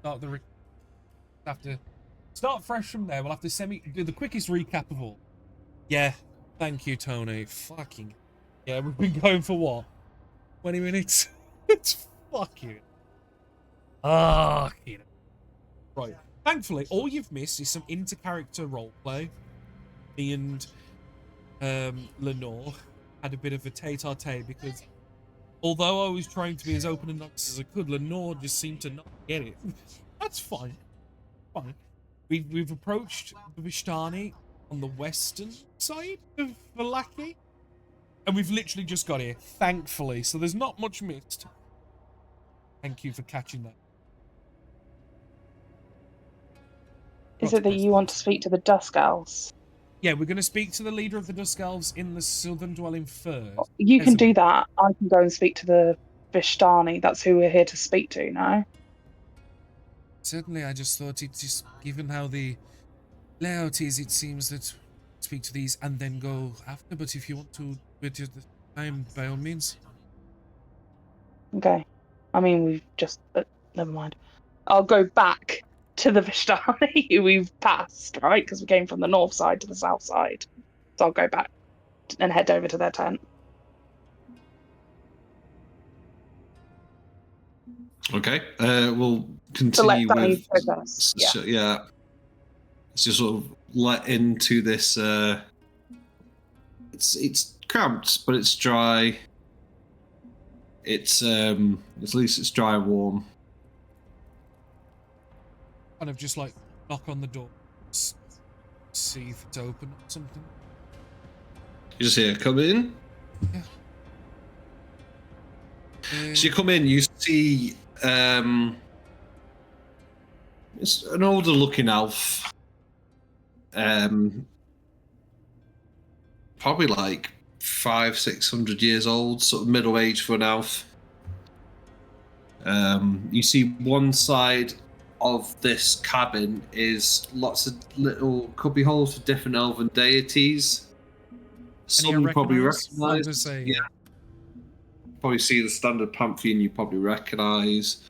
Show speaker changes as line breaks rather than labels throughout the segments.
start have to start fresh from there. We'll have to do the quickest recap of all. Yeah, thank you, Tony. Fucking yeah, we've been going for what? 20 minutes? It's fucking you know. Right. Thankfully, all you've missed is some inter-character roleplay. Me and Lenore had a bit of a tete-a-tete because although I was trying to be as open and honest as I could, Lenore just seemed to not get it. That's fine. Fine. We've approached the Vistani on the western side of Valaki, and we've literally just got here, thankfully. So there's not much missed. Thank you for catching that.
Is it that you want to speak to the Dusk Elves?
Yeah, we're going to speak to the leader of the Dusk Elves in the southern dwelling first.
You can do that. I can go and speak to the Vistani. That's who we're here to speak to, no?
Certainly, I just thought it just, given how the layout is, it seems that speak to these and then go after, but if you want to do it at the time, by all means.
Okay. I mean, we've just... never mind. I'll go back to the Vistani who we've passed, right? Because we came from the north side to the south side. So I'll go back and head over to their tent.
Okay. We'll continue with...
Yeah.
Let's just sort of let into this... It's cramped, but it's dry. It's at least it's dry and warm.
Kind of just like knock on the door, see if it's open or something.
You just hear, come in.
Yeah.
So you come in, you see it's an older looking elf. Probably like 500-600 years old, sort of middle age for an elf. You see one side of this cabin is lots of little cubby holes for different elven deities. Some you probably recognise. Yeah. Probably see the standard pantheon you probably recognise,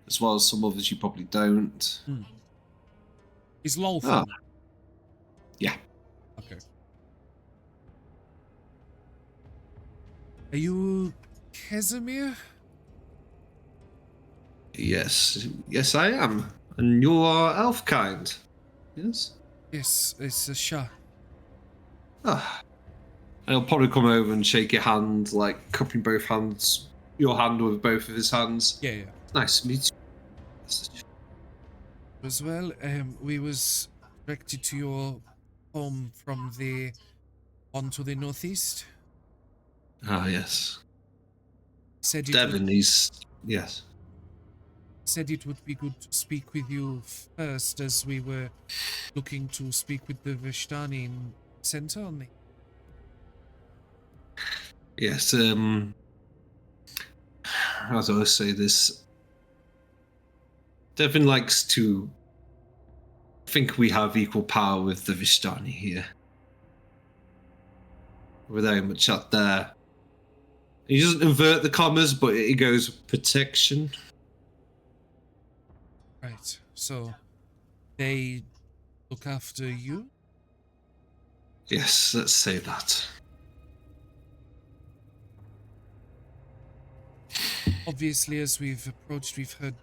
as well as some others you probably don't.
Is Loltham?
Yeah.
Okay. Are you Casimir?
Yes, I am. And you are elf kind. Yes?
Yes, it's a Shah.
Ah. And he'll probably come over and shake your hand, like cupping both hands, your hand with both of his hands.
Yeah.
Nice to meet you.
As well, we was directed to your home from the on to the northeast.
Ah, yes.
Said
Devon, yes.
Said it would be good to speak with you first, as we were looking to speak with the Vistani in center on the...
Yes, how do I say this? Devon likes to think we have equal power with the Vistani here. We're very much out there. He doesn't invert the commas, but he goes protection.
Right, so they look after you?
Yes, let's say that.
Obviously, as we've approached, we've heard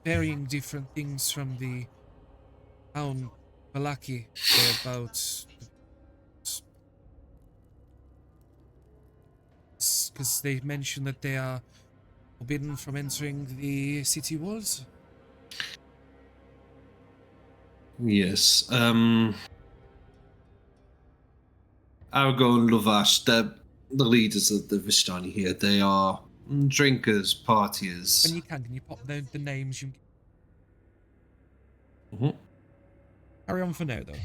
varying different things from the town Valaki about... Because they mentioned that they are forbidden from entering the city walls?
Yes, Argo and Lavash, they're the leaders of the Vistani here. They are drinkers, partiers.
When you can you pop the names? Carry on for now, though.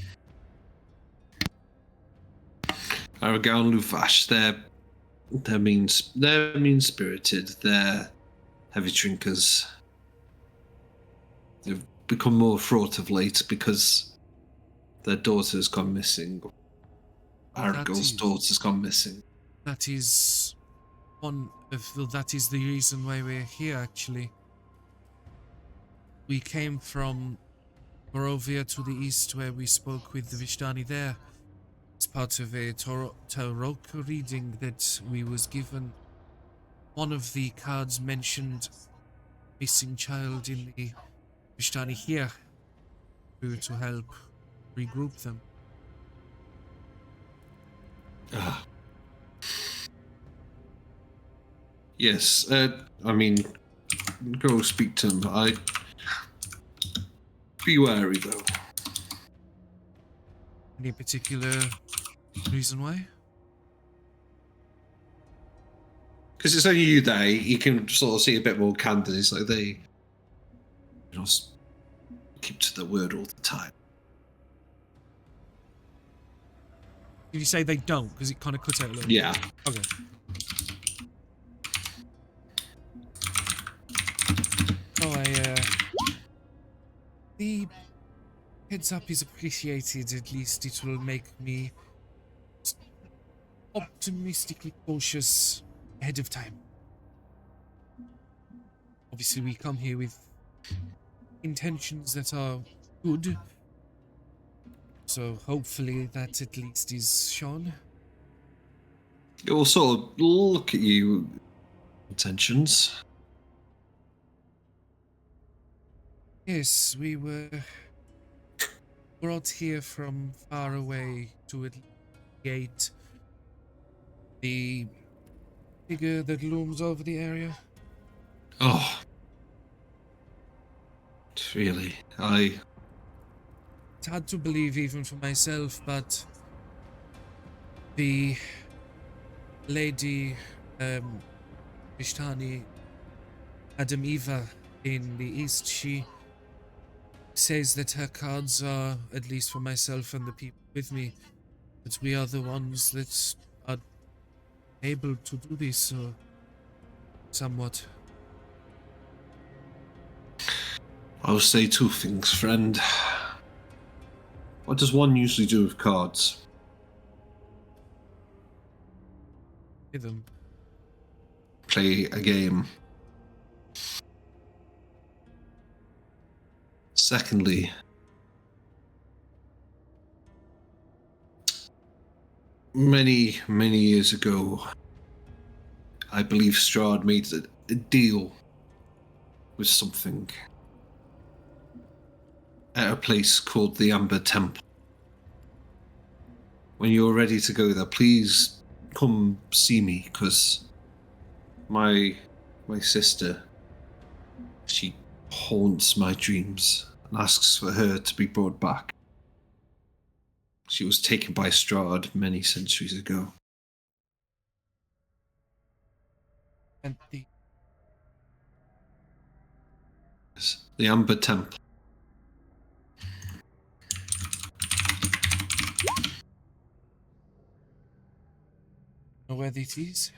Argo and Lavash, they're mean-spirited. They're heavy drinkers. They've become more fraught of late because their daughter's gone missing. Aragorn's daughter's gone missing.
That is that is the reason why we're here, actually. We came from Morovia to the east where we spoke with the Vishtani there. As part of a tarot reading that we was given, one of the cards mentioned missing child in the Vishtani here. We were to help regroup them.
Yes, I mean, go speak to him. Be wary, though.
Any particular reason why?
Because it's only you there, you can sort of see a bit more candid. It's like they keep to their word all the time.
Did you say they don't? Because it kind of cut out a little
Yeah.
bit. Okay. The heads up is appreciated. At least it will make me optimistically cautious ahead of time. Obviously, we come here with intentions that are good, so hopefully that at least is shown.
It will sort of look at you, intentions.
Yes, we were brought here from far away to investigate the figure that looms over the area.
Oh. Really,
It's hard to believe even for myself, but the lady, Vishtani, Madam Eva in the east, she says that her cards are, at least for myself and the people with me, that we are the ones that are able to do this, somewhat.
I'll say two things, friend. What does one usually do with cards?
With them.
Play a game. Secondly, many, many years ago, I believe Strahd made a deal with something at a place called the Amber Temple. When you're ready to go there, please come see me, because my sister, she haunts my dreams and asks for her to be brought back. She was taken by Strahd many centuries ago.
And
The Amber Temple.
know where this is?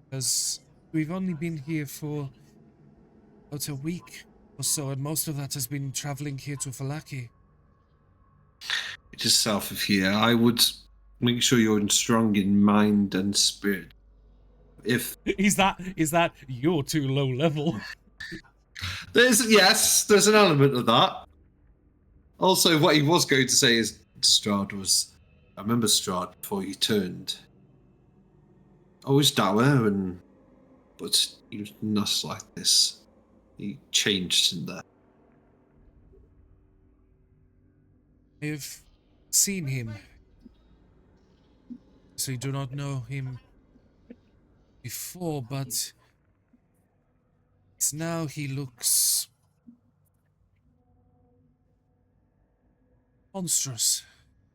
Because we've only been here for about a week or so, and most of that has been traveling here to Falaki.
It is south of here. I would make sure you're strong in mind and spirit. If
Is that you're too low level?
there's an element of that. Also, what he was going to say is Strahd was. I remember Strahd before he turned. Always dour, but he was not like this. He changed in there.
I've seen him, so I do not know him before, but it's now he looks monstrous,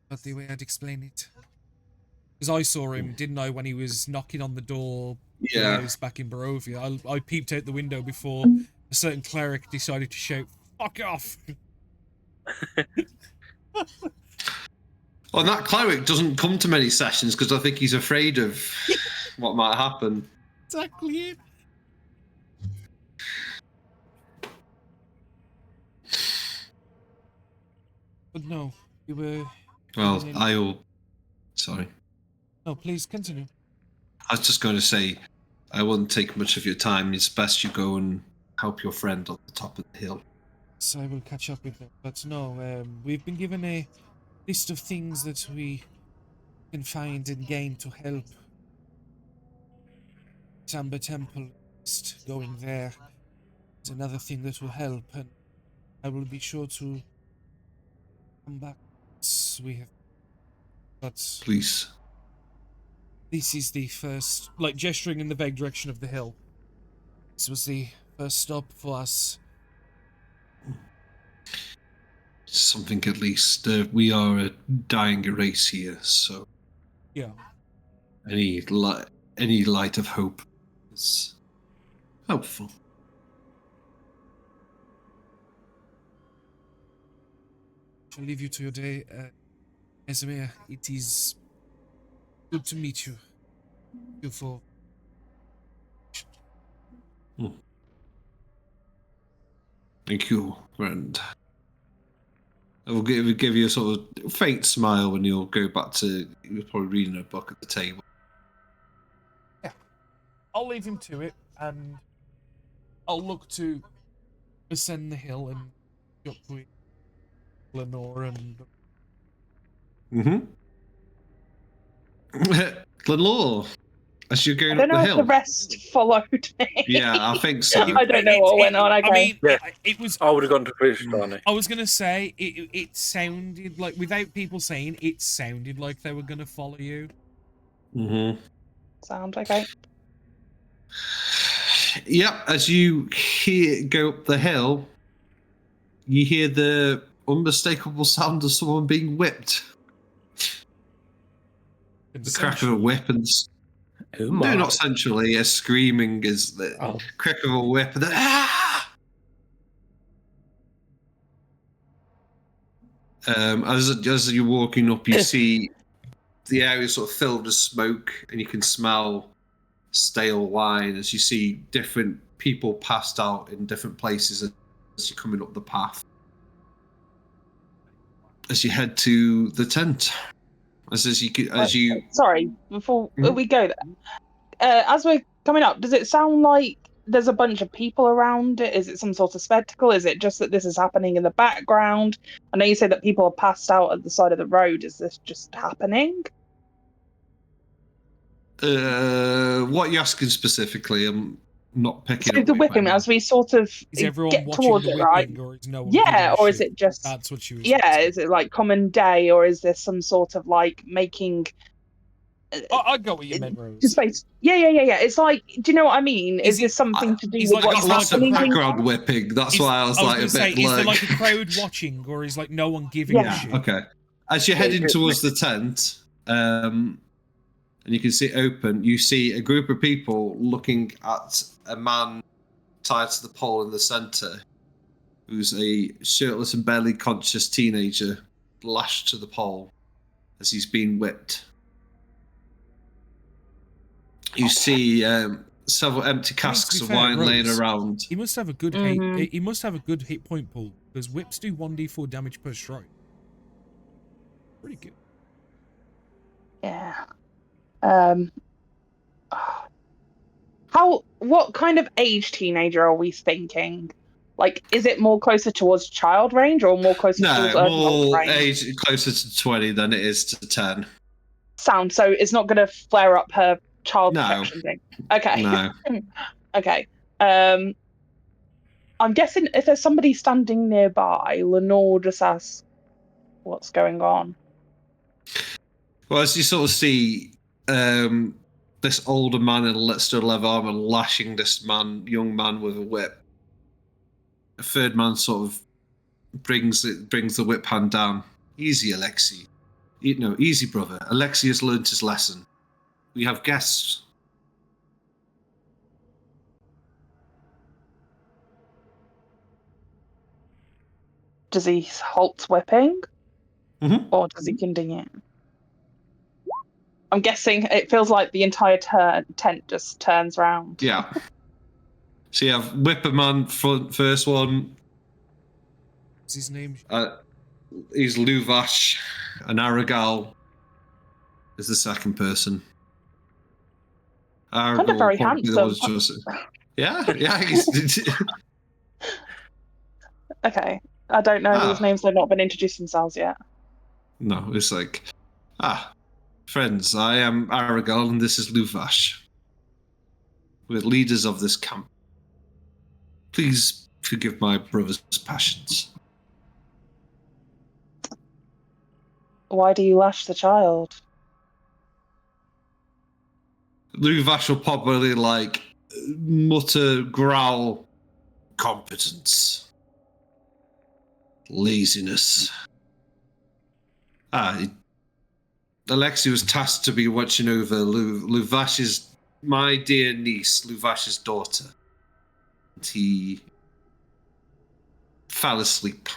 but the way I'd explain it. Because I saw him, didn't I, when he was knocking on the door of the house back in Barovia. I peeped out the window before a certain cleric decided to shout, "Fuck off!"
Well, that cleric doesn't come to many sessions because I think he's afraid of what might happen.
Exactly it. But no, you were...
Well, Sorry.
No, please continue.
I was just going to say, I won't take much of your time. It's best you go and help your friend on the top of the hill.
So I will catch up with them. But no, we've been given a list of things that we can find and gain to help Samba Temple. Just going there is another thing that will help, and I will be sure to come back once we have. But
Please.
this is the first, like gesturing in the vague direction of the hill. This was the first stop for us.
Something at least. We are a dying race here, so
Yeah.
any light of hope is helpful.
I'll leave you to your day. Esmir, it is good to meet you. Thank you for...
Thank you, friend. I will give you a sort of faint smile when you'll go back to... You're probably reading a book at the table.
Yeah. I'll leave him to it, and I'll look to ascend the hill and up with Lenore and...
Lenore, as you're going
I
up
don't
the
know
hill.
if the rest followed me.
Yeah, I think so.
I don't know what went on. Okay.
I mean,
Yeah.
it was...
I would have gone to Vistani.
I was going to say, it sounded like, without people saying, it sounded like they were going to follow you.
Sound okay?
Yep, as you go up the hill, you hear the unmistakable sound of someone being whipped. The crack of a whip and...
Oh
No, not essentially. A screaming is the crack of a whip and then... As you're walking up, you see the area sort of filled with smoke, and you can smell stale wine as you see different people passed out in different places as you're coming up the path. As you head to the tent,
Sorry, before we go there, as we're coming up, does it sound like there's a bunch of people around it? Is it some sort of spectacle? Is it just that this is happening in the background? I know you say that people are passed out at the side of the road. Is this just happening?
What are you asking specifically? I'm not picking
So
up.
the whipping, as we sort of
Is everyone
get
watching
towards
the
it, right?
whipping, or is no one
Yeah,
giving a
or is
shit?
it just...
That's what she was
Yeah,
asking.
is it like common day, or is there some sort of like making...
I got what you meant, Rose.
Space. Yeah. It's like, do you know what I mean? Is this something to do with
like-
what's
it's like
happening?
Background whipping. That's why I was like a
gonna say,
bit
is there
like...
like a crowd watching, or is like no one giving a shit?
Okay. As you're heading towards the tent, and you can see it open, you see a group of people looking at a man tied to the pole in the centre, who's a shirtless and barely conscious teenager lashed to the pole as he's being whipped. You see several empty casks of wine laying around.
He must have a good hit. He must have a good hit point pool, because whips do 1d4 damage per strike. Pretty good.
Yeah. What kind of age teenager are we thinking? Like, is it more closer towards child range or more closer towards adult
more
range?
age closer to 20 than it is to 10.
Sound, so it's not going to flare up her child protection thing. Okay.
No.
Okay. I'm guessing if there's somebody standing nearby, Lenore just asks, what's going on?
Well, as you sort of see this older man in a steel leather armor lashing this young man with a whip, a third man sort of brings the whip hand down. Easy, Alexei. Easy, brother. Alexei has learned his lesson. We have guests.
Does he halt whipping?
Mm-hmm.
Or does he continue? I'm guessing it feels like the entire tent just turns round.
Yeah. So you have Whipper Man front, first one.
What's his name?
He's Luvash, and Aragal is the second person.
Kind of very
probably the one
handsome.
who's yeah.
Okay. I don't know these names. They've not been introduced themselves yet.
No, it's like, friends, I am Aragal and this is Luvash. We're leaders of this camp. Please forgive my brother's passions.
Why do you lash the child?
Luvash will probably mutter, growl, competence, laziness. Alexi was tasked to be watching over Luvash's, my dear niece, Luvash's daughter. And he fell asleep.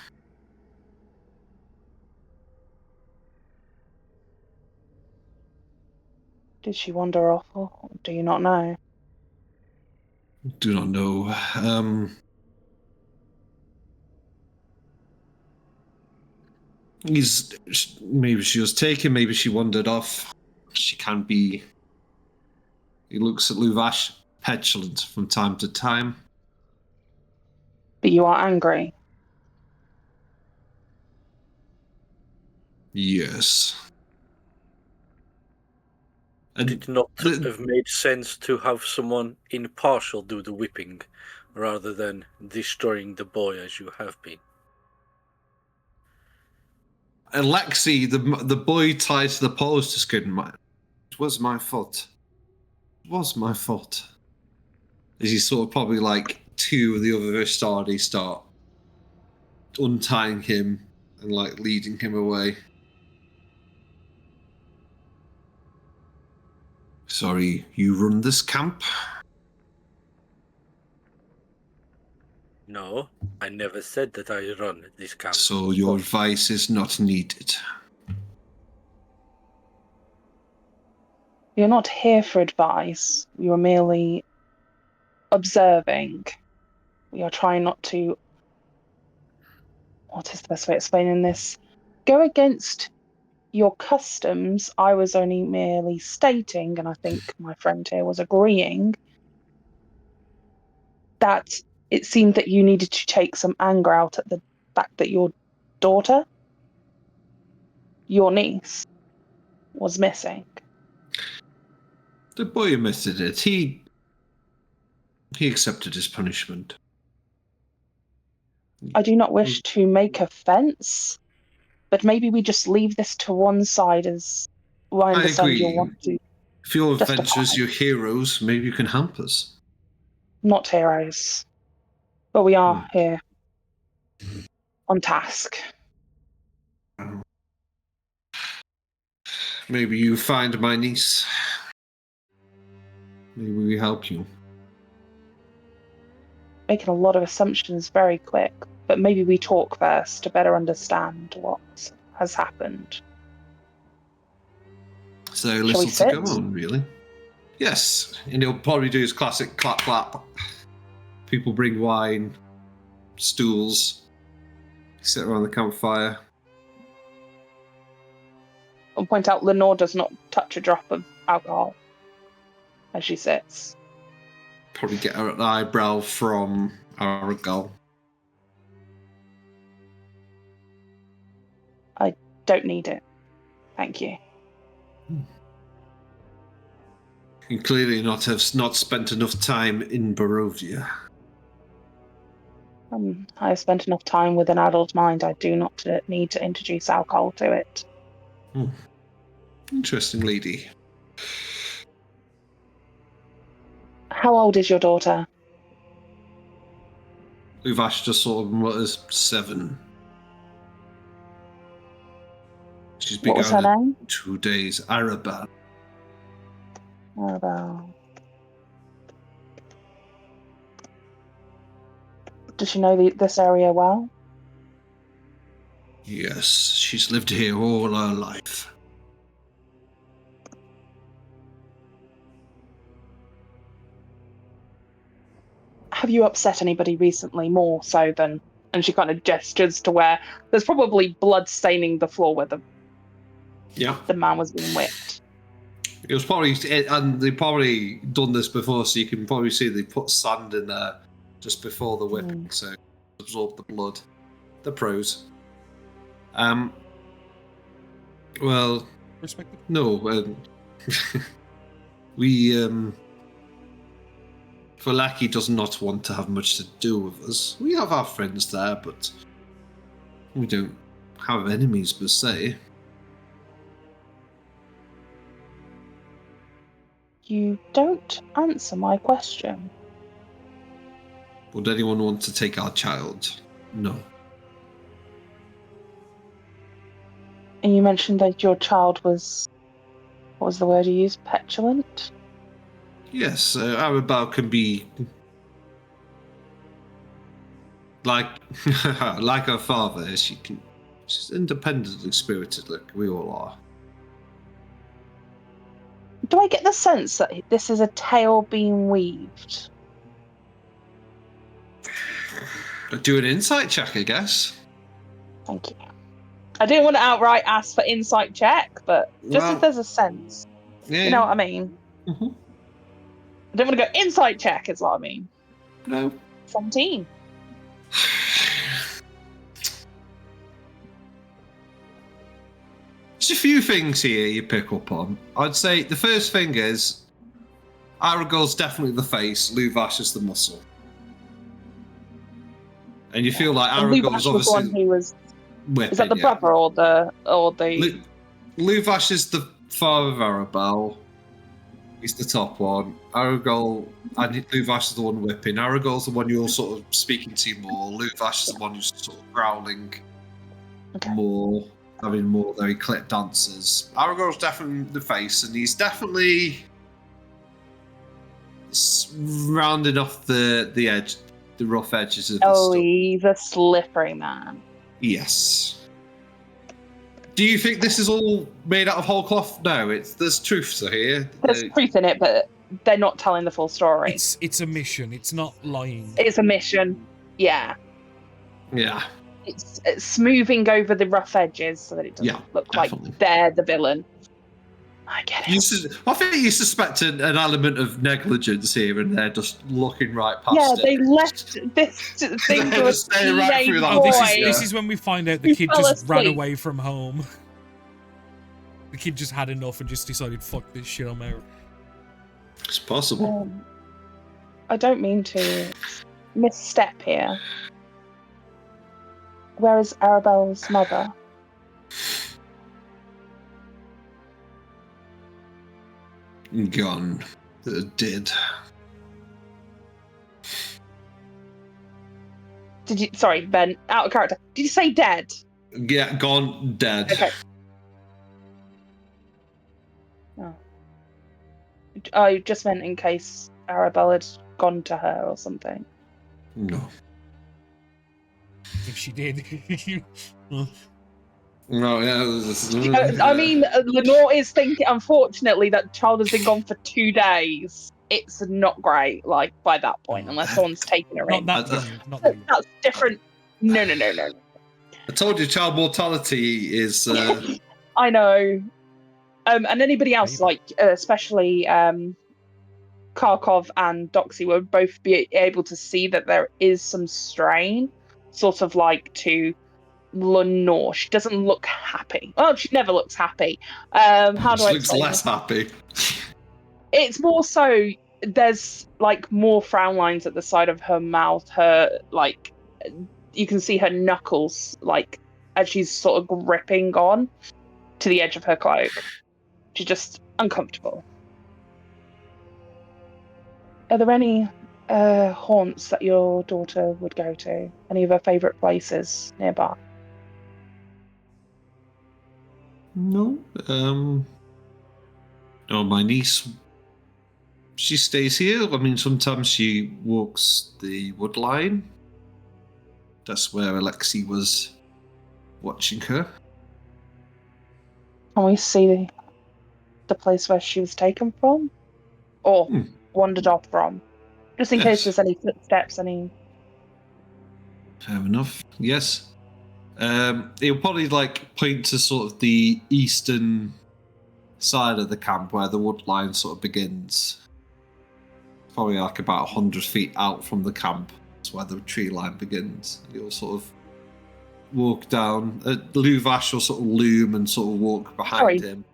Did she wander off, or do you not know?
Do not know. Maybe she was taken, maybe she wandered off. She can be. He looks at Luvash, petulant from time to time.
But you are angry.
Yes.
Did it not have made sense to have someone impartial do the whipping, rather than destroying the boy as you have been?
Alexi, the boy tied to the post, is good. It was my fault. It was my fault. As you sort of probably two of the other Vistani start untying him and leading him away. Sorry, you run this camp?
No, I never said that I run this camp.
So your advice is not needed.
You're not here for advice. You are merely observing. We are trying not to, what is the best way of explaining this? Go against your customs. I was only merely stating, and I think my friend here was agreeing, that it seemed that you needed to take some anger out at the fact that your daughter, your niece, was missing.
The boy admitted it. He accepted his punishment.
I do not wish to make offence, but maybe we just leave this to one side, as I understand you'll want to.
If you're
justify.
adventurers, you're heroes, maybe you can help us.
Not heroes. But we are here on task.
Maybe you find my niece. Maybe we help you.
Making a lot of assumptions very quick, but maybe we talk first to better understand what has happened.
So little to go on, really. Yes, and he'll probably do his classic clap clap. People bring wine, stools, sit around the campfire.
I'll point out Lenore does not touch a drop of alcohol as she sits.
Probably get an eyebrow from Aragal.
I don't need it. Thank you.
You clearly have not spent enough time in Barovia.
I have spent enough time with an adult mind. I do not need to introduce alcohol to it.
Interesting lady.
How old is your daughter?
Uvash just sort of mutters 7. She's been
What was her name?
2 days. Arabelle.
Arabelle. Does she know this area well?
Yes, she's lived here all her life.
Have you upset anybody recently more so than... And she kind of gestures to where there's probably blood staining the floor where the man was being whipped.
It was probably, and they probably done this before, so you can probably see they put sand in there just before the whipping, so absorb the blood. the pros. Well,
Respected.
no, we, Falaki does not want to have much to do with us. We have our friends there, but we don't have enemies per se.
You don't answer my question.
Would anyone want to take our child? No.
And you mentioned that your child was, what was the word you used? Petulant?
Yes, Arabelle can be like like her father. She's independently spirited, like we all are.
Do I get the sense that this is a tale being weaved?
Do an insight check, I guess.
Thank you. I didn't want to outright ask for insight check, but just
Well,
if there's a sense.
Yeah,
You know what I mean?
Mm-hmm.
I don't want to go insight check, is what I mean.
No.
17.
There's a few things here you pick up on. I'd say the first thing is Aragorn's definitely the face, Luvash is the muscle. And you feel like Aragorn's
Luvash was the one
obviously
who was.
whipping,
Is that the brother or the
Luvash is the father of Arabelle. He's the top one. Aragorn and Luvash is the one whipping. Aragorn's the one you're sort of speaking to more. Luvash is the one who's sort of growling more, having more very clipped answers. Aragorn's definitely the face, and he's definitely rounding off the edge, the rough edges of the story.
He's a slippery man.
Yes. Do you think this is all made out of whole cloth? No, there's truth to here.
There's truth in it, but they're not telling the full story.
It's a mission. It's not lying.
It's a mission. Yeah.
Yeah.
It's smoothing over the rough edges so that it doesn't look
definitely.
like they're the villain. I get it.
I think you suspect an element of negligence here, and they're just looking right past it.
They left this thing to a teenage boy.
This is when we find out the kid just ran away from home. The kid just had enough and just decided, fuck this shit, I'm out.
It's possible.
I don't mean to misstep here. Where is Arabelle's mother?
Gone. Dead.
Did you? Sorry, Ben. Out of character. Did you say dead?
Yeah, gone. Dead.
Okay. Oh. I just meant in case Arabelle had gone to her or something.
No.
If she did.
No, yeah.
I mean, Lenore is thinking, unfortunately, that child has been gone for 2 days. It's not great, like, by that point, unless someone's taken her in.
Not
That's different. No.
I told you child mortality is...
I know. And anybody else, like, especially Kharkov and Doxy, would both be able to see that there is some strain, sort of like to Lenore. She doesn't look happy. Well, she never looks happy. How do I
looks less happy.
It's more so there's like more frown lines at the side of her mouth. Her like you can see her knuckles like as she's sort of gripping on to the edge of her cloak. She's just uncomfortable. Are there any haunts that your daughter would go to? Any of her favourite places nearby?
No. No, my niece, she stays here. I mean, sometimes she walks the wood line. That's where Alexei was watching her.
Can we see the place where she was taken from? Or wandered off from? Just in case there's any footsteps, any...
Fair enough. Yes. He'll probably like point to sort of the eastern side of the camp where the wood line sort of begins. Probably like about 100 feet out from the camp. That's where the tree line begins. He'll sort of walk down. Luvash will sort of loom and sort of walk behind him.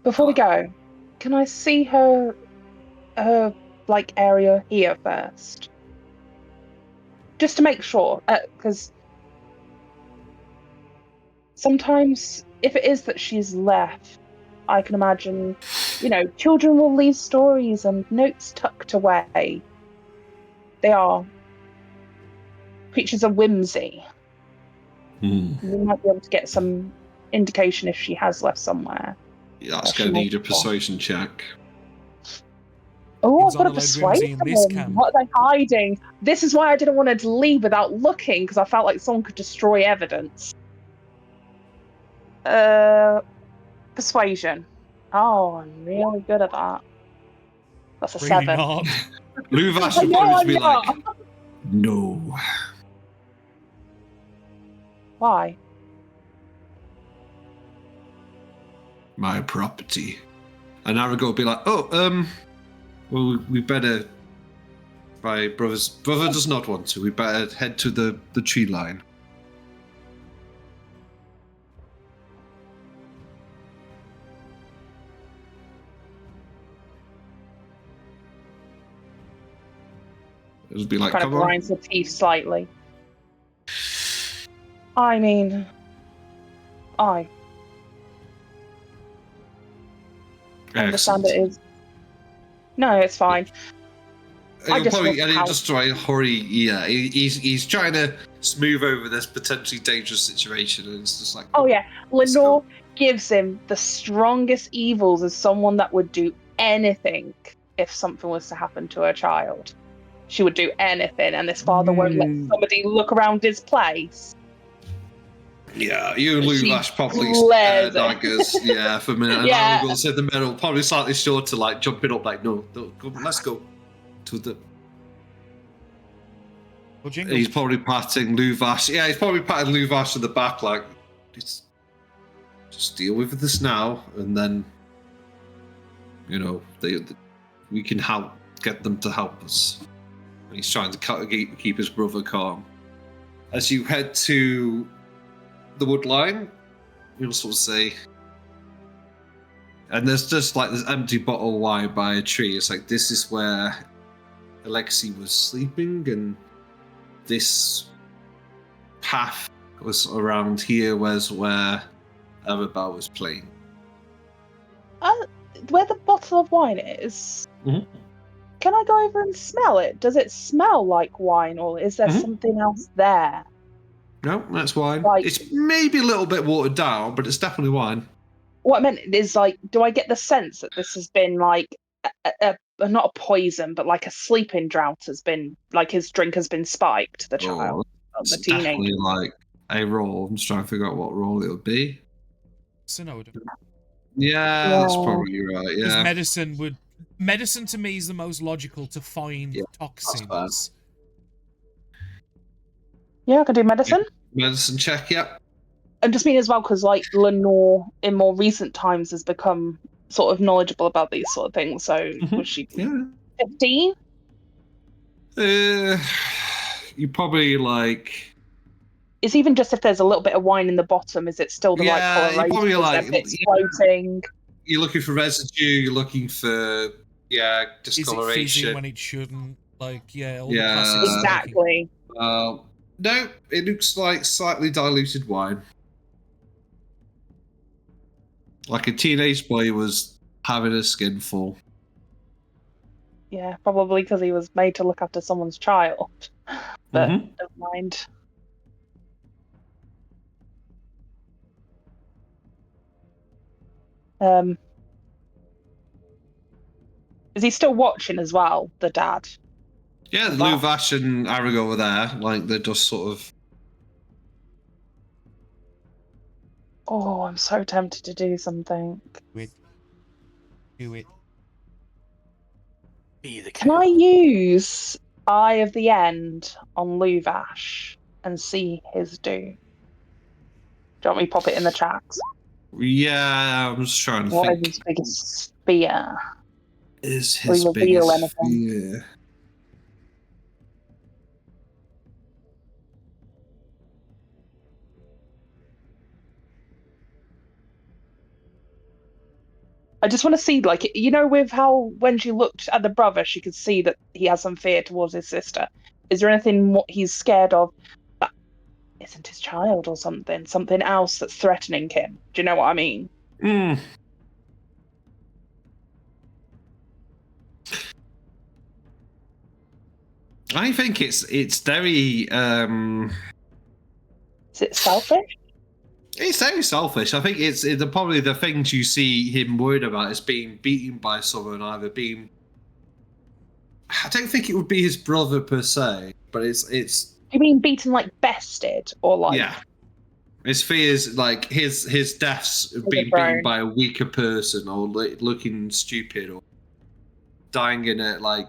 Before we go, can I see her like area here first? Just to make sure, because sometimes if it is that she's left, I can imagine, children will leave stories and notes tucked away. They are creatures of whimsy. We might be able to get some indication if she has left somewhere.
Yeah, that's going to need a persuasion check.
Oh, I've got to persuade them. What are they hiding? This is why I didn't want to leave without looking, because I felt like someone could destroy evidence. Persuasion. Oh, I'm really good at that. That's a 7.
Not.
Luvash would probably be like, no.
Why?
My property. And Arago would be like, well, we better. My brother does not want to. We better head to the tree line. It would be like,
kind of grinds her teeth slightly. I mean, I understand it is. No, it's fine.
He'll just try and hurry. Yeah, he's trying to smooth over this potentially dangerous situation, and it's just like.
Oh yeah, Lenore gives him the strongest evils as someone that would do anything if something was to happen to her child. She would do anything, and this father won't let somebody look around his place.
Yeah, you and Luvash probably daggers. Yeah, for a minute. And
Yeah.
I will say the middle, probably slightly shorter, like jumping up, like no, let's go to the. He's probably patting Luvash. Yeah, he's probably patting Luvash in the back, like just deal with this now, and then we can get them to help us. And he's trying to keep his brother calm. As you head to the wood line, you'll sort of say, and there's just like this empty bottle of wine by a tree. It's like, this is where Alexei was sleeping, and this path was around here was where Arabelle was playing.
Where the bottle of wine is, can I go over and smell it? Does it smell like wine, or is there something else there?
No, that's wine. It's maybe a little bit watered down, but it's definitely wine.
What I meant is, like, do I get the sense that this has been like not a poison, but like a sleeping drought has been, like his drink has been spiked, the child, the teenager?
Definitely like a roll. I'm just trying to figure out what roll it would be.
Synodum.
Yeah, that's probably right. Yeah.
Because medicine to me is the most logical to find toxins.
Yeah, I can do medicine.
Medicine check, yep.
I just mean as well because, like, Lenore in more recent times has become sort of knowledgeable about these sort of things. So was she 15?
You probably like.
It's even just if there's a little bit of wine in the bottom, is it still the right coloration?
Probably like
it's floating.
You're looking for residue. You're looking for discoloration.
Is it fizzy when it shouldn't? Like all the
yeah,
exactly.
No, it looks like slightly diluted wine. Like a teenage boy was having a skinful.
Yeah, probably because he was made to look after someone's child. But never mind. Is he still watching as well, the dad?
Yeah, Luvash and Arago were there. Like, they're just sort of...
Oh, I'm so tempted to do something.
Do it.
Can I use Eye of the End on Luvash and see his do? Do you want me to pop it in the chat?
Yeah, I'm just trying to think.
What is his biggest fear?
Is his biggest fear?
I just want to see, like, with how when she looked at the brother, she could see that he has some fear towards his sister. Is there anything what he's scared of that isn't his child or something? Something else that's threatening him? Do you know what I mean?
Mm. I think it's very
Is it selfish?
it's very selfish. I think it's probably the things you see him worried about is being beaten by someone, either being. I don't think it would be his brother per se, but it's.
You mean beaten like bested or like
Yeah, his fears like his deaths being beaten
overthrown?
by a weaker person or looking stupid or dying to a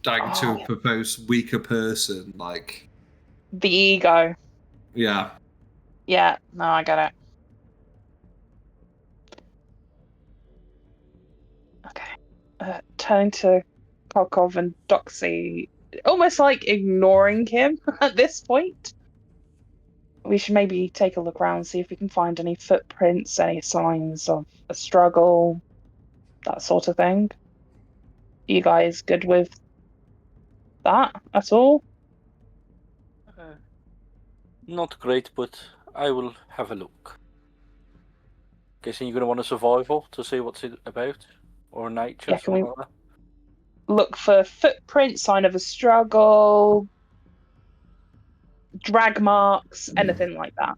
Oh,
proposed weaker person. Like,
the ego.
yeah.
Yeah, no, I get it. Okay. Turning to Kokov and Doxy, almost like ignoring him at this point. We should maybe take a look around, see if we can find any footprints, any signs of a struggle, that sort of thing. You guys good with that at all?
Not great, but I will have a look. Guessing you're going to want a survival to see what's it about? Or nature,
Yeah, can we
something like that?
look for footprints, sign of a struggle, drag marks, anything like that?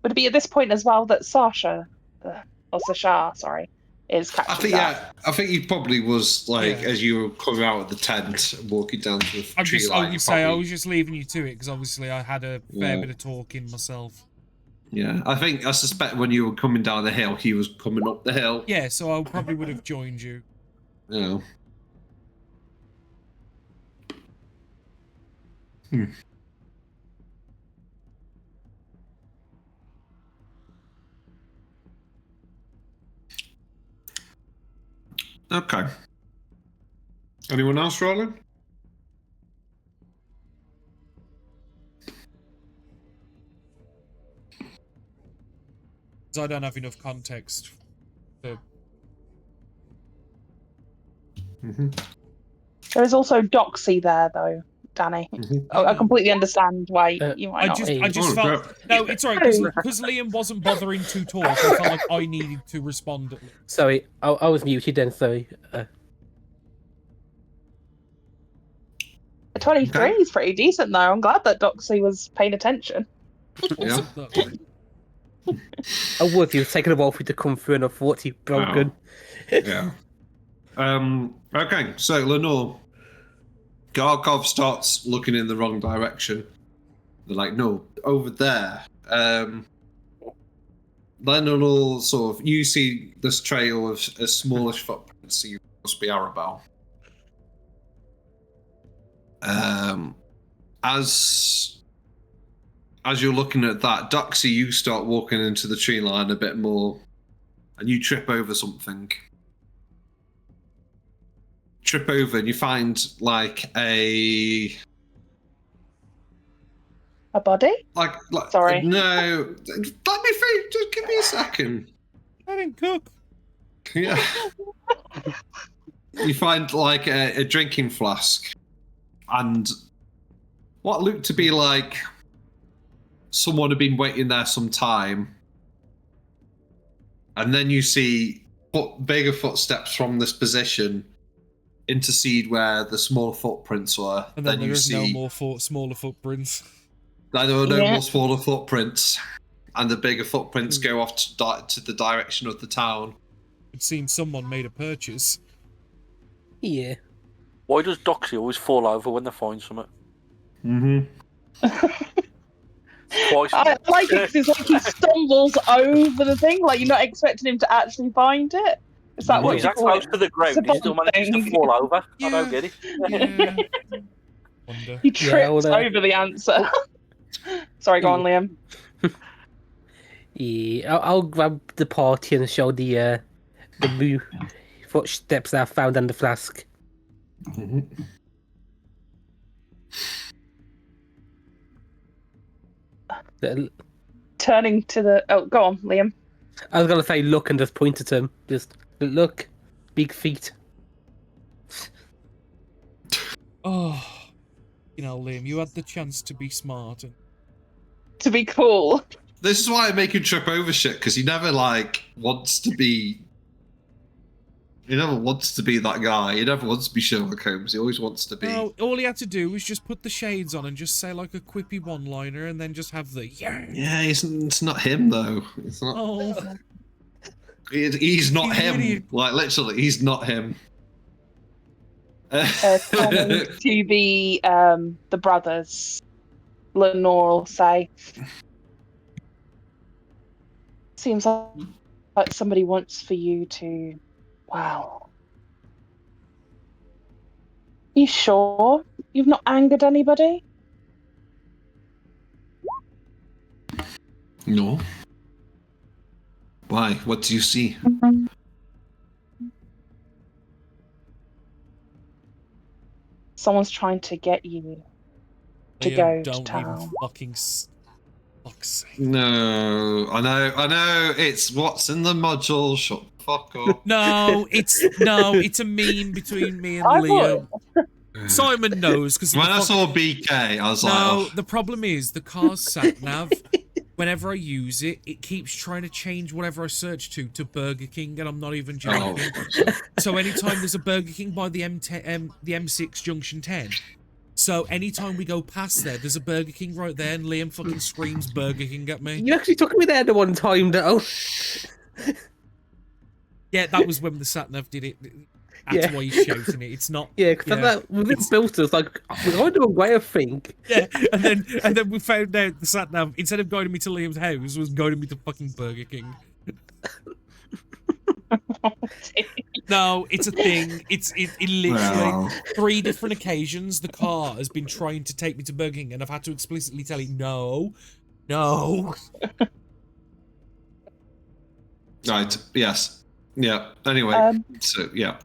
Would it be at this point as well that Sasha, or Sasha, sorry, is catching that?
I think he probably was like
Yeah.
as you were coming out of the tent and walking down to the
I
tree line.
was just leaving you to it because obviously I had a fair bit of talking myself.
Yeah, I suspect when you were coming down the hill, he was coming up the hill.
Yeah, so I probably would have joined you.
Yeah. Okay. Anyone else rolling?
Because I don't have enough context to.
There is also Doxy there, though, Danny. I completely understand why you might not.
I just felt no, it's alright because Liam wasn't bothering to talk. I felt like I needed to respond at least.
Sorry, I was muted then. Sorry.
23 is pretty decent, though. I'm glad that Doxy was paying attention.
Yeah.
I was. He was taking a while for you to come through, and I thought he broken.
Yeah. Okay, so Lenore, Garkov starts looking in the wrong direction. They're like, no, over there. Lenore sort of, you see this trail of a smallish footprint, so you must be Arabelle. As you're looking at that, Doxy, you start walking into the tree line a bit more, and you trip over something. Trip over, and you find like a
body?
Like
Sorry.
No, let me think. Just give me a second.
I didn't cook.
Yeah. You find like a drinking flask, and what looked to be like someone had been waiting there some time, and then you see bigger footsteps from this position intercede where the smaller footprints were.
And then
you
there's
see
no more smaller footprints.
there were no more smaller footprints, and the bigger footprints go off to the direction of the town.
It seems someone made a purchase.
Yeah.
Why does Doxy always fall over when they find something? Twice.
I like it 'cause it's like he stumbles over the thing, like you're not expecting him to actually find it. Is that
Well,
what
he's
you
that
call
close
it?
to the ground, he still manages to fall over. I don't get it.
Yeah. Wonder.
He trips over the answer. Sorry, go on, Liam.
Yeah, I'll grab the party and show the footsteps that I found on the flask.
Turning to the... Oh, go on, Liam.
I was gonna say look and just point at him. Just look. Big feet.
Oh, Liam, you had the chance to be smart. And...
To be cool.
This is why I make him trip over shit, because he never, wants to be... He never wants to be that guy. He never wants to be Sherlock Holmes. He always wants to be...
No, all he had to do was just put the shades on and just say, a quippy one-liner and then just have the...
Yeah, it's not him, though. It's not...
Oh...
He's not
He's an
him.
idiot.
Literally, he's not him.
Turning to the brothers, Lenore will say, seems like somebody wants for you to... Wow. You sure you've not angered anybody?
No. Why? What do you see?
Someone's trying to get you to
Liam,
go to
don't
town.
even fucking... Fuck's sake.
No, I know. It's what's in the module. Shut the fuck up.
No, it's a meme between me and
I
Liam. Simon knows because
When I saw BK, I was like,
no.
oh.
The problem is the car's sat nav. Whenever I use it, it keeps trying to change whatever I search to Burger King, and I'm not even joking. So anytime there's a Burger King by the the M6 Junction 10. So anytime we go past there's a Burger King right there, and Liam fucking screams Burger King at me.
You actually took me there the one time, though.
Yeah, that was when the sat nav did it. That's why he's shouting it. It's not.
Yeah, because with it built, it's like we're going the wrong way, I think.
Yeah, and then we found out the sat nav, instead of guiding me to Liam's house, was guiding me to fucking Burger King. No, it's a thing. It literally 3 different occasions the car has been trying to take me to Burger King, and I've had to explicitly tell it no.
Right. Yes. Yeah. Anyway. So yeah.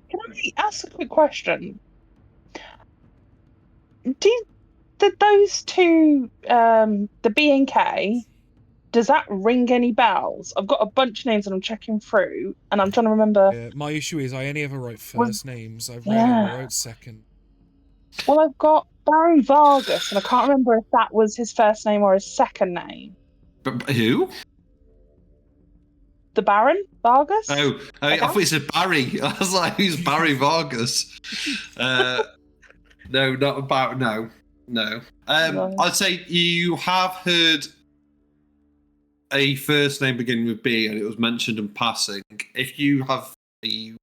Can I ask a quick question? Did those two, the B and K, does that ring any bells? I've got a bunch of names that I'm checking through, and I'm trying to remember.
My issue is I only ever write first names. I rarely ever wrote second.
Well, I've got Baron Vargas, and I can't remember if that was his first name or his second name.
But who?
The Baron Vargas?
Oh, I thought you said Barry. I was like, who's Barry Vargas? No, not about no. I'd say you have heard a first name beginning with B, and it was mentioned in passing. If you have a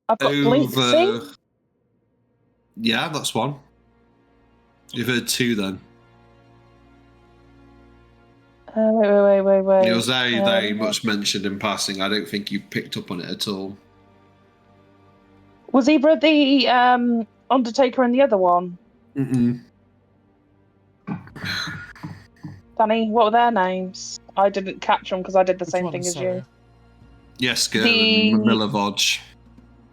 I've got Blinksy.
Yeah, that's one. You've heard 2 then.
Wait.
It was very much mentioned in passing. I don't think you picked up on it at all.
Was either the Undertaker and the other one?
Mm-mm.
Danny, what were their names? I didn't catch them because I did the same thing as you.
Yesker and Milivoje.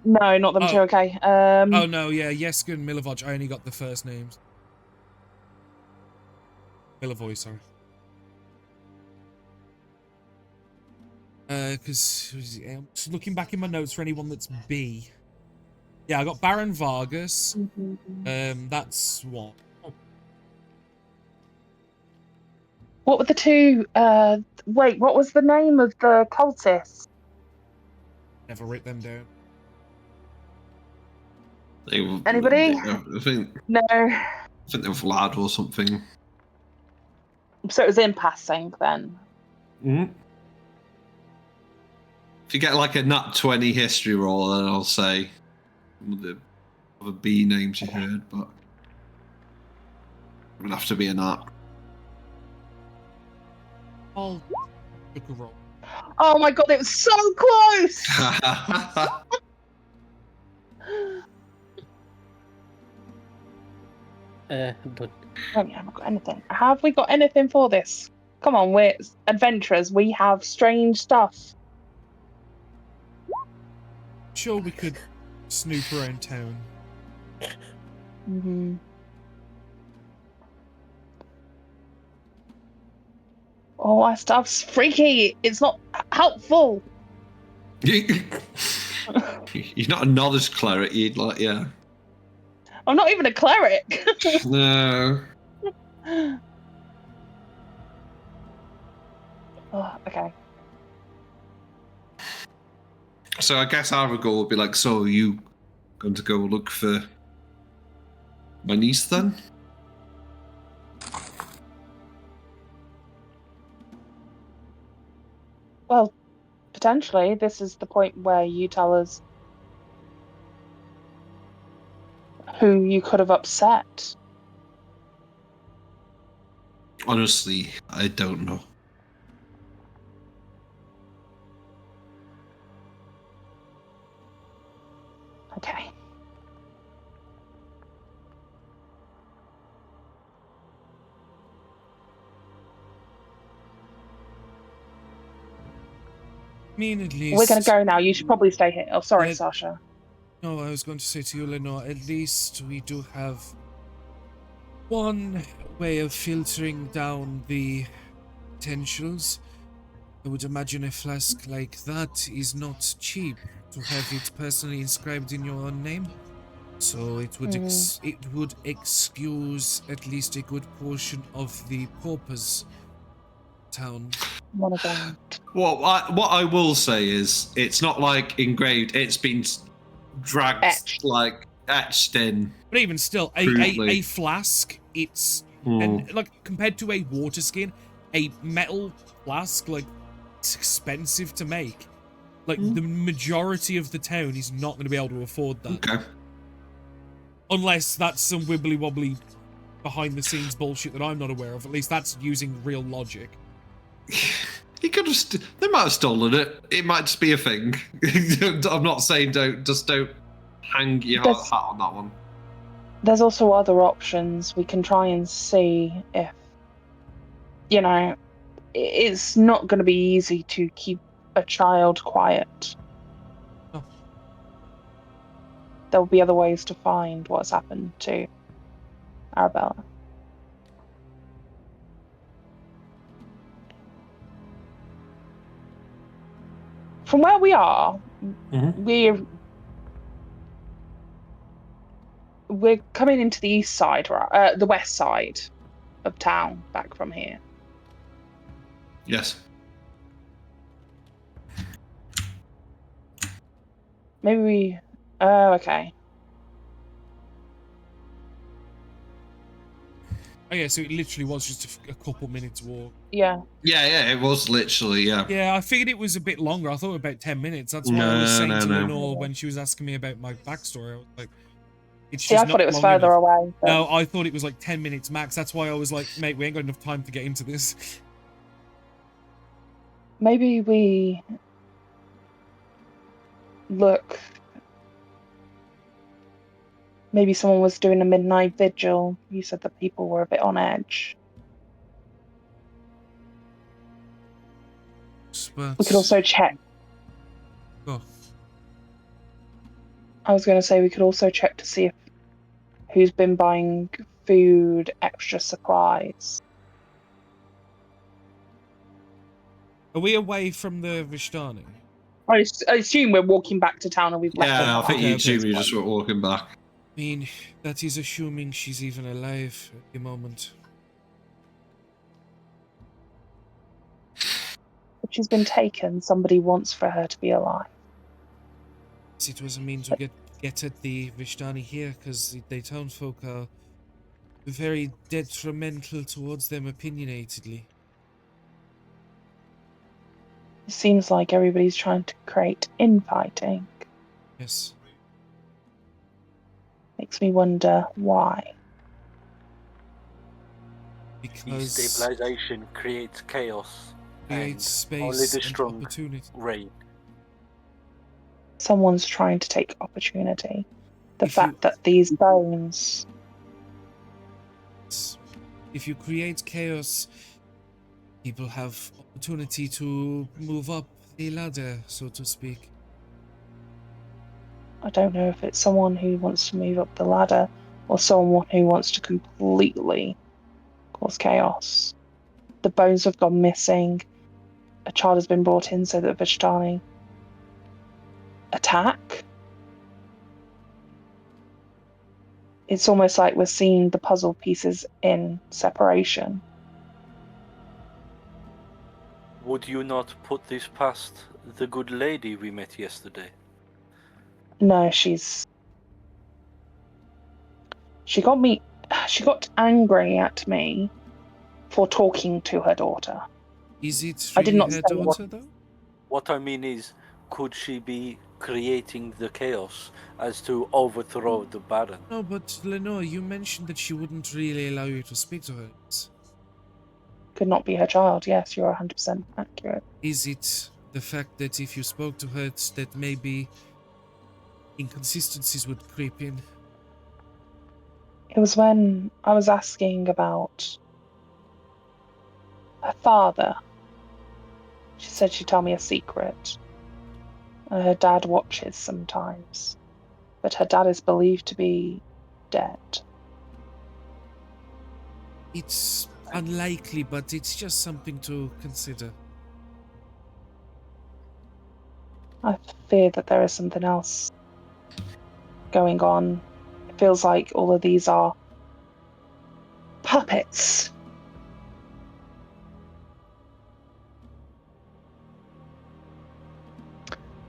No, not them two. Okay.
Oh no, yeah, Yesker and Milivoje. I only got the first names. Milivoje, sorry. Because just looking back in my notes for anyone that's B. Yeah, I got Baron Vargas. That's one.
What were the two? Wait, what was the name of the cultists?
Never write them down.
Anybody?
I think
No.
they were Vlad or something.
So it was in passing then.
Mm-hmm. If you get like a nat 20 history roll, then I'll say the other B names you heard, but it would have to be a nat.
I'll pick a roll.
Oh my god, it was so close!
But
I haven't got anything. Have we got anything for this? Come on, we're adventurers. We have strange stuff.
Sure, we could snoop around town.
Oh, that stuff's freaky. It's not helpful.
You're not a knowledge cleric, you'd like, yeah.
I'm not even a cleric.
No.
Oh, okay.
So I guess our goal would be like, so are you going to go look for my niece then?
Well, potentially, this is the point where you tell us who you could have upset.
Honestly, I don't know.
Okay.
I mean, at least...
We're going to go now. You should probably stay here. Oh, sorry, Sasha.
No, I was going to say to you, Lenore, at least we do have one way of filtering down the potentials. I would imagine a flask like that is not cheap to have it personally inscribed in your own name. So it would it would excuse at least a good portion of the paupers town.
What about?
What I will say is, it's not like engraved; it's been dragged, etched in.
But even still, a flask, it's and like compared to a water skin, a metal flask, like, it's expensive to make. Like the majority of the town is not going to be able to afford that.
Okay. Unless
that's some wibbly wobbly behind the scenes bullshit that I'm not aware of. At least that's using real logic.
He could have. They might have stolen it. It might just be a thing. I'm not saying don't hang your hat on that one.
There's also other options. We can try and see if, you know, it's not going to be easy to keep a child quiet.
Oh.
There'll be other ways to find what's happened to Arabella. From where we are, we're coming into the east side, right? The west side of town, back from here.
Yes.
Maybe we... Oh, okay.
Oh yeah, so it literally was just a couple minutes walk.
Yeah.
Yeah, it was literally, yeah.
Yeah, I figured it was a bit longer. I thought about 10 minutes. That's why I was saying to Lenore when she was asking me about my backstory. I was like, it's just
I thought it was further away.
But... No, I thought it was like 10 minutes max. That's why I was like, mate, we ain't got enough time to get into this.
Maybe we look. Maybe someone was doing a midnight vigil. You said that people were a bit on edge.
But...
We could also check.
Oh.
I was going to say we could also check to see if who's been buying food, extra supplies.
Are we away from the Vishtani?
I assume we're walking back to town and we've left.
Yeah, I think you assume you just were walking back.
I mean, that is assuming she's even alive at the moment.
If she's been taken, somebody wants for her to be alive.
It was a means to get at the Vishtani here, because the townsfolk are very detrimental towards them opinionatedly.
It seems like everybody's trying to create infighting.
Yes.
Makes me wonder why.
Because
destabilization creates chaos.
Creates space
only the
and
strong
opportunity.
reign.
Someone's trying to take opportunity. The fact that these bones...
If you create chaos, people have opportunity to move up the ladder, so to speak.
I don't know if it's someone who wants to move up the ladder or someone who wants to completely cause chaos. the bones have gone missing. A child has been brought in so that Vishtani attack. It's almost like we're seeing the puzzle pieces in separation.
Would you not put this past the good lady we met yesterday?
No, she got angry at me for talking to her daughter.
Is it
I did
really
not
her
say what.
daughter, though?
What I mean is, could she be creating the chaos as to overthrow the Baron?
No, but Lenore, you mentioned that she wouldn't really allow you to speak to her.
Could not be her child. Yes, you're 100% accurate.
Is it the fact that if you spoke to her, that maybe inconsistencies would creep in?
It was when I was asking about her father. She said she'd tell me a secret. Her dad watches sometimes, but her dad is believed to be dead.
It's unlikely, but it's just something to consider.
I fear that there is something else going on. It feels like all of these are puppets.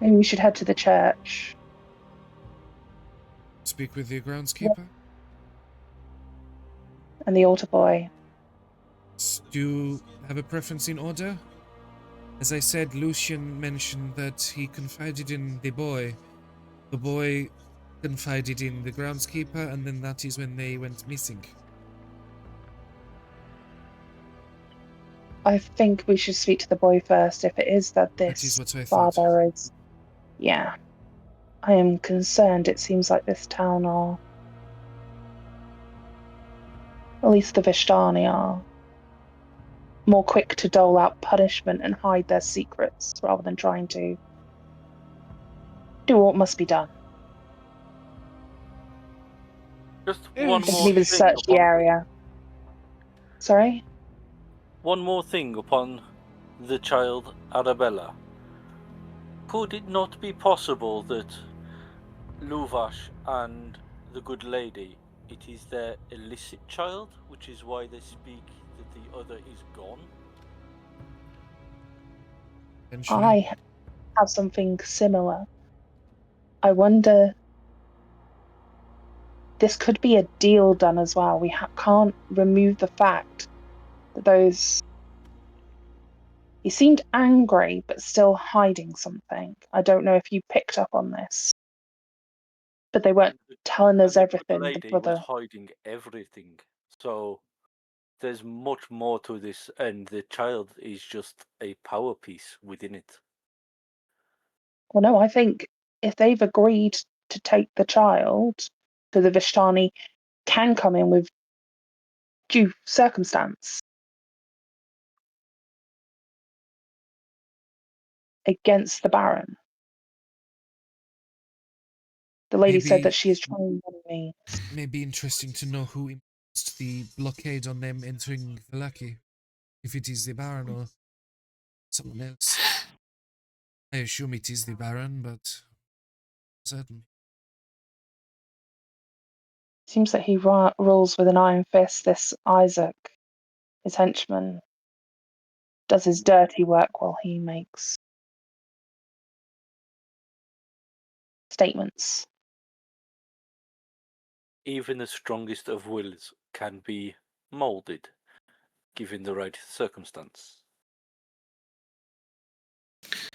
Maybe we should head to the church.
Speak with the groundskeeper?
And the altar boy.
Do you have a preference in order? As I said, Lucian mentioned that he confided in the boy. The boy confided in the groundskeeper, and then that is when they went missing.
I think we should speak to the boy first if it is that
That is
this
what I thought.
father is. Yeah. I am concerned. It seems like this town are. At least the Vishtani are. More quick to dole out punishment and hide their secrets rather than trying to do what must be done.
Just
Yes.
one
They
more
can even
thing
search the
upon
area. Sorry?
one more thing upon the child Arabella. Could it not be possible that Luvash and the good lady, it is their illicit child, which is why they speak that the other is gone?
I have something similar. I wonder. This could be a deal done as well. We can't remove the fact that those. He seemed angry, but still hiding something. I don't know if you picked up on this, but they weren't telling us
And the good
everything. The
lady was
brother.
hiding everything. So there's much more to this, and the child is just a power piece within it.
Well, no, I think if they've agreed to take the child, so the Vishtani can come in with due circumstance against the Baron. The lady said that she is trying many means.
May be interesting to know who imposed the blockade on them entering Valaki. If it is the Baron or someone else. I assume it is the Baron, but certain.
Seems that he rules with an iron fist. This Isaac, his henchman, does his dirty work while he makes statements.
Even the strongest of wills can be molded, given the right circumstance.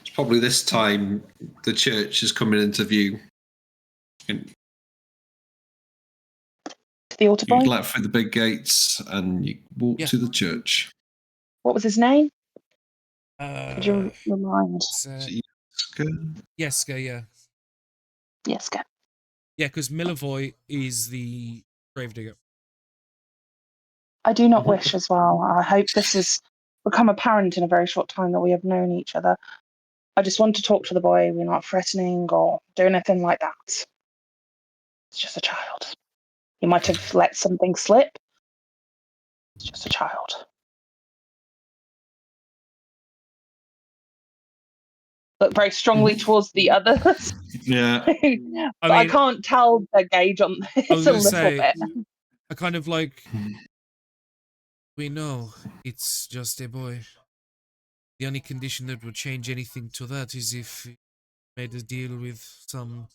It's probably this time the church is coming into view. And
To the altar
you
boy?
let through the big gates and you walk to the church.
What was his name? Could you remind?
Yeska, yeah.
Yeska.
Yeah, because Milivoy is the gravedigger.
I do not wish as well. I hope this has become apparent in a very short time that we have known each other. I just want to talk to the boy. We're not threatening or do anything like that. It's just a child. He might have let something slip. It's just a child. look very strongly towards the others.
Yeah.
But I can't tell their gauge on this
I was
a
gonna
little
say,
bit.
I kind of like, we know it's just a boy. The only condition that would change anything to that is if he made a deal with some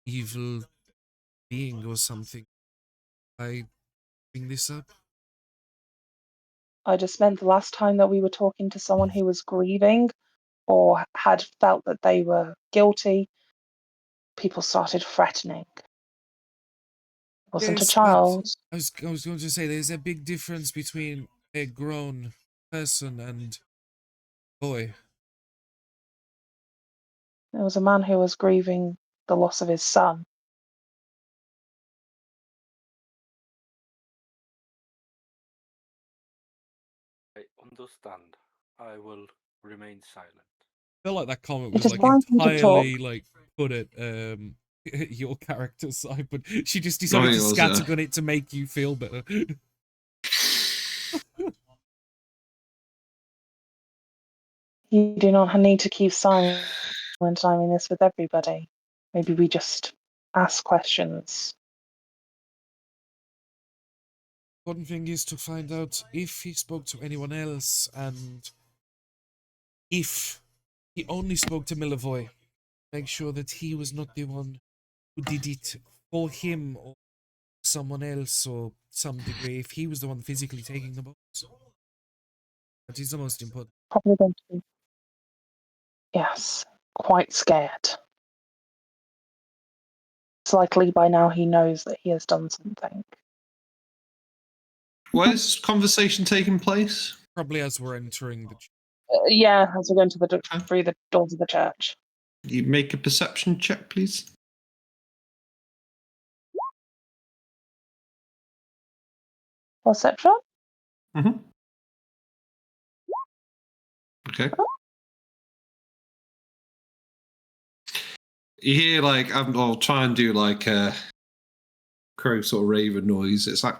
evil being or something. I bring this up.
I just meant the last time that we were talking to someone who was grieving or had felt that they were guilty, people started threatening. It wasn't a
Yes, but
child.
I was going to say there's a big difference between a grown person and boy.
It was a man who was grieving the loss of his son.
I understand. I will remain silent.
I feel like that comment
It
was
is
like
fine to talk.
entirely like put at your character's side, but she just
Oh,
decided
he
to
was, yeah.
scattergun it to make you feel better.
You do not need to keep silent. I mean this with everybody. Maybe we just ask questions.
Important thing is to find out if he spoke to anyone else and if he only spoke to Milivoy. Make sure that he was not the one who did it for him or someone else or some degree. If he was the one physically taking the box, that is the most important.
Probably going to be, yes, quite scared. It's likely by now he knows that he has done something.
Where's conversation taking place?
Probably as we're entering the.
Yeah, as we're going to through the doors of the church.
You make a perception check, please.
Perception?
Mm-hmm. Okay. You hear like I'll try and do like a crow sort of raven noise. It's like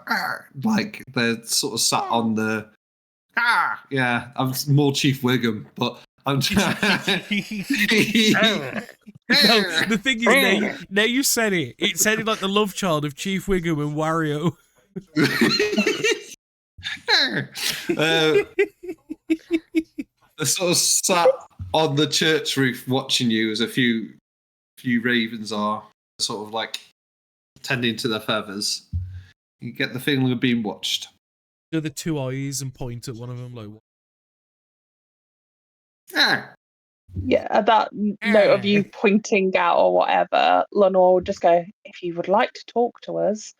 they're sort of sat on the yeah. I'm more Chief Wiggum, but I'm
No, the thing is, now you said it. It sounded like the love child of Chief Wiggum and Wario.
They're sort of sat on the church roof watching you as a few ravens are sort of like tending to their feathers. You get the feeling of being watched.
Do the two eyes and point at one of them like.
Yeah, at that note of you pointing out or whatever, Lenore would just go, if you would like to talk to us,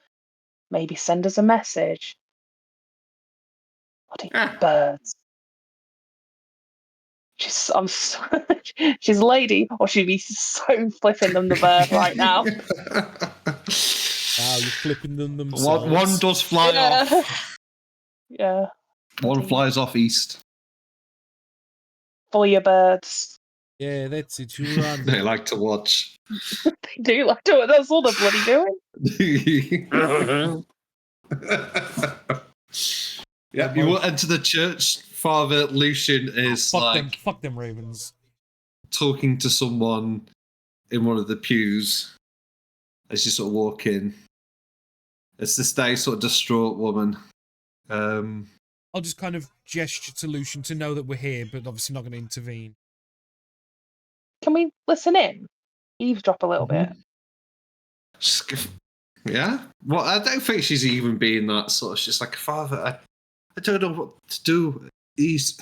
maybe send us a message. Bloody birds. She's she's a lady, or she'd be so flipping them the bird right now.
Wow, you're flipping them themselves.
One does fly off.
Yeah.
One flies off east.
For your birds.
Yeah, that's it. You run.
They like to watch.
They do like to. That's all they're bloody doing.
Yeah, you will enter the church. Father Lucian is
fuck them ravens.
Talking to someone in one of the pews as you sort of walk in. It's this day sort of distraught woman.
I'll just kind of gesture to Lucian to know that we're here, but obviously not going to intervene.
Can we listen in? Eavesdrop a little bit.
Yeah? Well, I don't think she's even being that sort of. She's like, Father, I don't know what to do. He's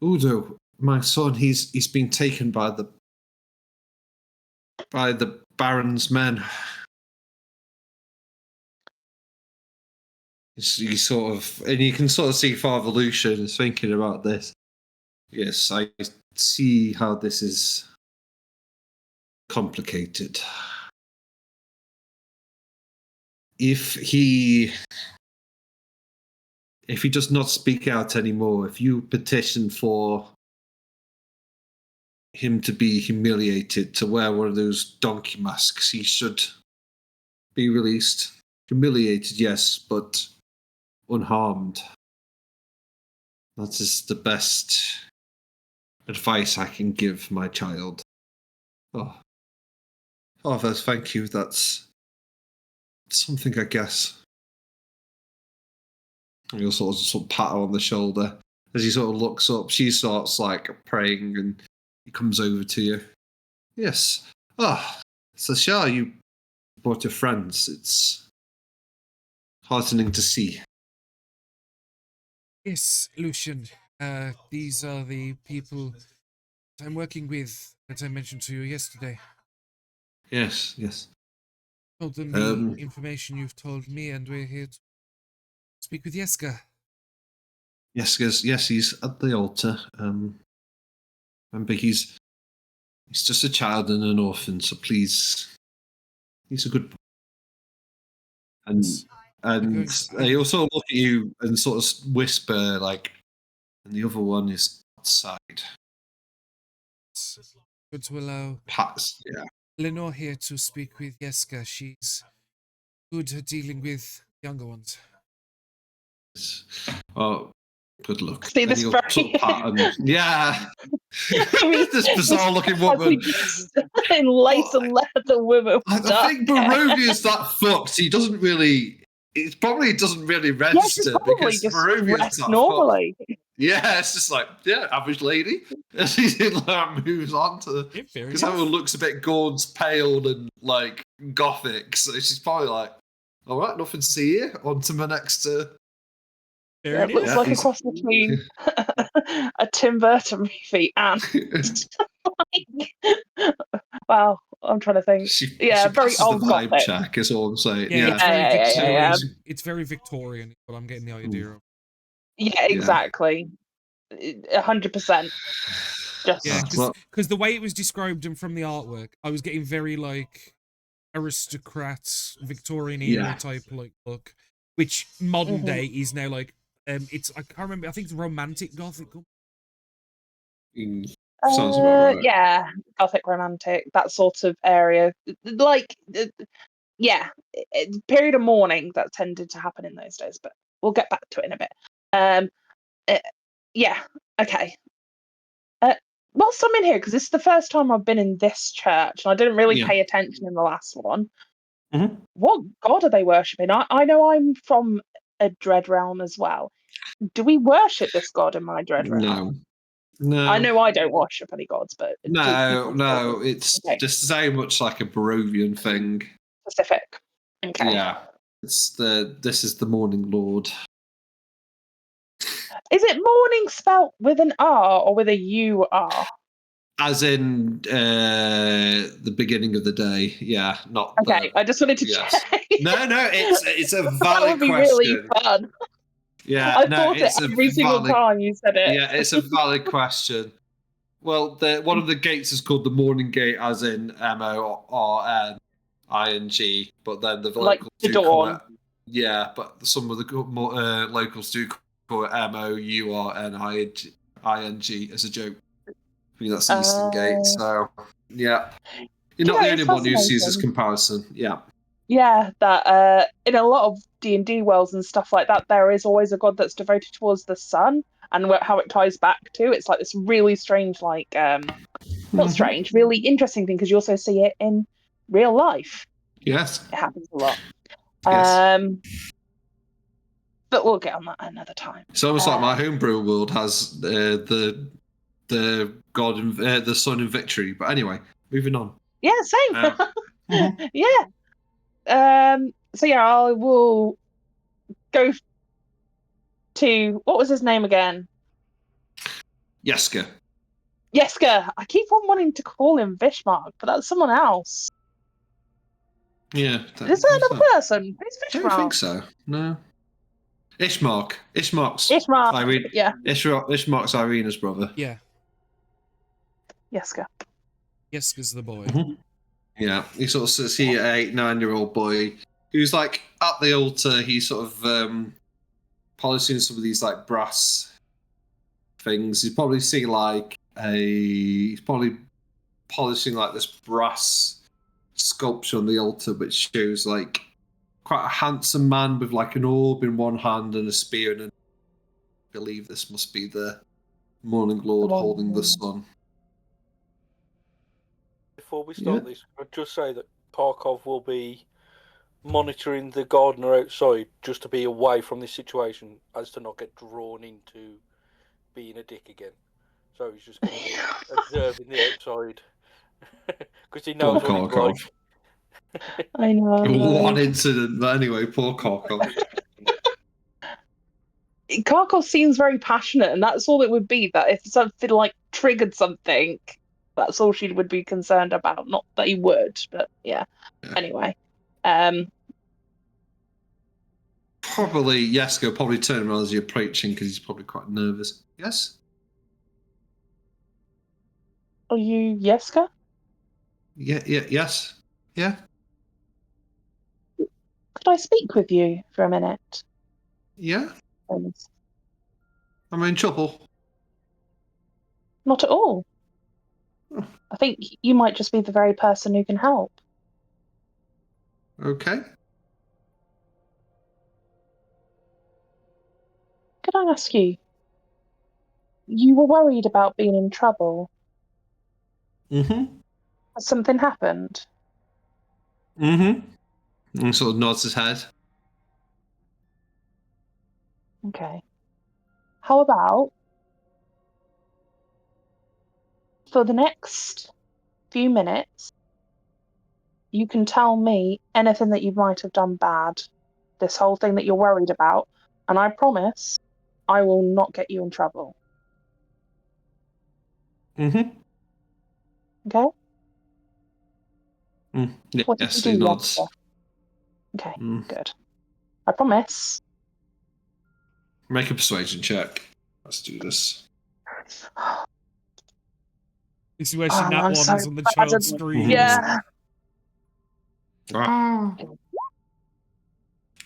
Udo, my son. He's been taken by the Baron's men. He sort of, and you can sort of see Father Lucian is thinking about this. Yes, I see how this is complicated. If he does not speak out anymore, if you petition for him to be humiliated, to wear one of those donkey masks, he should be released. Humiliated, yes, but unharmed. That is the best advice I can give my child. Oh, Father, thank you. That's something, I guess. And you'll sort of pat her on the shoulder. As he sort of looks up, she starts like praying and he comes over to you. Yes. Ah, so Shah, you brought your friends. It's heartening to see.
Yes, Lucian. These are the people I'm working with that I mentioned to you yesterday.
Yes, yes.
Told them the information you've told me, and we're here to speak with Yeska.
Yes, he's at the altar. Remember, he's just a child and an orphan, so please, he's a good boy. And he also look at you and sort of whisper, like, and the other one is outside.
Good to allow Lenore here to speak with Yeska. She's good at dealing with younger ones.
Oh, good luck.
See this very...
sort of pattern. Yeah. This bizarre-looking woman.
In lace and leather woman.
I think Barovia's that fucked. He doesn't really... It probably doesn't really register because Barovia's that normally. Fucked. Yeah, it's just like, average lady. As he moves on to... Because everyone looks a bit Gord's pale and, like, gothic. So she's probably like, all right, nothing to see here. On to my next...
It looks like a cross between a Tim Burton movie and wow, I'm trying to think.
She
very old
the vibe check is all I'm saying.
Yeah. It's very Victorian, but I'm getting the idea of.
Yeah, exactly. 100%.
Because the way it was described and from the artwork, I was getting very like aristocrats, Victorian era type like look, which modern day is now like. It's I can't remember. I think it's romantic gothic.
Sounds about right.
Yeah, gothic romantic, that sort of area. Like, period of mourning that tended to happen in those days. But we'll get back to it in a bit. Okay. Whilst I'm in here, because this is the first time I've been in this church, and I didn't really pay attention in the last one.
Mm-hmm.
What god are they worshipping? I know I'm from a dread realm as well. Do we worship this god in my dread realm?
No.
I know I don't worship any gods, but
no, it's just very much like a Barovian thing.
Specific. Okay.
Yeah. This is the Morning Lord.
Is it morning spelt with an R or with a U-R?
As in the beginning of the day, not.
Okay, I just wanted to check.
No, it's a valid
that would be
question.
Really fun.
Yeah,
I thought it every single time you said it.
Yeah, it's a valid question. Well, one of the gates is called the Morning Gate, as in MORNING, but then the locals do call it. Yeah, but some of the locals do call it MOURNING as a joke. I think that's the Eastern Gate. So yeah, you're not the only one who sees this comparison. Yeah.
Yeah, that in a lot of D&D worlds and stuff like that, there is always a god that's devoted towards the sun, and how it ties back to. It's like this really strange, like not strange, really interesting thing, because you also see it in real life.
Yes,
it happens a lot.
Yes.
But we'll get on that another time.
It's almost like my homebrew world has the god and the sun in victory. But anyway, moving on.
Yeah, same. Yeah. So yeah, I will go to what was his name again?
Yeska.
I keep on wanting to call him Vishmark, but that's someone else.
Yeah.
Is that another person? Who's Vishmark?
I don't think so. No. Ishmark. Ishmark's
Irene. Yeah.
Ishmark's Irena's brother.
Yeah. Yeska's the boy.
Mm-hmm. Yeah, he sort of see an 8-9-year-old boy who's like at the altar. He's sort of polishing some of these like brass things. You probably see like he's probably polishing like this brass sculpture on the altar, which shows like quite a handsome man with like an orb in one hand and a spear, and I believe this must be the Morning Lord holding the sun.
Before we start this, I'd just say that Parkov will be monitoring the gardener outside just to be away from this situation as to not get drawn into being a dick again. So he's just going to be observing the outside because he knows what it's like.
I know.
One incident, but anyway, poor Karkov.
Karkov seems very passionate, and that's all it would be. That if something like triggered something, that's all she would be concerned about. Not that he would, but yeah. Anyway,
probably Yasko probably turn around as you're approaching because he's probably quite nervous. Yes.
Are you Yeska?
Yes. Yeah.
Could I speak with you for a minute?
Yeah.
Please?
I'm in trouble.
Not at all. I think you might just be the very person who can help.
Okay.
Could I ask you? You were worried about being in trouble.
Mm-hmm.
Has something happened?
Mm-hmm. And sort of nods his head.
Okay. How about for the next few minutes, you can tell me anything that you might have done bad, this whole thing that you're worried about, and I promise I will not get you in trouble.
Mm-hmm.
Okay? What did
Yes,
you do
he nods.
yesterday? Okay, good. I promise.
Make a persuasion check. Let's do this.
This is where she nat ones on the child screams.
Yeah.
Ah.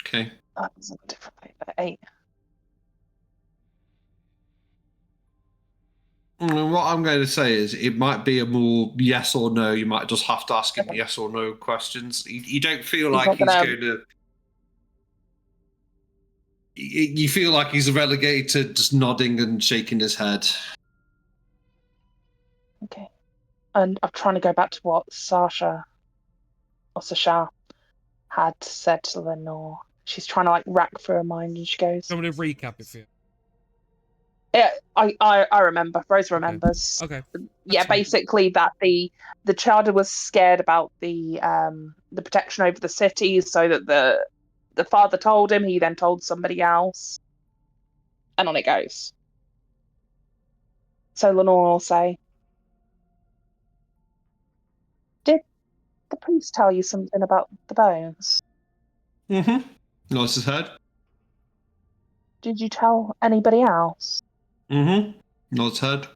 Okay.
That's a different paper. 8.
What I'm going to say is it might be a more yes or no. You might just have to ask him yes or no questions. You don't feel like he's going to... You feel like he's relegated to just nodding and shaking his head.
Okay. And I'm trying to go back to what Sasha had said to Lenore. She's trying to like rack through her mind, and she goes,
I'm going to recap it for you.
Yeah, I remember. Rose remembers.
Okay.
Yeah,
fine.
basically that the child was scared about the protection over the city, so that the father told him. He then told somebody else, and on it goes. So Lenore will say, "Did the priest tell you something about the bones?
Mm-hmm. Nods his head.
Did you tell anybody else?
Mm-hmm. Nods his head.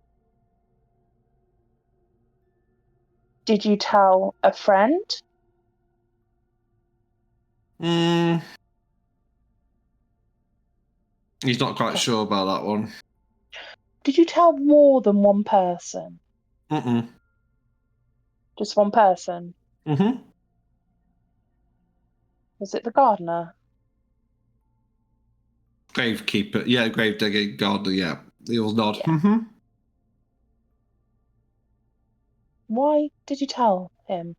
Did you tell a friend?
He's not quite sure about that one.
Did you tell more than one person?
Mm-mm.
Just one person?
Mm-hmm.
Was it the gardener?
Gravekeeper. Yeah, gravedigger, gardener, yeah. He'll nod.
Yeah.
Mm-hmm.
Why did you tell him?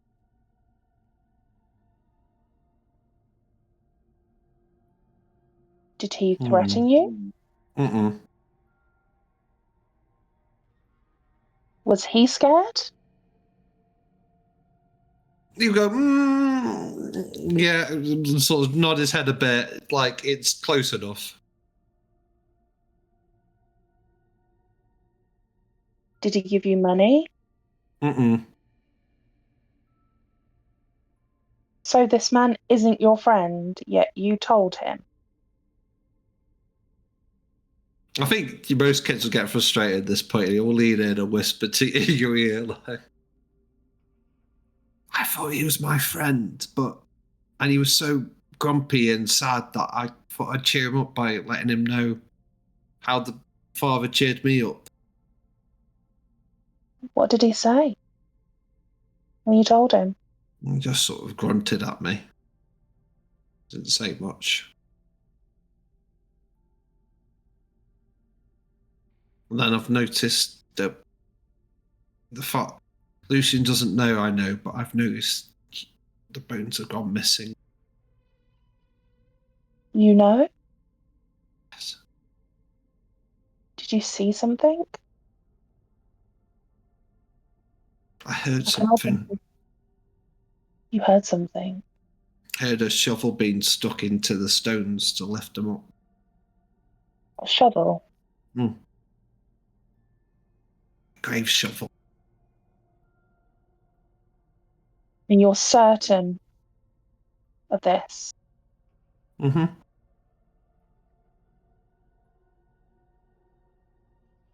Did he threaten you?
Mm-mm.
Was he scared?
You go, yeah, sort of nod his head a bit, like it's close enough.
Did he give you money?
Mm-mm.
So this man isn't your friend, yet you told him.
I think most kids will get frustrated at this point. He'll lean in and whisper to your ear, like, I thought he was my friend, and he was so grumpy and sad that I thought I'd cheer him up by letting him know how the father cheered me up.
What did he say when you told him?
He just sort of grunted at me. Didn't say much. And then I've noticed that the fact Lucian doesn't know I know, but I've noticed the bones have gone missing.
You know?
Yes.
Did you see something?
I heard
I can imagine
something.
you heard something.
I heard a shovel being stuck into the stones to lift them up.
A shovel?
Grave shovel.
And you're certain of this?
Mm-hmm.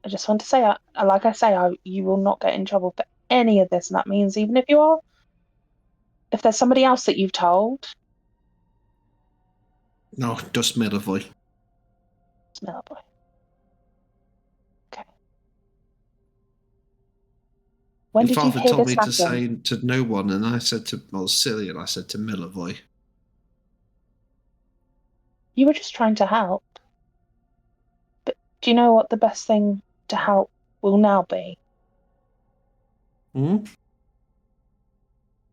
I just want to say, like I say, you will not get in trouble for any of this, and that means even if you are, if there's somebody else that you've told,
No, just Milovoy.
it's Millboy. Okay. When
Your
did you
father
hear
told
this
me to
happen?
say to no one, and I said to, well, silly, and I said to Milovoy.
You were just trying to help. But do you know what the best thing to help will now be?
Hmm?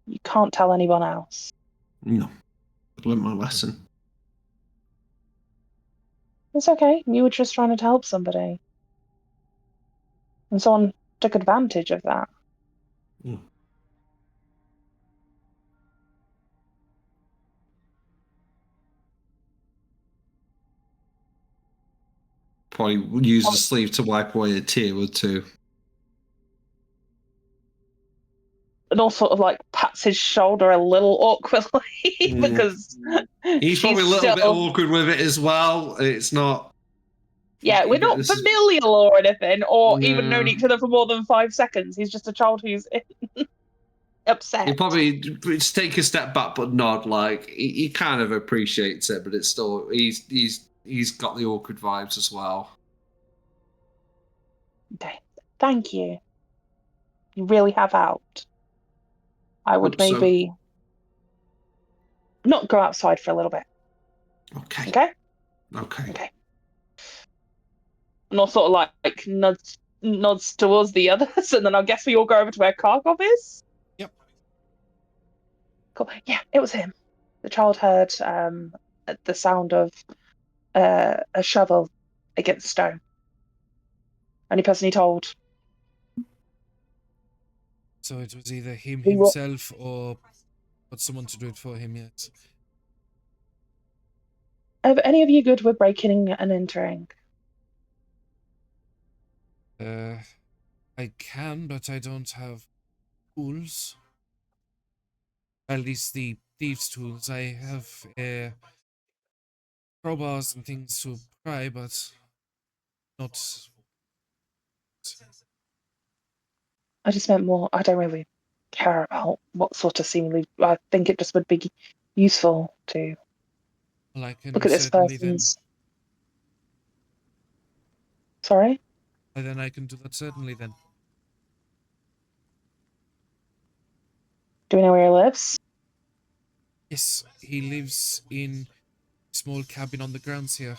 You can't tell anyone else.
No. I've learned my lesson.
It's okay. You were just trying to help somebody. And someone took advantage of that.
Mm. Probably use the sleeve to wipe away a tear or two.
And all sort of like pats his shoulder a little awkwardly because
He's probably a little bit awkward with it as well. It's not.
Yeah, we're not familial or anything, or even known each other for more than 5 seconds. He's just a child who's upset.
He probably just take a step back but nod, like he kind of appreciates it, but it's still he's got the awkward vibes as well.
Okay, thank you. You really have helped. I would maybe not go outside for a little bit.
Okay.
Okay.
Okay.
Okay. And I'll sort of like nods towards the others, and then I guess we all go over to where Karkov is.
Yep.
Cool. Yeah, it was him. The child heard the sound of a shovel against stone. Only person he told.
So it was either him himself or got someone to do it for him yet.
Are any of you good with breaking and entering?
I can, but I don't have tools. At least the thieves' tools. I have crowbars and things to pry, but not.
I just meant more. I don't really care about what sort of seemingly. I think it just would be useful to look at this person's. Sorry?
Then I can do that certainly then.
Do we know where he lives?
Yes, he lives in a small cabin on the grounds here.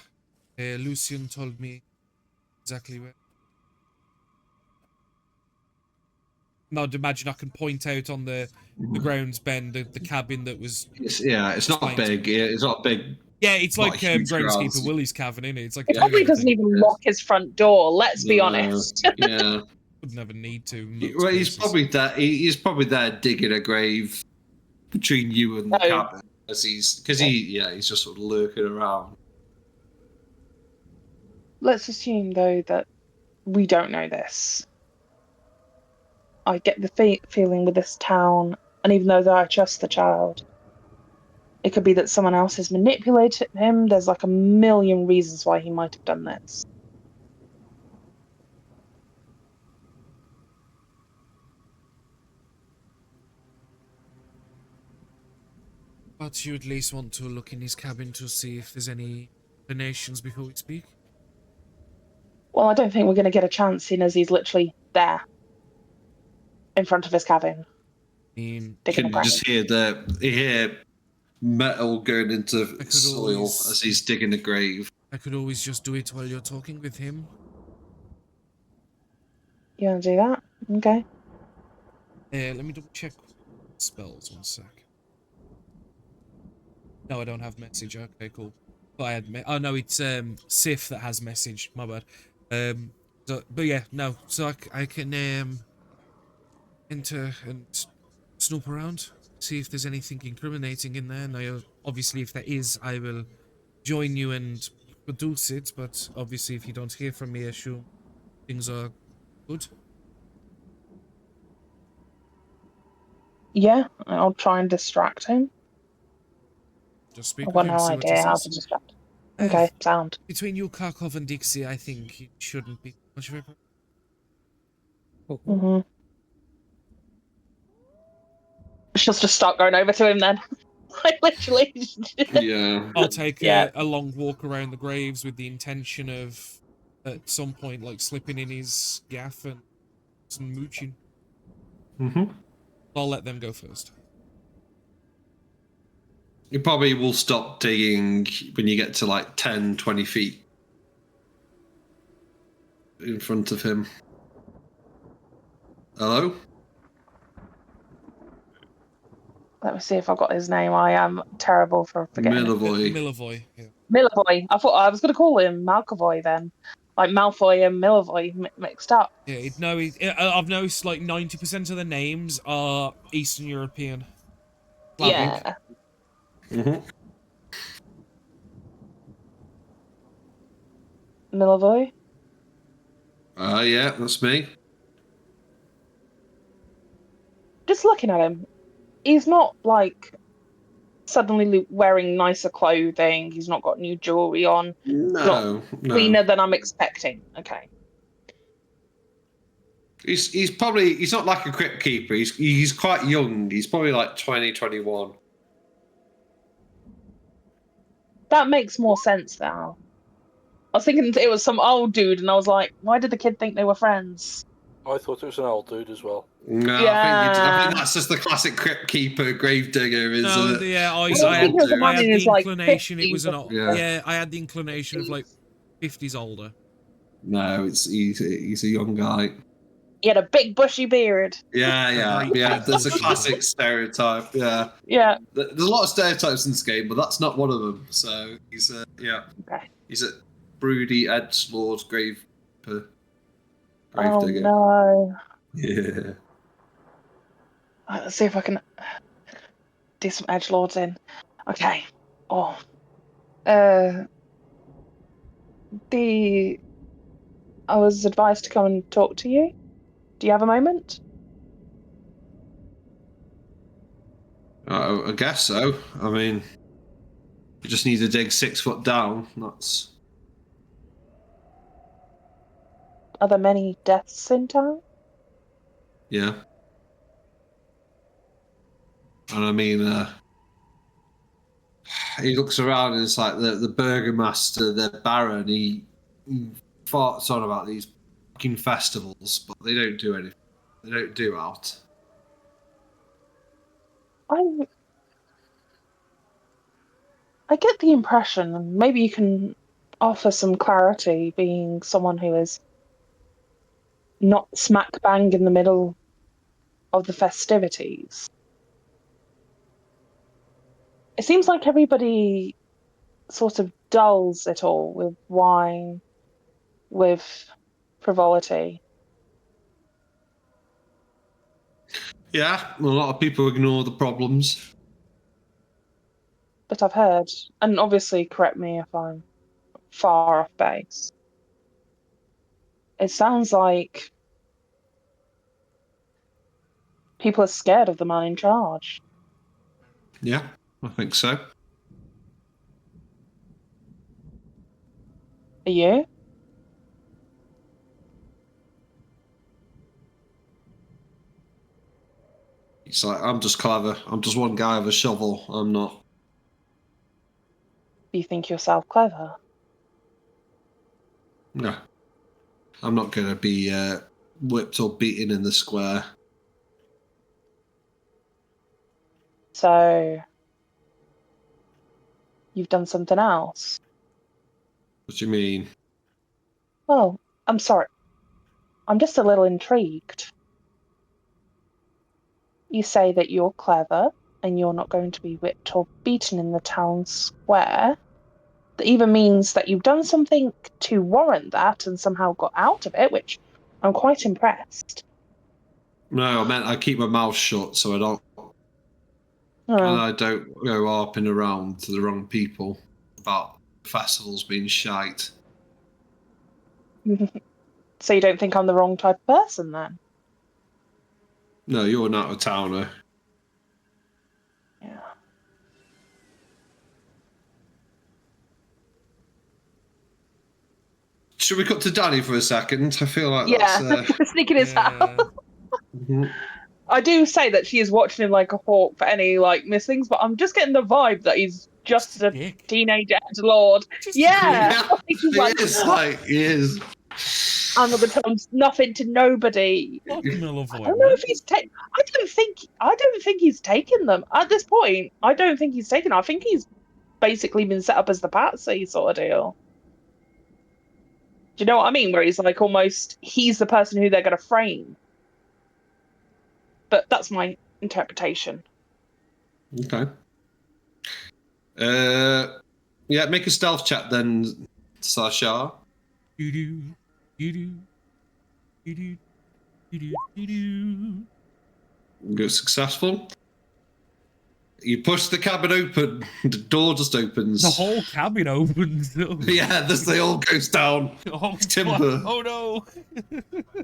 Lucian told me exactly where. Now, I'd imagine I can point out on the grounds bend the cabin that was.
It's not big. It's not big.
Yeah, it's like Groundskeeper
grounds.
Willie's cabin, isn't it? It's like
he probably doesn't even lock his front door. Let's be honest.
Yeah.
Would never need to.
Well, he's probably there. He's probably there digging a grave between you and the cabin, he's just sort of lurking around.
Let's assume though that we don't know this. I get the feeling with this town, and even though I trust the child, it could be that someone else has manipulated him. There's like a million reasons why he might have done this.
But you at least want to look in his cabin to see if there's any donations before we speak?
Well, I don't think we're going to get a chance, seeing as he's literally there, in front of his cabin.
You can just hear metal going into soil as he's digging a grave.
I could always just do it while you're talking with him.
You want to do that? Okay.
Let me double check spells. 1 sec. No, I don't have message. Okay, cool. But I had oh no, it's Sif that has message. My bad. But yeah, no. So I can enter and snoop around, see if there's anything incriminating in there. Now, obviously, if there is, I will join you and produce it. But obviously, if you don't hear from me, I assume things are good.
Yeah, I'll try and distract him.
Just speak
I've
with
got
him,
no
see what he
idea how
says.
to distract. Okay, sound.
Between you, Karkov, and Dixie, I think it shouldn't be much of a problem.
Mm-hmm. She'll just start going over to him then. Like literally.
Yeah.
I'll take
Yeah.
a long walk around the graves with the intention of, at some point, like slipping in his gaff and some mooching.
Mm-hmm.
I'll let them go first.
You probably will stop digging when you get to like 10, 20 feet in front of him. Hello?
Let me see if I got his name. I am terrible for forgetting it.
Milavoy, yeah.
Milavoy. I thought I was going to call him Malcovoy then. Like Malfoy and Milavoy mixed up.
Yeah, I've noticed like 90% of the names are Eastern European. Slavic.
Yeah.
Mm-hmm.
Milavoy.
Yeah, that's me.
Just looking at him, he's not like suddenly wearing nicer clothing. He's not got new jewelry on. He's not
No.
cleaner than I'm expecting. Okay.
He's not like a crypt keeper. He's quite young. He's probably like 20, 21.
That makes more sense now. I was thinking it was some old dude, and I was like, why did the kid think they were friends?
I thought it was an old dude as well.
No,
Yeah.
I think that's just the classic crypt keeper, grave digger, isn't it?
Yeah,
I think he was a man in his like 50s.
I had the inclination of like 50s older.
No, he's a young guy.
He had a big bushy beard.
Yeah. There's a classic stereotype. Yeah.
Yeah.
There's a lot of stereotypes in this game, but that's not one of them. So he's a
Okay.
He's a broody edgelord grave digger.
Oh no.
Yeah.
Let's see if I can do some edgelords in. Okay. Oh. I was advised to come and talk to you. Do you have a moment?
I guess so. I mean, you just need to dig 6 foot down. That's.
Are there many deaths in town?
Yeah. And I mean, he looks around and it's like the burgomaster, the baron, he farts on about these fucking festivals, but they don't do anything. They don't do out.
I get the impression, and maybe you can offer some clarity, being someone who is not smack bang in the middle of the festivities. It seems like everybody sort of dulls it all with wine, with frivolity.
Yeah, a lot of people ignore the problems.
But I've heard, and obviously correct me if I'm far off base, it sounds like people are scared of the man in charge.
Yeah, I think so.
Are you?
It's like, I'm just clever. I'm just one guy with a shovel. I'm not.
Do you think yourself clever?
No. I'm not going to be whipped or beaten in the square.
So, you've done something else?
What do you mean?
Well, I'm sorry. I'm just a little intrigued. You say that you're clever and you're not going to be whipped or beaten in the town square. That even means that you've done something to warrant that and somehow got out of it, which I'm quite impressed.
No, I meant I keep my mouth shut so I don't
Oh.
and I don't go harping around to the wrong people about festivals being shite.
So you don't think I'm the wrong type of person then?
No, you're an out-of-towner.
Yeah.
Should we cut to Danny for a second? I feel like
Yeah,
that's...
sneaking his out.
Mhm.
I do say that she is watching him like a hawk for any like missings, but I'm just getting the vibe that he's just a
Dick.
teenage edgelord. Yeah,
He is.
And the tones nothing to nobody.
Fuck Millavoy,
I don't know
man.
if he's I don't think he's taken them at this point. I don't think he's taken. I think he's basically been set up as the patsy sort of deal. Do you know what I mean? Where he's like almost he's the person who they're going to frame. But that's my interpretation.
Okay. Yeah, make a stealth check then, Sasha.
You do.
Go successful. You push the cabin open, the door just opens.
The whole cabin opens up.
Yeah, they all goes down.
Oh,
Timber.
Oh no.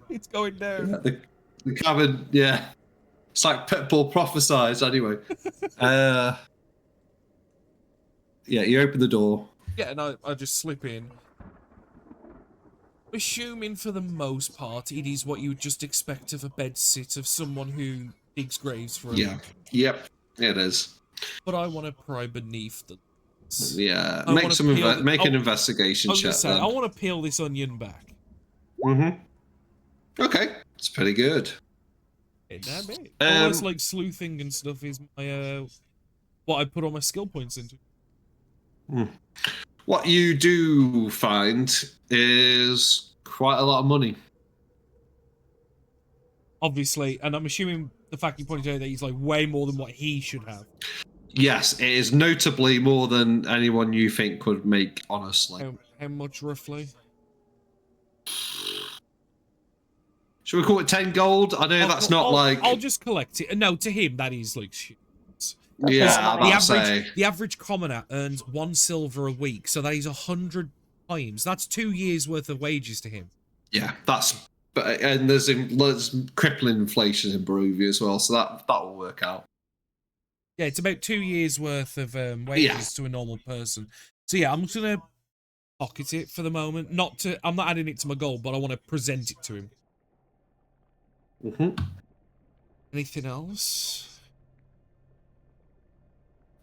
It's going down.
Yeah, the cabin, yeah. It's like Pitbull prophesized anyway. Yeah, you open the door.
Yeah, and I just slip in. Assuming for the most part it is what you would just expect of a bed sit of someone who digs graves for a living.
Yep, it is.
But I want to pry beneath the...
Yeah, make an investigation check then.
I want to peel this onion back.
Okay, it's pretty good.
Almost like sleuthing and stuff is my what I put all my skill points into.
What you do find is quite a lot of money.
Obviously, and I'm assuming the fact you pointed out that he's like way more than what he should have.
Yes, it is notably more than anyone you think could make, honestly.
How much roughly?
Should we call it 10 gold? I know that's not like...
I'll just collect it. No, to him, that is like shit.
Yeah,
the average commoner earns 1 silver a week, so that is 100 times. That's 2 years worth of wages to him.
Yeah, and there's crippling inflation in Barovia as well, so that will work out.
Yeah, it's about 2 years worth of wages to a normal person. So yeah, I'm just gonna pocket it for the moment. I'm not adding it to my goal, but I want to present it to him. Anything else?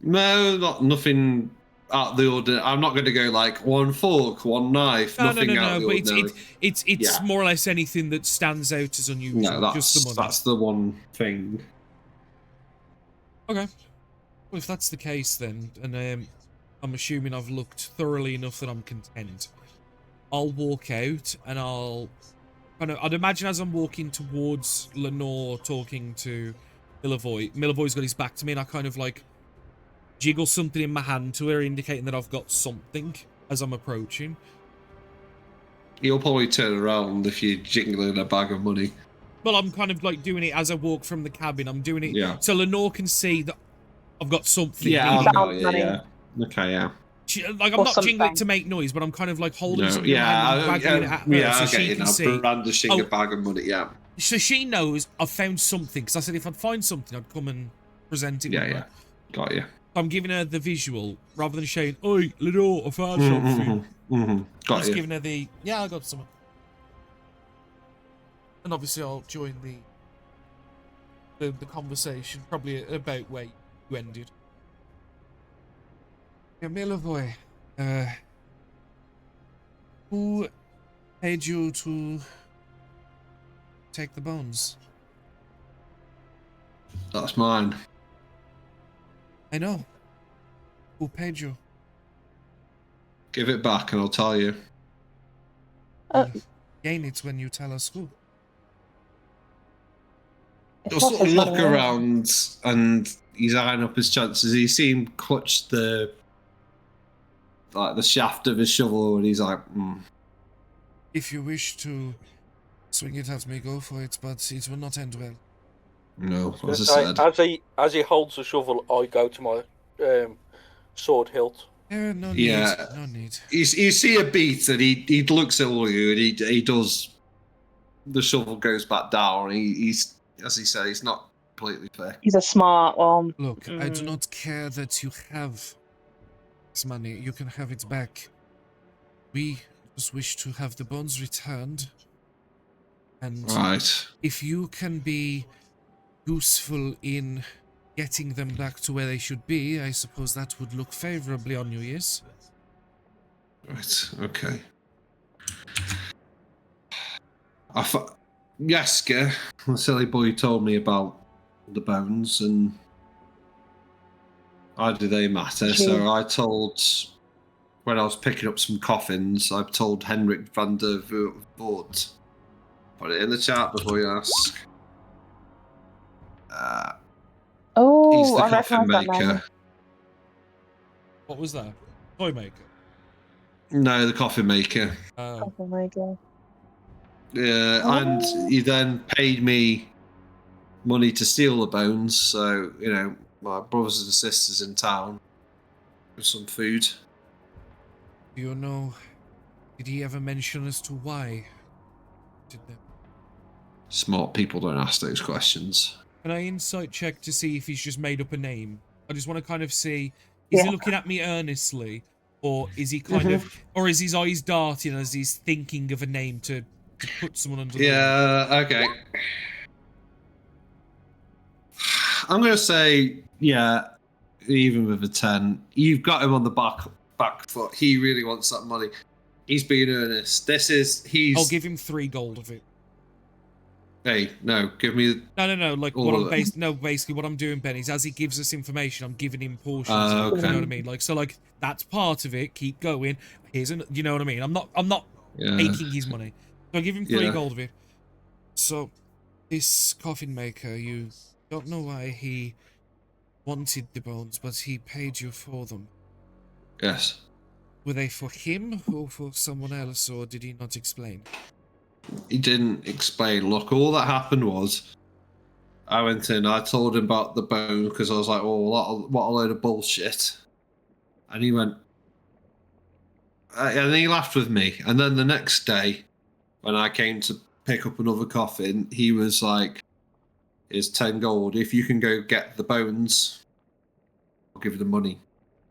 No, nothing out of the ordinary. I'm not going to go like 1 fork, 1 knife, nothing out of the ordinary.
It's more or less anything that stands out as unusual.
No,
just the money.
That's the one thing.
Okay. Well, if that's the case then, and I'm assuming I've looked thoroughly enough that I'm content, I'll walk out and I'd imagine as I'm walking towards Lenore talking to Millavoy's got his back to me, and I kind of like jiggle something in my hand to her, indicating that I've got something as I'm approaching.
You'll probably turn around if you're jiggling a bag of money.
Well, I'm kind of like doing it as I walk from the cabin. I'm doing it so Lenore can see that I've got something.
Yeah, okay, yeah.
I'm not jingling it to make noise, but I'm kind of like holding something in my hand and wagging it at her so she can see.
Brandishing a bag of money, yeah.
So she knows I've found something, because I said if I'd find something, I'd come and present it.
Yeah. Got you.
I'm giving her the visual rather than saying, "Oi, Lenore, I found something."
Got you.
Giving her the I got something. And obviously, I'll join the conversation, probably about where you ended. Yeah, Millavoy, who paid you to take the bones?
That's mine.
I know. Who paid you?
Give it back and I'll tell you.
Gain it when you tell us who.
He'll sort of look around and he's eyeing up his chances. He seemed clutch the shaft of his shovel, and he's like,
If you wish to swing it at me, go for it, but it will not end well.
No, as I said.
As he holds the shovel, I go to my sword hilt.
No need. No need.
You see a beat, and he looks at all of you, and he does. The shovel goes back down. He's, as he said, he's not completely fair.
He's a smart one.
Look, I do not care that you have this money. You can have it back. We just wish to have the bones returned. And if you can be useful in getting them back to where they should be, I suppose that would look favorably on you, yes?
Right, okay. Yaska, the silly boy, told me about the bones and why do they matter? So I told, when I was picking up some coffins, I told Henrik van der Voort. Put it in the chat before you ask. He's the coffin maker.
What was that? Toy maker?
No, the coffin maker.
Coffin maker.
Yeah, and he then paid me money to steal the bones. So, you know, my brothers and sisters in town with some food.
Do you know, did he ever mention as to why?
Smart people don't ask those questions.
Can I insight check to see if he's just made up a name? I just want to kind of see, is he looking at me earnestly, or is he kind of, or is his eyes darting as he's thinking of a name to put someone under
the okay. I'm going to say, even with a 10, you've got him on the back foot. He really wants that money. He's being earnest. I'll
give him 3 gold of it.
Hey, no, give me...
No, like, basically what I'm doing, Ben, is as he gives us information, I'm giving him portions of it, you know what I mean? Like, so, like, that's part of it, keep going, here's an, you know what I mean? I'm not taking his money. So I give him 3 gold of it. So, this coffin maker, you don't know why he wanted the bones, but he paid you for them.
Yes.
Were they for him, or for someone else, or did he not explain?
He didn't explain. Look, all that happened was I went in, I told him about the bone because I was like, oh, what a load of bullshit. And he went, and he laughed with me. And then the next day, when I came to pick up another coffin, he was like, here's 10 gold. If you can go get the bones, I'll give you the money.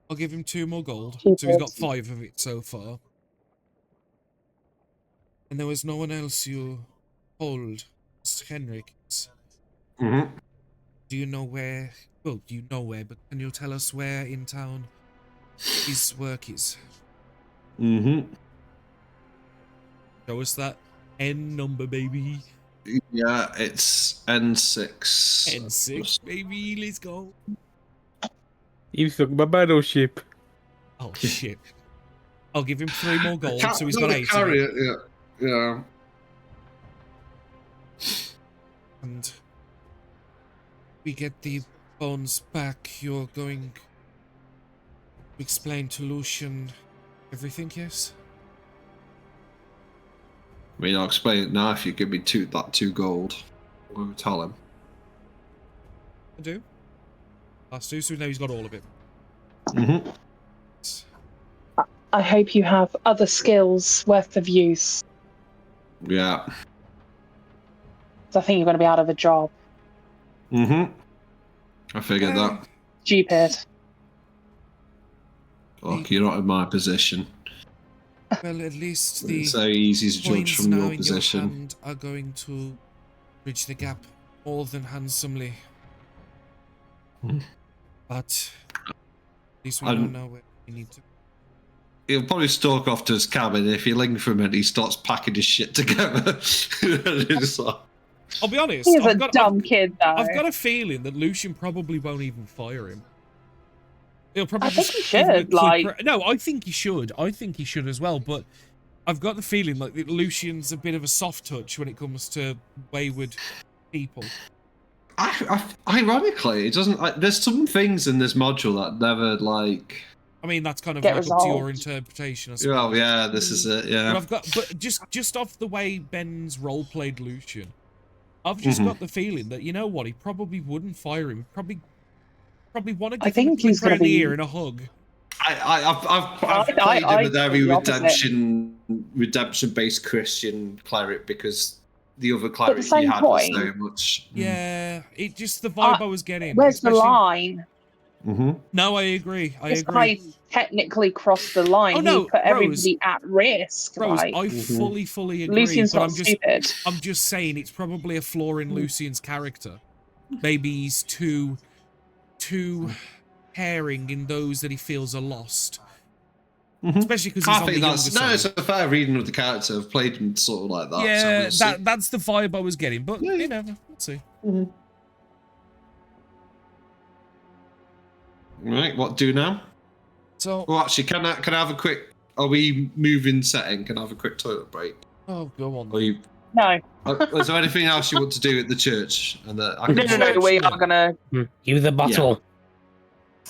I'll give him 2 more gold. So he's got 5 of it so far. And there was no one else you told, Mr. Henrik.
Mm-hmm.
Do you know where? Well, you know where, but can you tell us where in town his work is?
Mm-hmm.
Show us that N number, baby.
Yeah, it's N6.
N6, baby, let's go.
He's talking about battleship.
Oh, shit. I'll give him 3 more gold, so he's got 8.
Carry it, yeah.
And we get the bones back. You're going to explain to Lucian everything, yes?
I mean, I'll explain it now if you give me 2 gold. We'll tell him.
I do. Last 2, so now he's got all of it.
Mm-hmm.
I hope you have other skills worth of use.
Yeah.
I think you're going to be out of a job.
Mm-hmm. I figured that.
Stupid.
Look, you're not in my position.
Well, at least the
it's so easy to judge from your position.
Your hand are going to bridge the gap more than handsomely. But at least we don't know where we need to.
He'll probably stalk off to his cabin. If you linger for a minute, he starts packing his shit together.
I'll be honest.
He's a dumb kid, though.
I've got a feeling that Lucian probably won't even fire him. He'll probably
I think he should.
No, I think he should. I think he should as well. But I've got the feeling like Lucian's a bit of a soft touch when it comes to wayward people.
Ironically, it doesn't. There's some things in this module that never like.
I mean, that's kind of
Get
like up to your
resolved.
interpretation, I suppose.
Oh yeah, this is it. Yeah.
But just off the way Ben's role played Lucian, I've just got the feeling that, you know what, he probably wouldn't fire him. Probably want to give him a clip around the ear and a hug.
I've played him a very redemption-based Christian cleric because the other cleric he had was so much.
Yeah, it just the vibe I was getting.
Where's the line?
No, I agree.
This guy technically crossed the line.
Oh, no,
he put everybody at risk.
Rose,
like,
I fully agree.
Lucian's
but
not stupid.
I'm just saying it's probably a flaw in Lucian's character. Maybe he's too caring in those that he feels are lost. Especially because he's on the younger side.
It's a fair reading of the character. I've played him sort of like that.
Yeah,
so
that's the vibe I was getting. But you know, let's see.
Right, what do now?
So,
well, actually, can I have a quick? Are we moving setting? Can I have a quick toilet break?
Oh, go on.
No.
Is there anything else you want to do at the church? And
No, we are gonna
use the bottle.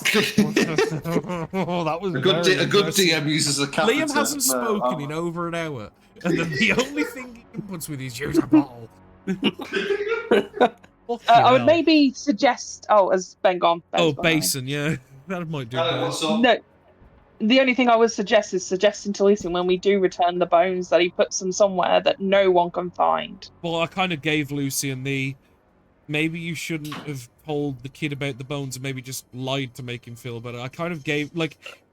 Oh, that was
a good DM uses a catheter.
Liam hasn't spoken in over an hour, and then the only thing he inputs with is use a bottle.
I would maybe suggest. Oh, has Ben gone?
Basin, yeah, that might do.
No, the only thing I would suggest is suggesting to Lucian when we do return the bones that he puts them somewhere that no one can find.
Well, I kind of gave Lucian the. Maybe you shouldn't have told the kid about the bones and maybe just lied to make him feel better. I kind of gave,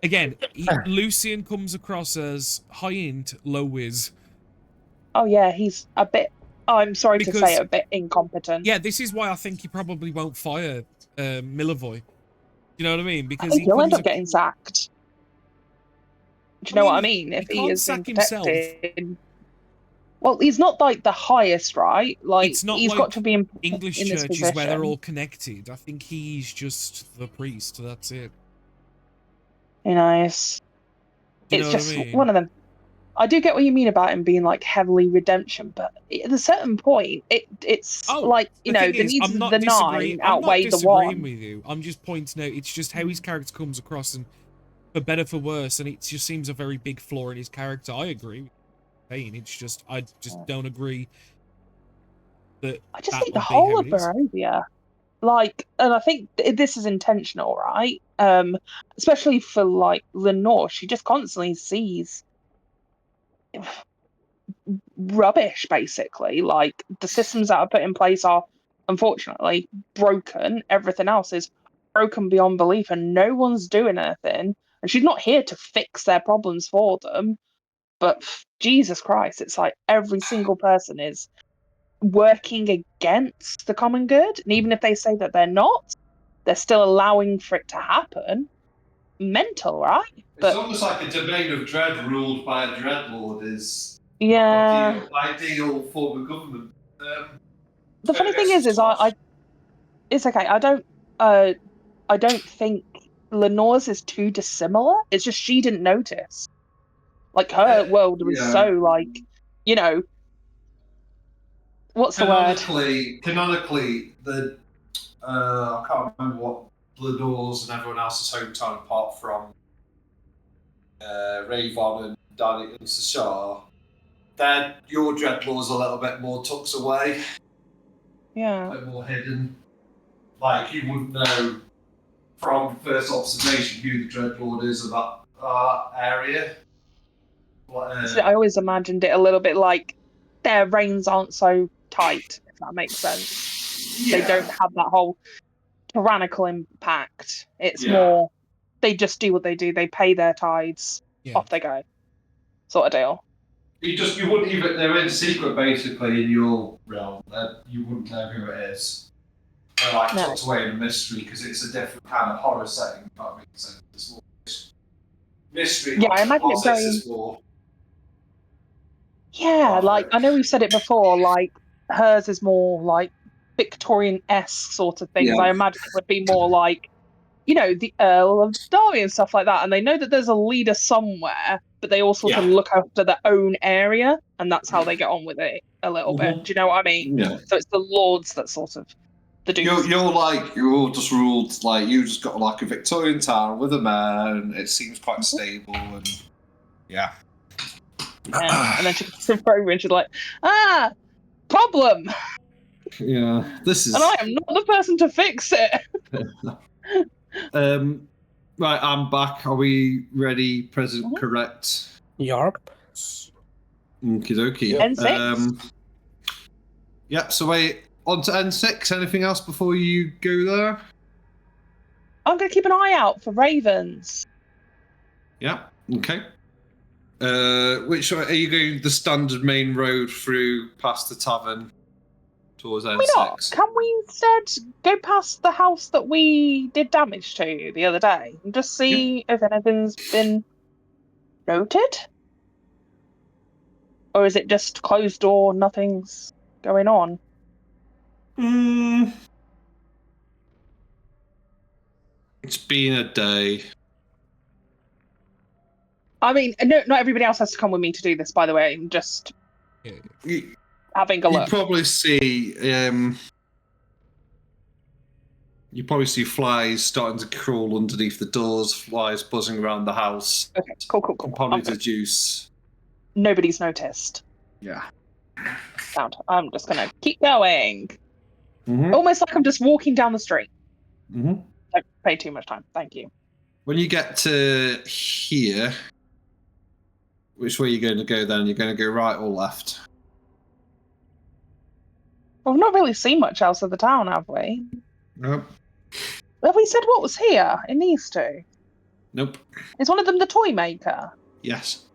again, Lucian comes across as high-int, low-whiz.
Oh, yeah, he's a bit, I'm sorry to say, a bit incompetent.
Yeah, this is why I think he probably won't fire Milivoy. You know what I mean? Because
I think he'll end up getting sacked. Do you know what I mean? If he is
sack himself.
Well, he's not like the highest, right? Like
it's not
he's
like
got to be in
English
in
churches where they're all connected. I think he's just the priest. That's it.
Nice. It's just one of them. I do get what you mean about him being like heavily redemption, but at a certain point, it's like the needs of the 9 outweigh the 1.
I'm not disagreeing with you. I'm just pointing out it's just how his character comes across, and for better for worse, and it just seems a very big flaw in his character. I agree. It's just I don't agree that
I just think the whole of Barovia, and I think this is intentional, right? Especially for like Lenore, she just constantly sees rubbish, basically. Like the systems that are put in place are unfortunately broken. Everything else is broken beyond belief, and no one's doing anything. And she's not here to fix their problems for them. But Jesus Christ, it's like every single person is working against the common good. And even if they say that they're not, they're still allowing for it to happen. Mental, right?
It's almost like a domain of dread ruled by a dreadlord is ideal form of government.
The funny thing is I it's okay. I don't think Lenore's is too dissimilar. It's just she didn't notice. Like her world was so what's the word?
Canonically, the I can't remember what Lenore's and everyone else's hometown apart from Ravon and Danny and Sashar. Then your Dreadlord's a little bit more tucked away.
Yeah.
A bit more hidden. Like you wouldn't know from first observation who the Dreadlord is of that area.
I always imagined it a little bit like their reins aren't so tight, if that makes sense. Yeah. They don't have that whole tyrannical impact. It's more they just do what they do. They pay their tithes, off they go, sort of deal.
You wouldn't even, they're in secret basically in your realm. You wouldn't know who it is. They're like tucked away in a mystery because it's a different kind of horror setting. If that makes sense. It's more mystery.
Yeah, I imagine it's very. Yeah, like I know we've said it before. Like hers is more like Victorian-esque sort of things. I imagine it would be more like, the Earl of Derby and stuff like that. And they know that there's a leader somewhere, but they all sort of look after their own area, and that's how they get on with it a little bit. Do you know what I mean?
Yeah.
So it's the lords that sort of the dudes.
You're all just ruled like you just got like a Victorian town with a mayor, and it seems quite stable, and yeah.
And then she comes over and she's like, problem.
Yeah, this is.
And I am not the person to fix it.
Right, I'm back. Are we ready? Present correct.
Yarp.
Okie dokie.
N6.
Yeah. So wait, on to N6. Anything else before you go there?
I'm going to keep an eye out for ravens.
Yeah. Okay. Which way, are you going? The standard main road through past the tavern towards N6.
Can we not? Can we instead go past the house that we did damage to the other day and just see if anything's been noted? Or is it just closed door, nothing's going on?
It's been a day.
I mean, no, not everybody else has to come with me to do this, by the way. I'm just having a look.
You probably see flies starting to crawl underneath the doors, flies buzzing around the house.
Okay, cool.
Probably deduce.
Nobody's noticed.
Yeah.
Sound. I'm just going to keep going.
Mm-hmm.
Almost like I'm just walking down the street.
Mm-hmm.
Don't pay too much time. Thank you.
When you get to here, which way are you going to go then? You're going to go right or left?
Well, we've not really seen much else of the town, have we?
Nope.
Have we said what was here in these two?
Nope.
Is one of them the toy maker?
Yes.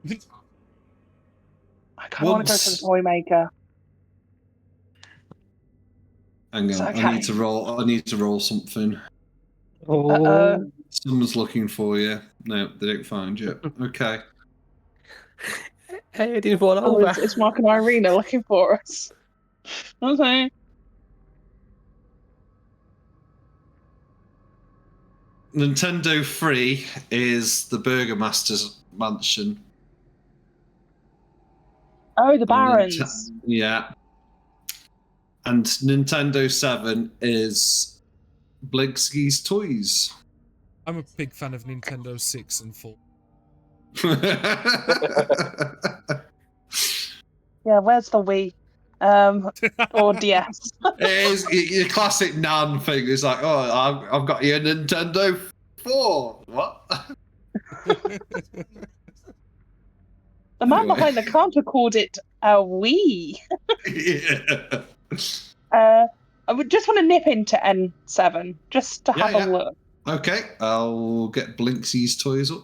I kind of want to go to the toy maker.
Hang on,
Okay.
I need to roll something.
Oh.
Someone's looking for you. No, they don't find you. Okay.
Hey, I didn't fall over.
It's Mark and Irina looking for us. Okay.
Nintendo 3 is the Burgomaster's mansion.
Oh, the Barons.
Yeah. And Nintendo 7 is Bligsky's Toys.
I'm a big fan of Nintendo 6 and 4.
Yeah, where's the Wii? Or DS?
It is your classic Nan thing. It's like, oh, I've got you a Nintendo 4. What?
The man behind the counter called it a Wii.
Yeah.
I would just want to nip into N7 just to have a look.
Okay, I'll get Blinksy's Toys up.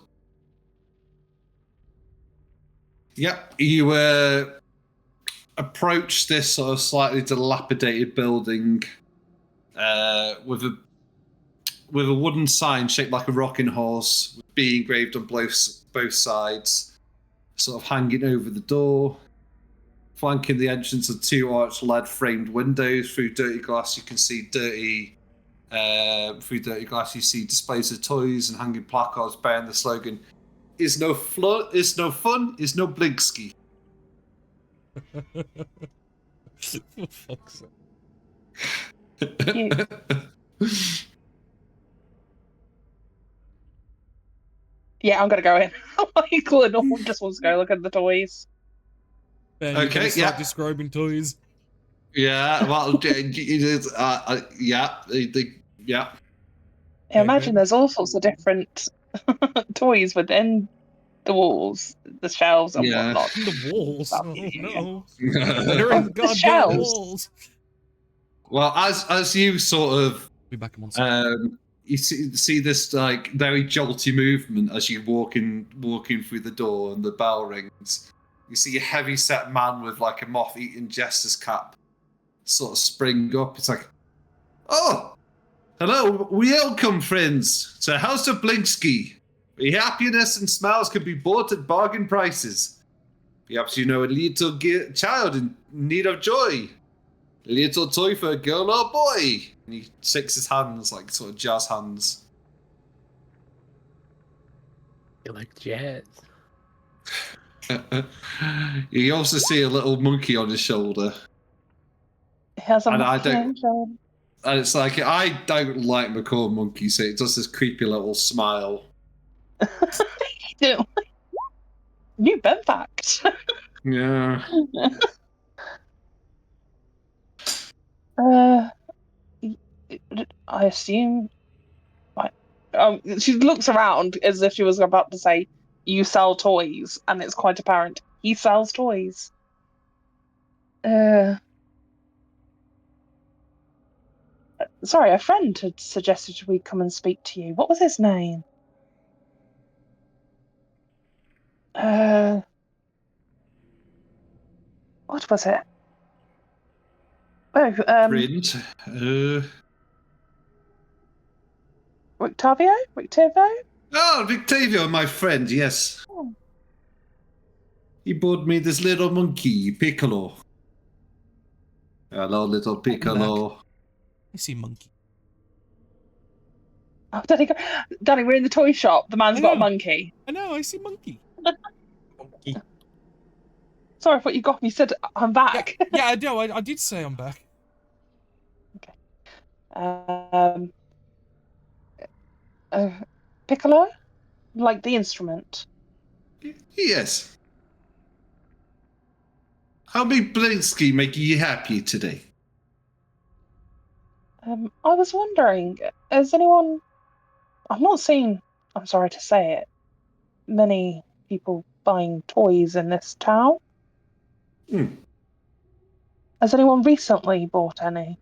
Yep, you approach this sort of slightly dilapidated building with a wooden sign shaped like a rocking horse, with B engraved on both sides, sort of hanging over the door. Flanking the entrance are two arched lead framed windows. Through dirty glass you can see through dirty glass you see displays of toys and hanging placards bearing the slogan, "Is no fun, is no Bligsky."
For fuck's sake.
Yeah, I'm gonna go in. Michael just wants to go look at the toys.
Ben,
Okay,
start describing toys.
Yeah, well, yeah.
Yeah, imagine there's all sorts of different toys within the walls, the shelves, and whatnot.
The walls? Oh, no.
They're
They're in the
The
goddamn
shelves.
walls.
Well, as you sort of
Be back in 1 second.
you see this like very jolty movement as you walking through the door and the bell rings. You see a heavy-set man with like a moth-eaten jester's cap sort of spring up. It's like, oh, hello, welcome, friends, to House of Blingsky, where happiness and smiles can be bought at bargain prices. Perhaps you know a little child in need of joy. A little toy for a girl or boy. And he shakes his hands like sort of jazz hands.
You like jazz?
You also see a little monkey on his shoulder.
has a
And I
monkey
don't-
angel.
And it's like, I don't like macaw monkey, so it does this creepy little smile.
New Ben fact.
Yeah.
uh, I assume. Like, she looks around as if she was about to say, "You sell toys," and it's quite apparent he sells toys. Sorry, a friend had suggested we come and speak to you. What was his name? What was it? Oh,
Print.
Octavio?
Oh, Victavio, my friend, yes.
Oh.
He bought me this little monkey, Piccolo. Hello, little Piccolo.
I see monkey.
Oh, Danny, we're in the toy shop. The man's got a monkey.
I know, I see monkey.
Monkey.
Sorry, I thought you got me. You said I'm back.
Yeah, I know. I did say I'm back.
Okay. Piccolo? Like the instrument?
Yes. How may Blinsky make you happy today?
I was wondering, has anyone... I've not seen, I'm sorry to say it, many people buying toys in this town. Has anyone recently bought any?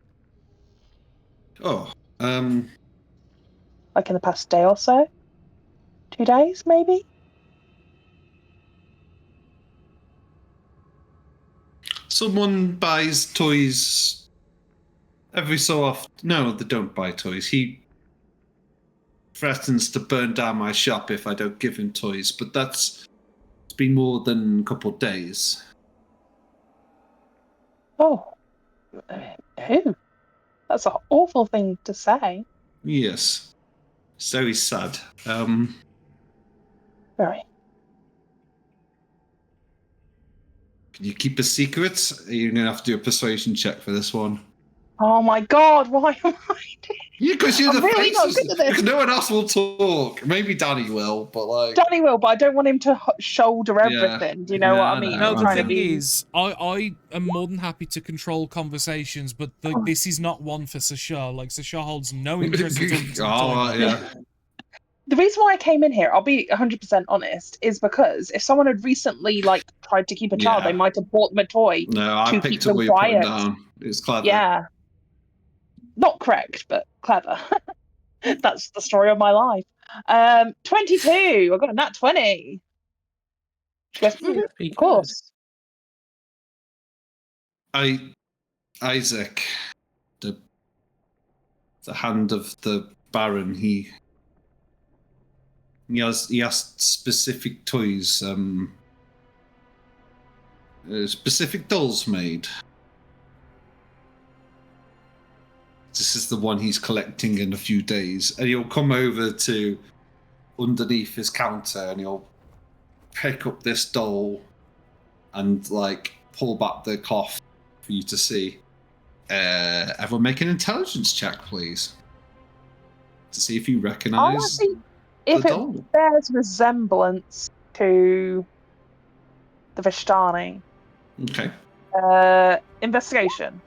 Oh,
Like in the past day or so? 2 days, maybe?
someone buys toys every so often. No, they don't buy toys. He threatens to burn down my shop if I don't give him toys, but it's been more than a couple of days.
Oh. Who? That's an awful thing to say.
Yes. It's very sad.
Very.
Can you keep a secret? You're going to have to do a persuasion check for this one.
Oh my god, why am I doing...
Yeah, because you're
I'm
the
really not
faces.
good at this.
Because no one else will talk. Maybe Danny will, but like...
Danny will, but I don't want him to shoulder everything. Do you know what I mean?
No,
I'm
the
trying to
thing
be...
is, I am more than happy to control conversations, but this is not one for Sasha. Like, Sasha holds no interest in talking to the toy man.
yeah.
The reason why I came in here, I'll be 100% honest, is because if someone had recently tried to keep a child,
Yeah.
they might have bought them a toy.
No, I
to keep
picked up
them
what you're putting
quiet.
down. It's clever.
Yeah. Not correct, but clever. That's the story of my life. 22. I got a nat 20. She goes, of course.
Isaac, the hand of the Baron, he has specific toys, specific dolls made. This is the one he's collecting in a few days, and he'll come over to underneath his counter and he'll pick up this doll and pull back the cloth for you to see. Everyone make an intelligence check, please, to see if you recognize
if
the
it
doll.
bears resemblance to the Vishtani.
Okay.
Investigation.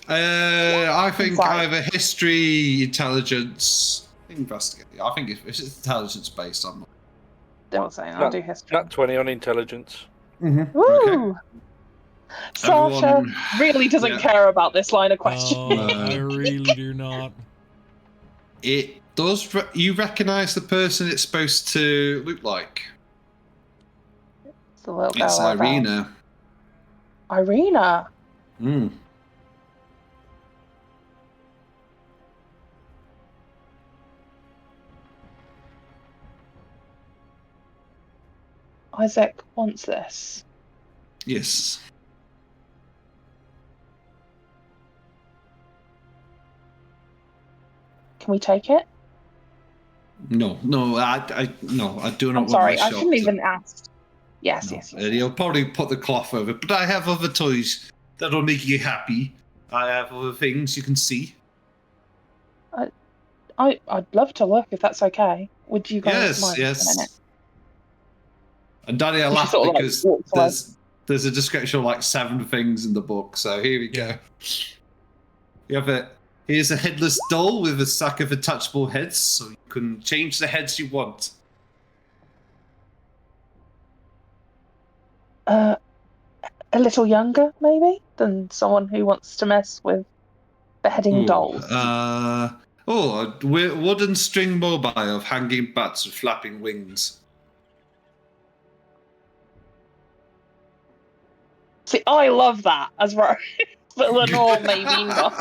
I think
Insight.
either history, intelligence, investigate. I think if it's intelligence based, I'm not.
Don't say. I'll do history.
Nat 20 on intelligence.
Woo!
Okay.
Sasha
Everyone-
really doesn't
yeah.
care about this line of questioning.
I really do not.
It does. You recognise the person it's supposed to look like?
It's the little girl.
It's
I bet.
Irina.
Irina.
Mm.
Isaac wants this.
Yes.
Can we take it?
No, I do not
I'm
want
sorry,
my
I
shop
shouldn't
to-
even ask. Yes,
No.
yes.
And he'll probably put the cloth over, but I have other toys that'll make you happy. I have other things you can see.
I'd love to look if that's okay. Would you guys mind a minute?
Yes. And Danny, I
She
laugh
sort of, like,
because
walks away.
there's a description of like 7 things in the book. So here we go. You have here's a headless doll with a sack of attachable heads, so you can change the heads you want.
A little younger, maybe, than someone who wants to mess with beheading dolls.
A wooden string mobile of hanging bats with flapping wings.
See, I love that as well, but Lenore maybe not.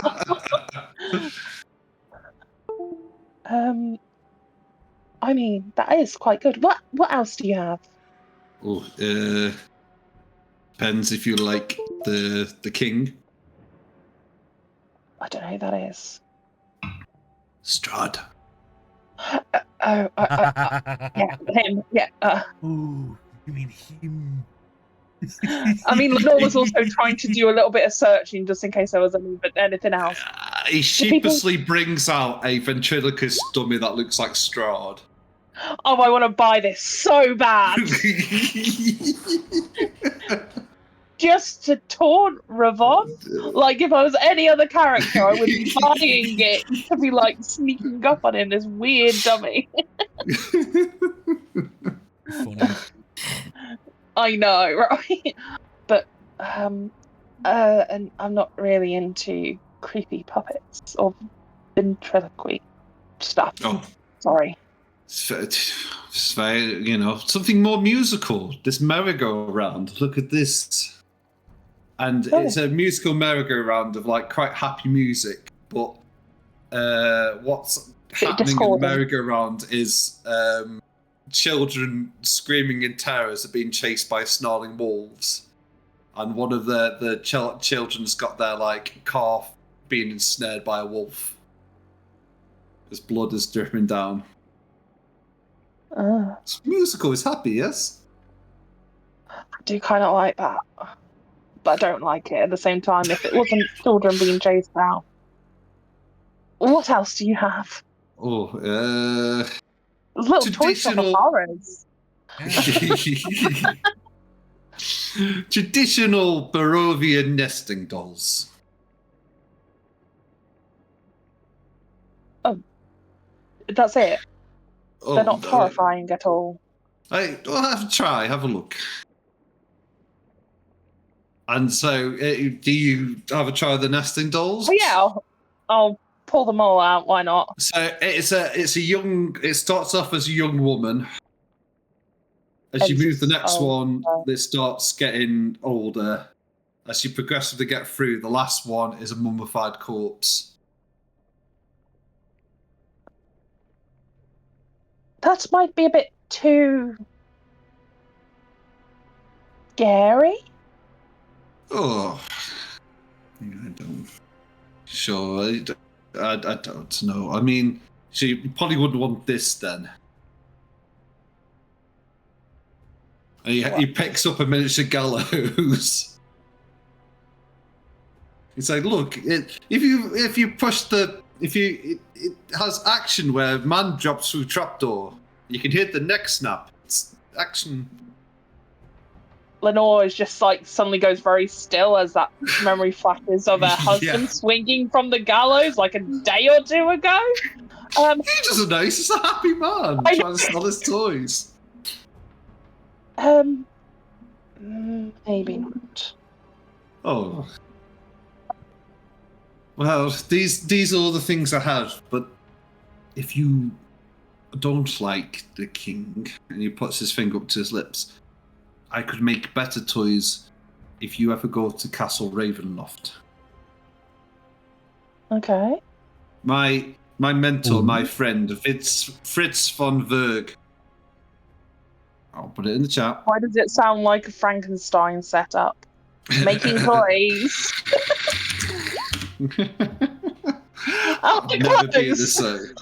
I mean, that is quite good. What else do you have?
Depends if you like the king.
I don't know who that is.
Strahd.
Yeah, him. Yeah.
Ooh, you mean him?
I mean, Lenore was also trying to do a little bit of searching just in case there was anything else.
He sheepishly brings out a ventriloquist dummy that looks like Strahd.
Oh, I want to buy this so bad. Just to taunt Ravon? Like, if I was any other character, I would be buying it to be, like, sneaking up on him, this weird dummy.
Funny.
I know, right? But, and I'm not really into creepy puppets or ventriloquy stuff.
Oh.
Sorry.
It's very, something more musical. This merry-go-round. Look at this. And it's a musical merry-go-round of like quite happy music, but what's happening in the merry-go-round is children screaming in terror as they're being chased by snarling wolves, and one of the children's got their like calf being ensnared by a wolf. His blood is dripping down. It's musical. It's happy, yes.
I do kind of like that. But I don't like it at the same time if it wasn't children being chased out. What else do you have? Little toy shop of horrors.
Traditional Barovian nesting dolls.
Oh, that's it? They're not horrifying at all.
Have a look. And so, do you have a try of the nesting dolls?
Oh, yeah, I'll pull them all out. Why not?
So it's a young. It starts off as a young woman. As you move the next one, it starts getting older. As you progressively get through, the last one is a mummified corpse.
That might be a bit too scary.
Oh, I don't. Sure, I don't know. I mean, so you probably wouldn't want this then. And he picks up a miniature gallows. He's like, look, if you push it has action where man drops through trapdoor. You can hit the neck snap. It's action.
Lenore is just like suddenly goes very still as that memory flashes of her husband swinging from the gallows like a day or two ago.
He doesn't know. He's just a happy man trying to sell his toys.
Maybe not.
Oh. Well, these are all the things I have, but if you don't like the king, and he puts his finger up to his lips, I could make better toys if you ever go to Castle Ravenloft.
Okay.
My mentor, my friend, Fritz von Verg. I'll put it in the chat.
Why does it sound like a Frankenstein setup? Making toys.
I'll never be the same.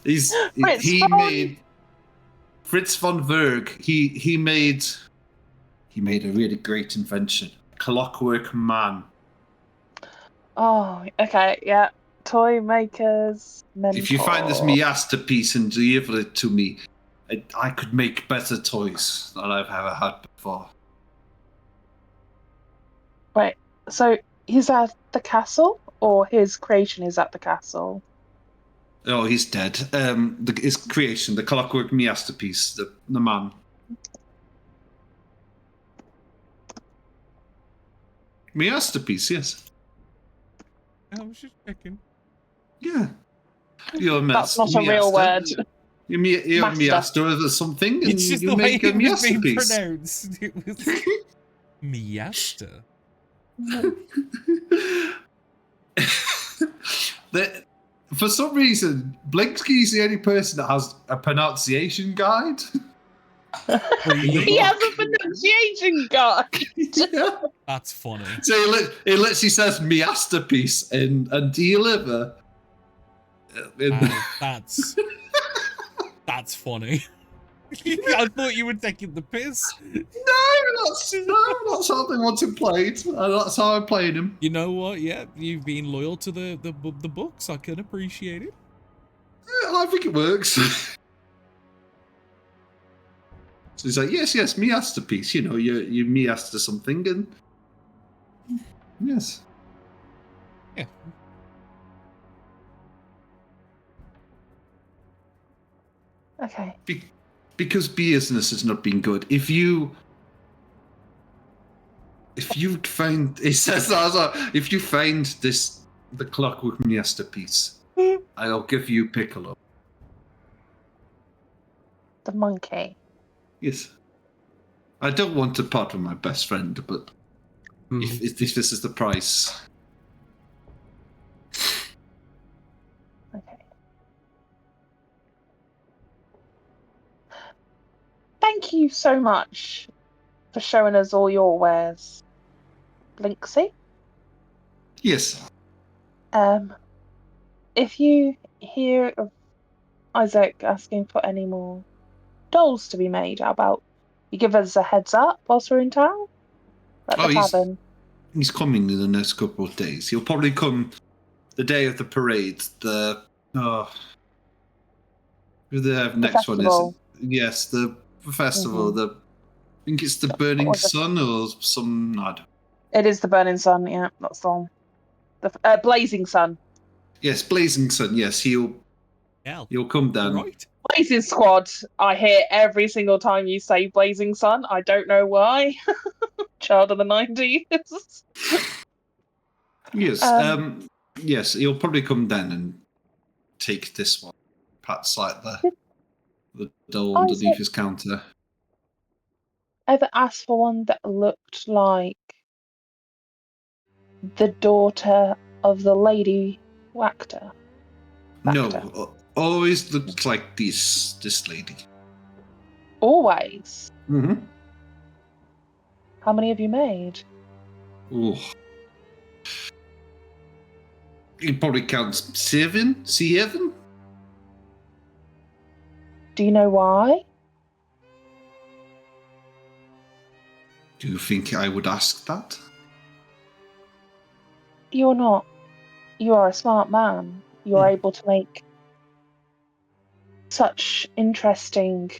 He made Fritz von Verg. He made a really great invention. Clockwork Man.
Oh, okay, yeah. Toy maker's mentor.
If you find this masterpiece and deliver it to me, I could make better toys than I've ever had before.
Wait, so he's at the castle, or his creation is at the castle?
Oh, he's dead. His creation, the clockwork masterpiece, the man. Masterpiece, yes.
I was just checking.
Yeah. You're a
That's not a real word.
You're a master of something, and
It's just
you
the way
make a
it was being
masterpiece.
pronounced. It was Miasta.
For some reason, Blinsky's the only person that has a pronunciation guide.
He has a pronunciation guide.
Yeah.
That's funny.
So it literally says masterpiece and deliver.
That's funny. I thought you were taking the piss.
No, that's how they want him played. That's how I'm playing him.
You know what? Yeah, you've been loyal to the books. I can appreciate it.
I think it works. So he's like, yes, masterpiece. You know, you master something, and yes.
Yeah.
Okay.
Because business has not been good. If you find, it says that, if you find the clockwork masterpiece, I'll give you Piccolo.
The monkey.
Yes. I don't want to part with my best friend, but if this is the price.
Okay. Thank you so much for showing us all your wares, Blinksy.
Yes.
If you hear of Isaac asking for any more dolls to be made, how about you give us a heads up whilst we're in town? At the tavern.
He's coming in the next couple of days. He'll probably come the day of the parade. The next
festival.
one is yes, the festival.
Mm-hmm.
I think it's the Burning Sun or some. I don't.
It is the Burning Sun. Yeah, that's the one. The Blazing Sun.
Yes, Blazing Sun. Yes, he'll come down.
Right.
Blazing Squad. I hear every single time you say Blazing Sun. I don't know why. Child of the 90s.
Yes. Yes, he'll probably come down and take this one. Pat's like the doll underneath his counter.
Ever asked for one that looked like the daughter of the lady Wactor?
No, always looks like this lady.
Always?
Mm-hmm.
How many have you made?
Oh. He probably counts 7? 7?
Do you know why?
Do you think I would ask that?
You're not. You are a smart man. You're able to make such interesting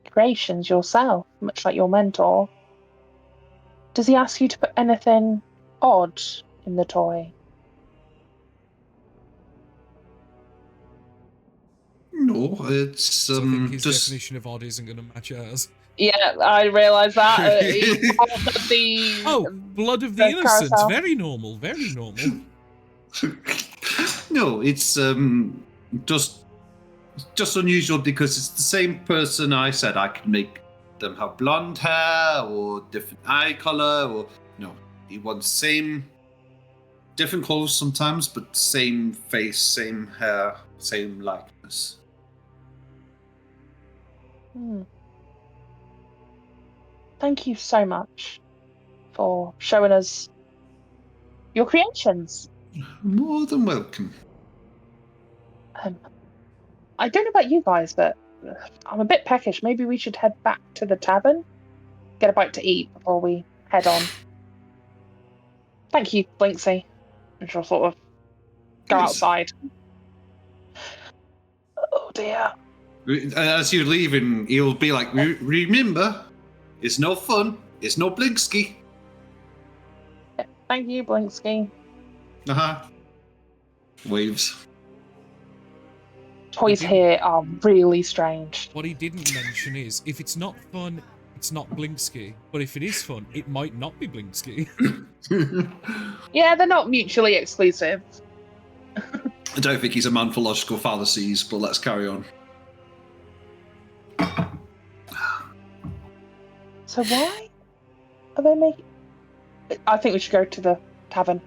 creations yourself, much like your mentor. Does he ask you to put anything odd in the toy?
No, it's
I think his
just
definition of odd isn't going to match ours.
Yeah, I realise that.
Blood of the innocents.
Carousel.
Very normal. Very normal.
No, it's just unusual because it's the same person. I said I could make them have blonde hair or different eye color, or no, he wants same, different clothes sometimes, but same face, same hair, same likeness.
Thank you so much for showing us your creations.
More than welcome.
I don't know about you guys, but I'm a bit peckish. Maybe we should head back to the tavern, get a bite to eat before we head on. Thank you, Blinksy. And she'll sort of go outside. Oh dear.
As you're leaving, he'll be like, remember, it's no fun, it's no Blinksky.
Thank you, Blinksky.
Waves.
Toys here are really strange.
What he didn't mention is, if it's not fun, it's not Blinksky. But if it is fun, it might not be Blinksky.
Yeah, they're not mutually exclusive.
I don't think he's a man for logical fallacies, but let's carry on.
So why are they making... I think we should go to the tavern.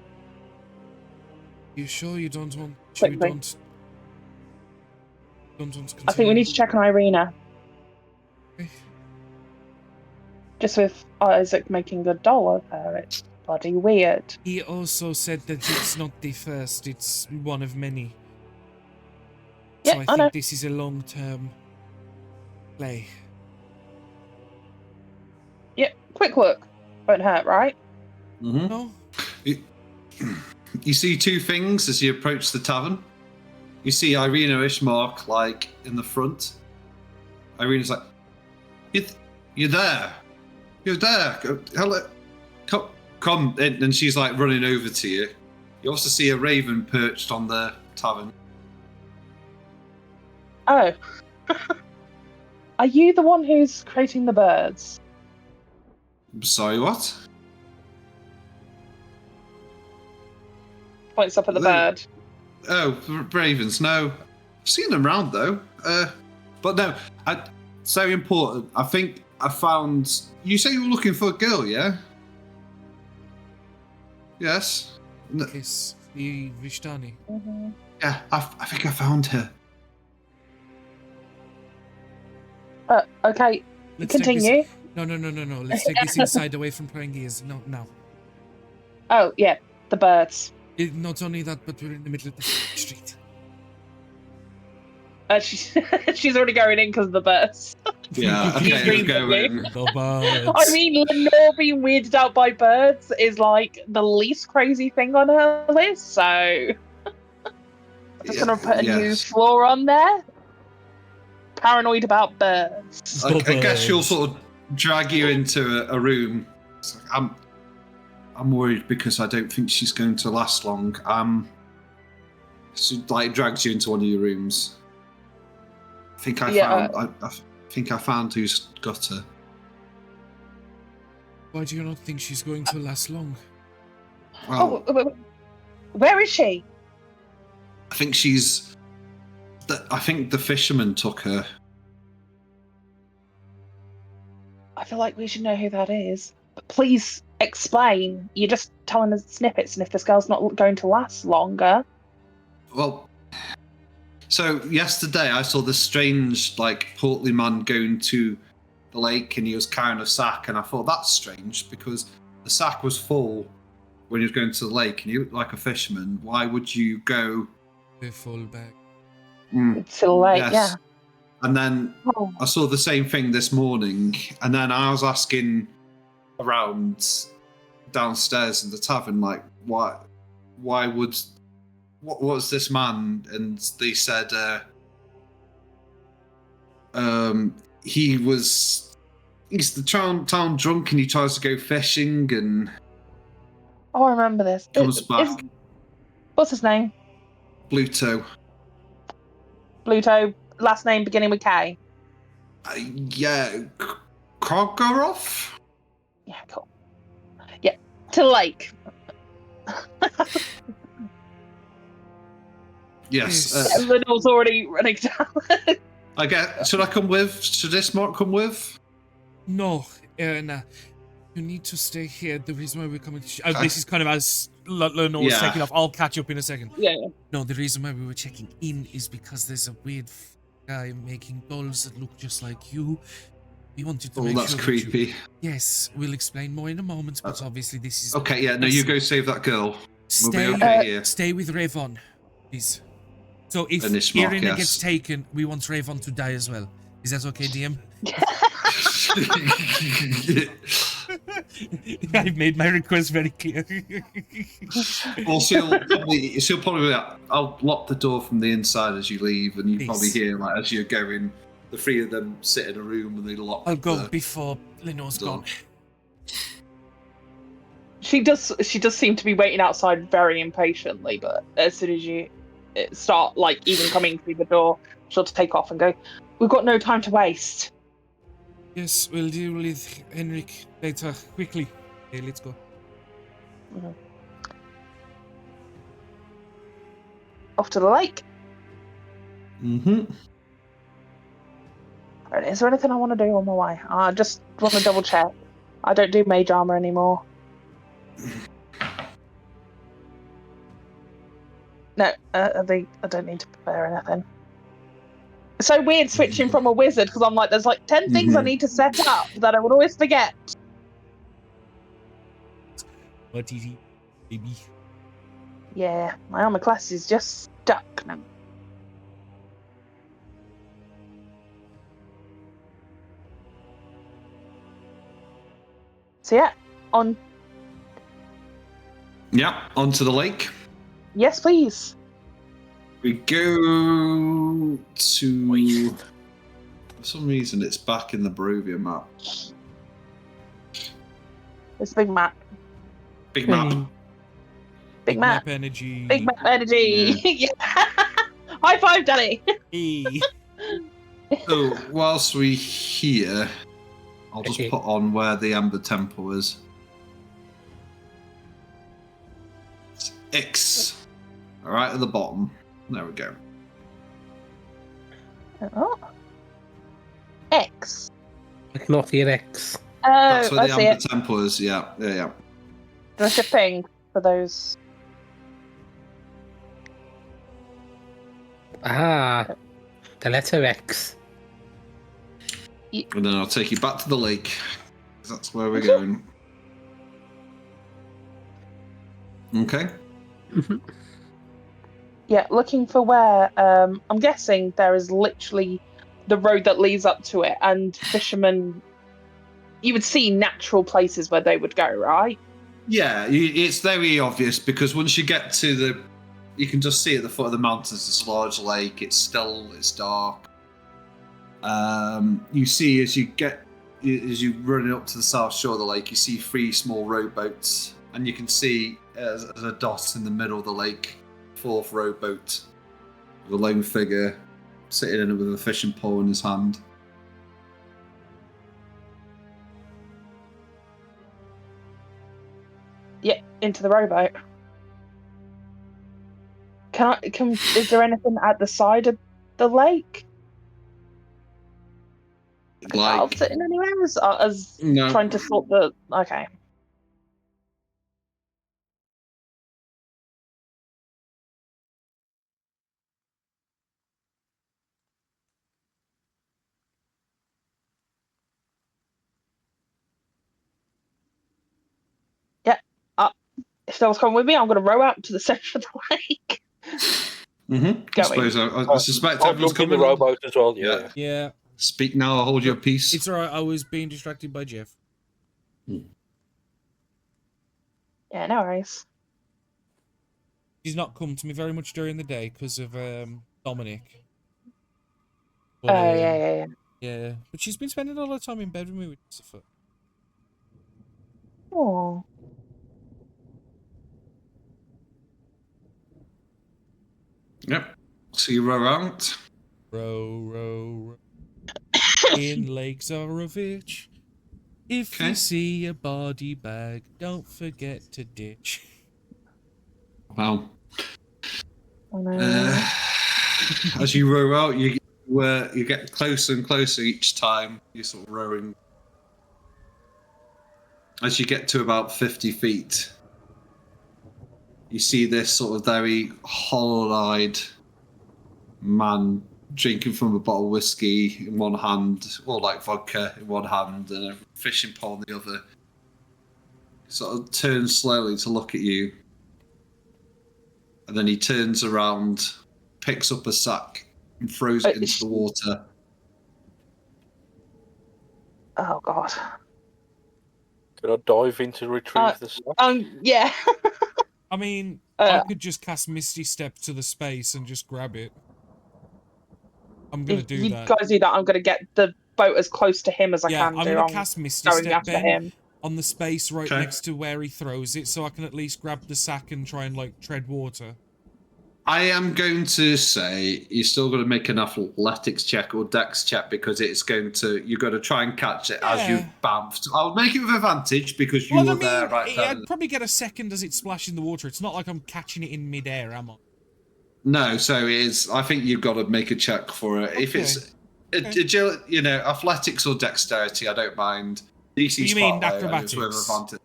You sure you don't want...
Quickly.
don't want to continue?
I think we need to check on Irina.
Okay.
Just with Isaac making a doll of her, it's bloody weird.
He also said that it's not the first, it's one of many.
Yeah,
So I
I
think
know.
this is a long-term play.
Yeah, quick look. Won't hurt, right?
Mm-hmm.
No?
You see two things as you approach the tavern. You see Irina Ishmark, like, in the front. Irina's like, you're there. You're there. Hello. Come. And she's, like, running over to you. You also see a raven perched on the tavern.
Oh. Are you the one who's creating the birds?
Sorry, what?
Points up at the
They-
bird.
Oh, ravens. No. I've seen them round, though. But no, it's very important. I think I found... You say you were looking for a girl, yeah? Yes?
Yes, the Vishtani.
Mm-hmm.
Yeah, I think I found her.
Okay,
Let's take
continue.
this... No. Let's take this inside away from prying ears. No, now.
Oh, yeah, the birds.
Not only that, but we're in the middle of the street.
She's already going in because of the birds.
Yeah, okay, let's
Green
go
Bubby.
in.
The birds.
I mean, Lenore being weirded out by birds is like the least crazy thing on her list, so I'm just gonna put a new
Yes.
floor on there. Paranoid about birds.
I guess she'll sort of drag you into a room. It's like, I'm worried because I don't think she's going to last long. She like drags you into one of your rooms. I think I found who's got her.
Why do you not think she's going to last long?
Well,
Where is she?
I think I think the fisherman took her.
I feel like we should know who that is. But please explain. You're just telling us snippets, and if this girl's not going to last longer.
Well, so yesterday I saw this strange, like, portly man going to the lake, and he was carrying a sack, and I thought that's strange because the sack was full when he was going to the lake, and he looked like a fisherman. Why would you go?
The full bag.
It's too late,
Yes.
yeah.
And then
Oh.
I saw the same thing this morning, and then I was asking around downstairs in the tavern, like, what was this man? And they said he's the town drunk, and he tries to go fishing and
Oh, I remember this.
comes back.
What's his name?
Bluto.
Bluto. Last name beginning with K.
Yeah, Krogorov?
Yeah, cool. Yeah, to the lake.
Yes.
Lenore's already running down.
I guess. Should I come with? Should this Mark come with?
No, nah. You need to stay here. The reason why we're coming to... this is kind of as Lenore's
Yeah.
taking off. I'll catch up in a second.
Yeah.
No, the reason why we were checking in is because there's a weird guy making dolls that look just like you. We wanted to
Oh,
make
that's
sure that
creepy.
Yes, we'll explain more in a moment, but obviously this is...
Okay, yeah, no, you go save that girl. We'll be
Stay,
okay here.
stay with Rayvon, please. So if
And Ishmael,
Irina
yes.
gets taken, we want Rayvon to die as well. Is that okay, DM? I've made my request very clear.
Well, she'll probably be like, I'll lock the door from the inside as you leave, and you probably hear like as you're going, the three of them sit in a room and they lock.
I'll go before Lenore's gone.
She does seem to be waiting outside very impatiently, but as soon as you start like even coming through the door, she'll take off and go, "We've got no time to waste."
Yes, we'll deal with Henrik later. Quickly. Okay, let's go.
Mm-hmm. Off to the lake.
Mm-hmm.
Is there anything I want to do on my way? I just want to double check. I don't do mage armor anymore. No, I don't need to prepare anything. It's so weird switching from a wizard because I'm like, there's like 10 things I need to set up that I would always forget.
What easy, baby.
Yeah, my armor class is just stuck now. So yeah, on.
Yeah, onto the lake.
Yes, please.
We go to. For some reason, it's back in the Barovia map.
It's a big map.
Big map.
Big map
energy.
Big map energy. Yeah. High five, Danny.
Hey.
So whilst we here, I'll just put on where the Amber Temple is. It's X. Right at the bottom. There we go.
Oh. X.
I cannot hear X.
Oh,
That's where
I
the
see
Amber
it.
Temple is. Yeah.
There's a thing for those.
Ah, the letter X.
And then I'll take you back to the lake. That's where we're going. Okay.
Yeah, looking for where. I'm guessing there is literally the road that leads up to it, and fishermen. You would see natural places where they would go, right?
Yeah, it's very obvious because once you get to the, you can just see at the foot of the mountains this large lake. It's still, it's dark. You see as you run up to the south shore of the lake, you see 3 small rowboats, and you can see as a dot in the middle of the lake, 4th rowboat, with a lone figure sitting in it with a fishing pole in his hand.
Yeah, into the rowboat. Is there anything at the side of the lake?
Like,
sitting anywhere as
no.
Trying to sort the. Okay. Yeah. If someone's coming with me, I'm going to row out to the centre of the lake.
I suppose I suspect
I'll
everyone's
jump in the
coming.
rowboat as well.
Yeah.
Speak now or hold your peace.
It's alright, I was being distracted by Jeff.
Yeah, no worries.
She's not come to me very much during the day because of Dominic.
But, yeah.
Yeah, but she's been spending a lot of time in bed with me with Lucifer.
Oh.
Yep. So you row out.
Row. In Lake Zorovich. If you see a body bag, don't forget to ditch.
Wow. As you row out, you get closer and closer each time. You're sort of rowing. As you get to about 50 feet, you see this sort of very hollow-eyed man drinking from a bottle of whiskey in one hand, or like vodka in one hand, and a fishing pole in the other. Sort of turns slowly to look at you, and then he turns around, picks up a sack, and throws it into the water.
Oh God.
Can I dive in to retrieve the sack?
Yeah.
I mean, I could just cast Misty Step to the space and just grab it. I'm gonna do
you
that.
guys do that. I'm gonna get the boat as close to him as I can.
I'm
do.
gonna
I'm
cast Misty
going
Step,
after
Ben,
him.
on the space right next to where he throws it, so I can at least grab the sack and try and like tread water.
I am going to say you're still going to make an athletics check or dex check because it's going to. You've got to try and catch it as you bounced. I'll make it with advantage because you were there right there.
I'd probably get a second as it splashes in the water. It's not like I'm catching it in midair, am I?
No, so it's. I think you've got to make a check for it. Okay. If it's agility, you know, athletics or dexterity, I don't mind. DC's
you mean acrobatics?
With advantage.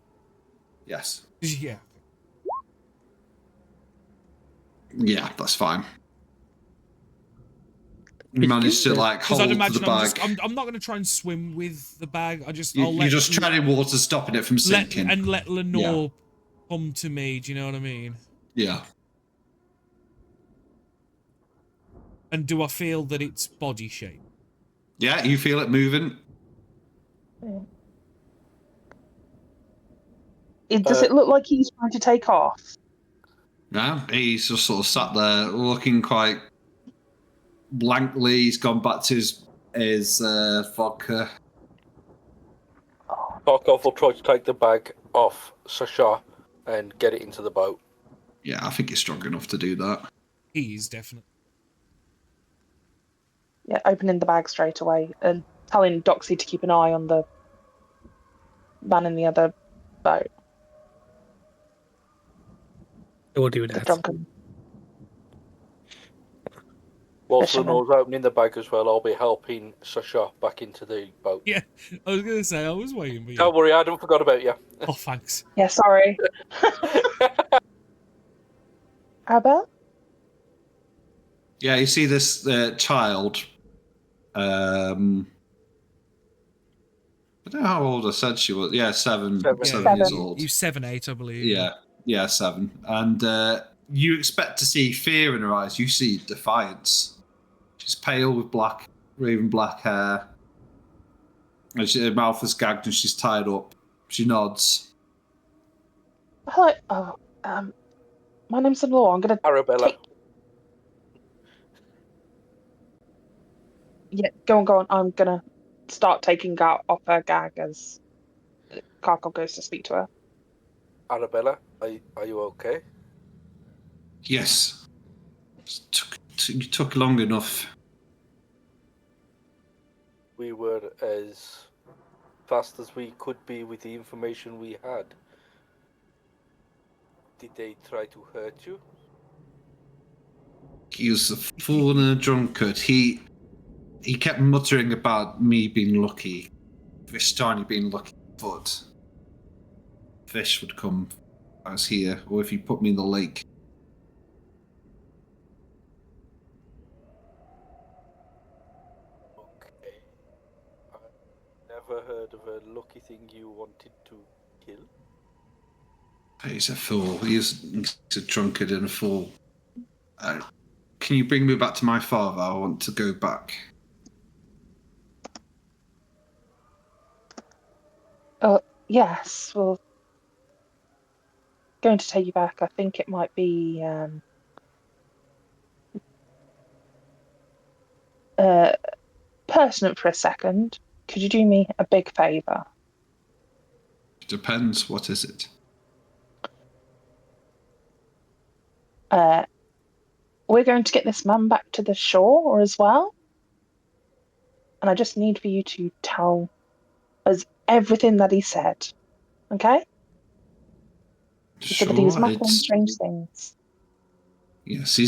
Yes.
Yeah.
Yeah, that's fine. You managed to like hold the bag.
I'm not going to try and swim with the bag.
You're just treading water, stopping it from sinking,
and let Lenore come to me. Do you know what I mean?
Yeah.
And do I feel that it's body shape?
Yeah, you feel it moving.
Does it look like he's trying to take off?
No, he's just sort of sat there looking quite blankly. He's gone back to his vodka.
Tarkov will try to take the bag off Sasha and get it into the boat.
Yeah, I think he's strong enough to do that.
He's definitely.
Yeah, opening the bag straight away and telling Doxy to keep an eye on the man in the other boat.
I will do that.
Drunken.
Whilst Lenore's opening the bag as well, I'll be helping Sasha back into the boat.
Yeah, I was going to say, I was waiting for you.
Don't worry, I haven't forgot about you.
Oh, thanks.
Yeah, sorry. Abba?
Yeah, you see this child. I don't know how old I said she was. Yeah, seven years old.
You 7, 8, I believe.
Yeah, 7. And you expect to see fear in her eyes. You see defiance. She's pale with raven black hair. And her mouth is gagged and she's tied up. She nods.
Hello. Oh, my name's Lenore. I'm gonna.
Arabella.
Yeah, go on. I'm gonna start taking out off her gag as Karkov goes to speak to her.
Arabella, are you okay?
Yes. You took long enough.
We were as fast as we could be with the information we had. Did they try to hurt you?
He was a fool and a drunkard. He kept muttering about me being lucky, Vistani being lucky, but fish would come if I was here, or if he put me in the lake.
Okay. I never heard of a lucky thing you wanted to kill.
He's a fool. He's a drunkard and a fool. Can you bring me back to my father? I want to go back.
Yes. Well, going to take you back. I think it might be pertinent for a second. Could you do me a big favour?
It depends. What is it?
We're going to get this man back to the shore as well. And I just need for you to tell us everything that he said. Okay? He said that he was muttering strange things.
Yes,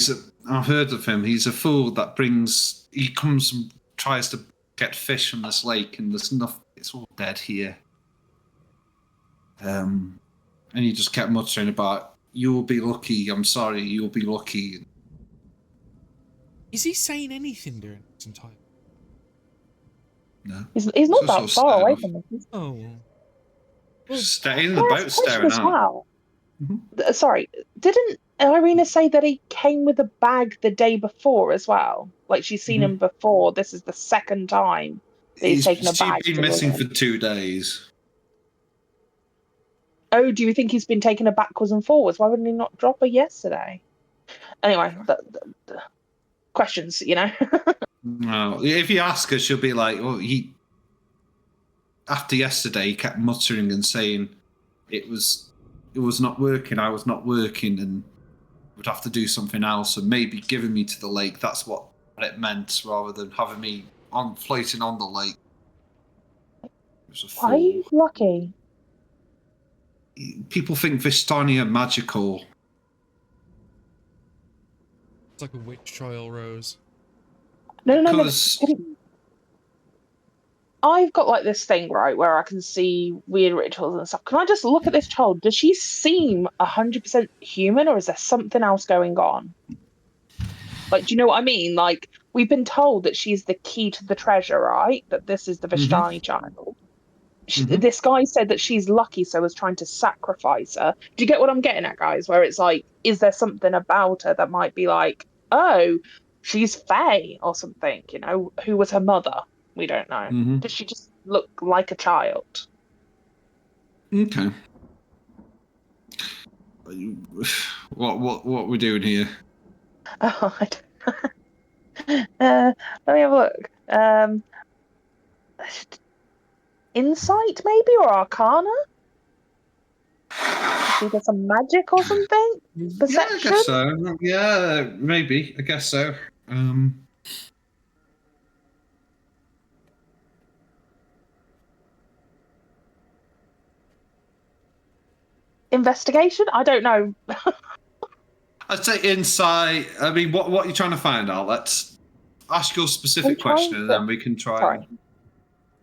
I've heard of him. He's a fool that he comes and tries to get fish from this lake, and there's nothing. It's all dead here. And he just kept muttering about, "You'll be lucky. I'm sorry. You'll be lucky."
Is he saying anything during this entire?
No.
He's not that far away from us.
Oh.
Well, stay in the boat, staring out.
Well. Mm-hmm. Sorry, didn't Irina say that he came with a bag the day before as well? Like she's seen him before. This is the second time that he's taken a bag.
He's been missing for 2 days.
Oh, do you think he's been taking her backwards and forwards? Why wouldn't he not drop her yesterday? Anyway, the questions, you know.
No, if you ask her, she'll be like, "Well, after yesterday, he kept muttering and saying it was not working. I was not working, and would have to do something else, and maybe giving me to the lake. That's what it meant, rather than having me floating on the lake." It was a
Why are you
fool.
lucky?
People think Vistani are magical.
It's like a witch trial, Rose.
No.
Because
I've got like this thing, right, where I can see weird rituals and stuff. Can I just look at this child? Does she seem 100% human, or is there something else going on? Like, do you know what I mean? Like, we've been told that she's the key to the treasure, right? That this is the Vistani child. This guy said that she's lucky, so was trying to sacrifice her. Do you get what I'm getting at, guys? Where it's like, is there something about her that might be like, oh, she's Fae or something? You know, who was her mother? We don't know. Does she just look like a child?
Okay. What are we doing here?
Oh, I don't... let me have a look. Insight, maybe, or Arcana? See, there's some magic or something. Perception.
Yeah, I guess so. Yeah, maybe. I guess so.
Investigation? I don't know.
I'd say insight. I mean, what are you trying to find out? Let's ask your specific question, and then we can try.
Sorry.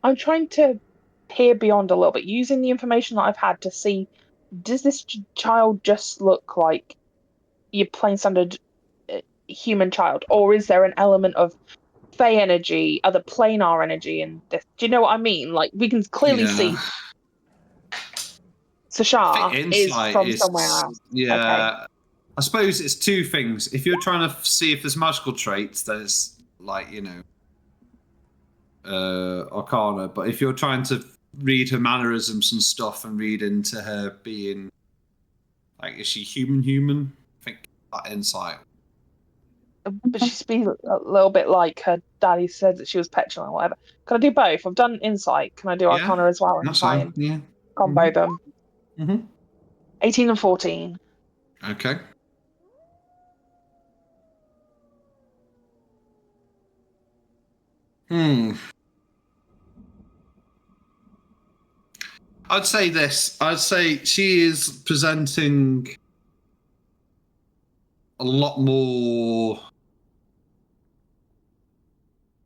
I'm trying to peer beyond a little bit, using the information that I've had to see, does this child just look like your plain standard human child, or is there an element of Fey energy, other planar energy in this? Do you know what I mean? Like, we can clearly see Sashar is from somewhere else.
Yeah.
Okay.
I suppose it's two things. If you're trying to see if there's magical traits, then it's like, Arcana. But if you're trying to read her mannerisms and stuff and read into her being, like, is she human? I think that insight.
But she speaks a little bit like her daddy said that she was petulant or whatever. Can I do both? I've done insight. Can I do Arcana as well and try and combo them? 18 and 14.
Okay. I'd say this. I'd say she is presenting a lot more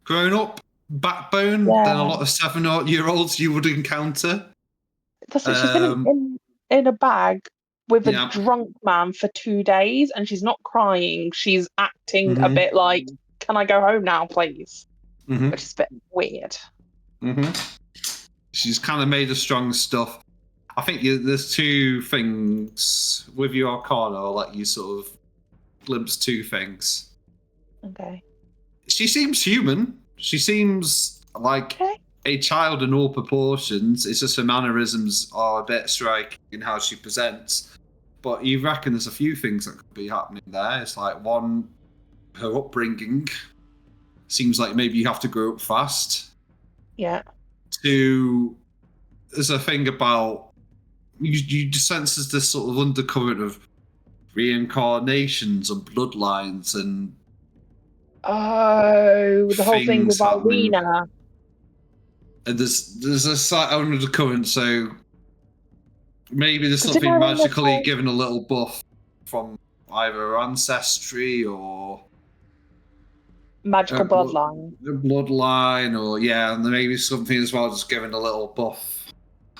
grown-up backbone than a lot of 7-year-olds you would encounter.
That's it. She's been in a bag with a drunk man for 2 days, and she's not crying. She's acting a bit like, "Can I go home now, please?" Which is a bit weird.
She's kind of made of strong stuff. I think there's two things with your Arcana. I'll let you sort of glimpse two things.
Okay.
She seems human. She seems like a child in all proportions. It's just her mannerisms are a bit striking in how she presents. But you reckon there's a few things that could be happening there. It's like, one, her upbringing. Seems like maybe you have to grow up fast.
Yeah.
Two, there's a thing about you sense there's this sort of undercurrent of reincarnations and bloodlines and
the whole thing with Irina.
And there's a slight undercurrent, so maybe there's something magically given a little buff from either her ancestry or
magical bloodline.
Bloodline, or and maybe something as well, just giving a little buff,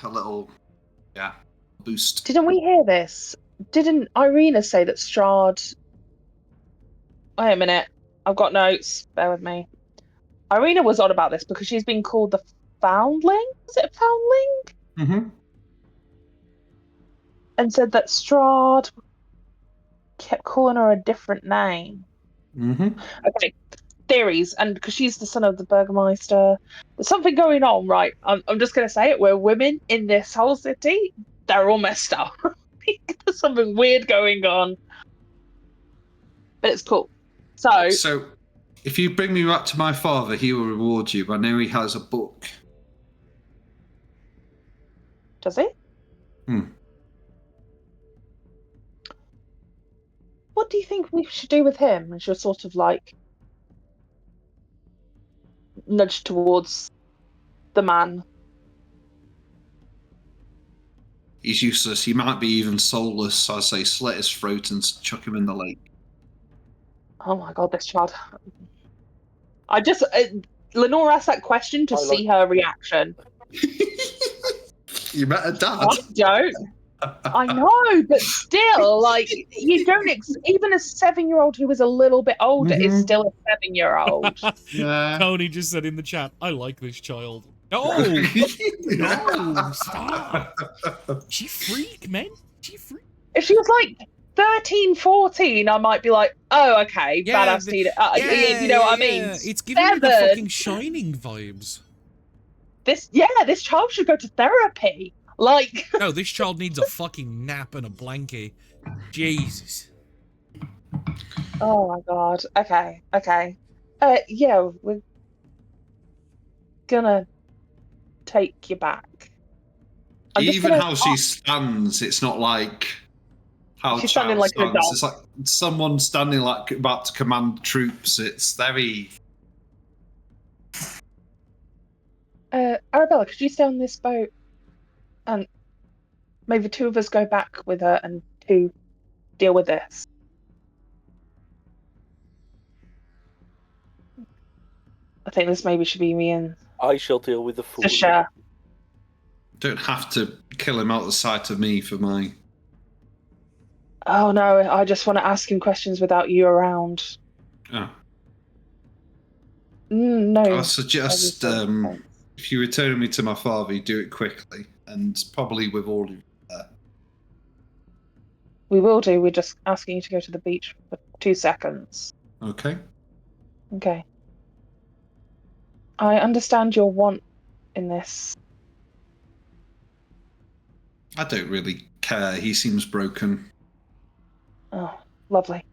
a little boost.
Didn't we hear this? Didn't Irina say that Strahd? Wait a minute, I've got notes. Bear with me. Irina was on about this because she's been called the Foundling. Is it Foundling? And said that Strahd kept calling her a different name. Okay. Theories, and because she's the son of the Burgermeister, there's something going on, right? I'm just going to say it. We're women in this whole city. they're all messed up. There's something weird going on. But it's cool.
So, if you bring me back to my father, he will reward you. I know he has a book.
Does he? What do you think we should do with him? And she'll sort of like nudge towards the man.
He's useless. He might be even soulless. I say slit his throat and chuck him in the lake.
Oh my god, this child. Lenore asked that question to see her reaction.
You met a dad.
I don't. I know, but still, like, you don't. Even a 7-year-old who is a little bit older is still a 7-year-old.
Yeah.
Tony just said in the chat, "I like this child." No, no, stop. She freak, man. She freak.
If she was like 13, 14, I might be like, oh, okay, badass teenager. You know what I mean?
It's giving me the fucking Shining vibes.
This child should go to therapy. Like,
no, this child needs a fucking nap and a blankie. Jesus.
Oh my god. Okay. Yeah, we're gonna take you back.
Even how she stands, it's not like how
she's standing like an adult.
It's like someone standing like about to command troops. It's very.
Arabella, could you stay on this boat? And maybe 2 of us go back with her and 2 deal with this. I think this maybe should be me and
I shall deal with the fool.
Don't have to kill him out of sight of me for my.
Oh no, I just want to ask him questions without you around.
Oh.
No.
I suggest if you return me to my father, you do it quickly and probably with all of you there.
We will do. We're just asking you to go to the beach for 2 seconds.
Okay.
Okay. I understand your want in this.
I don't really care. He seems broken.
Oh, lovely.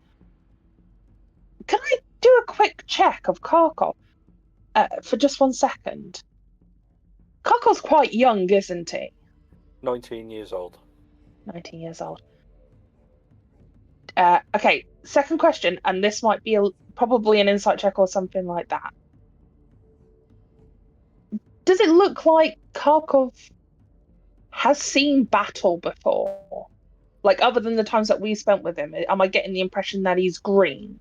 Can I do a quick check of Karkov for just 1 second? Karkov's quite young, isn't he?
19 years old.
19 years old. Okay, second question, and this might be probably an insight check or something like that. Does it look like Karkov has seen battle before? Like, other than the times that we spent with him, am I getting the impression that he's green?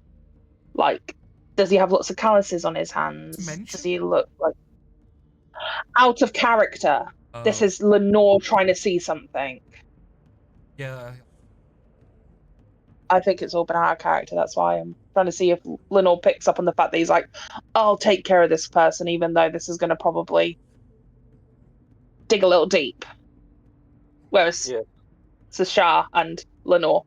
Like, does he have lots of calluses on his hands? Does he look like out of character? This is Lenore trying to see something.
Yeah.
I think it's all been out of character. That's why I'm trying to see if Lenore picks up on the fact that he's like, I'll take care of this person, even though this is going to probably dig a little deep. Whereas Sashar and Lenore,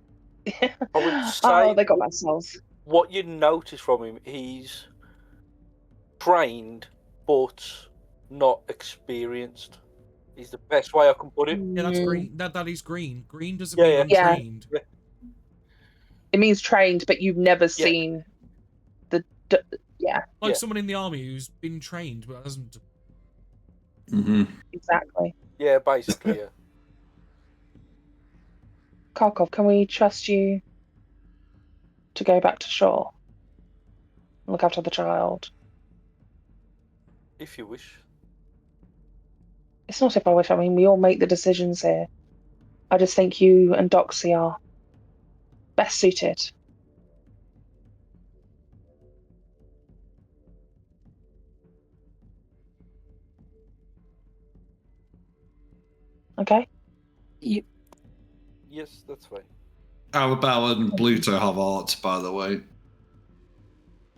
I would say
they got themselves.
What you notice from him, he's trained but not experienced. Is the best way I can put it.
Yeah, that's green. That is green. Green doesn't mean untrained.
Yeah. It means trained, but you've never seen the.
Like someone in the army who's been trained but hasn't.
Mm-hmm.
Exactly.
Yeah, basically, yeah.
Karkov, can we trust you to go back to shore and look after the child?
If you wish.
It's not if I wish. I mean, we all make the decisions here. I just think you and Doxy are best suited. Okay?
Yes, that's fine.
Arabella and Bluto have art, by the way.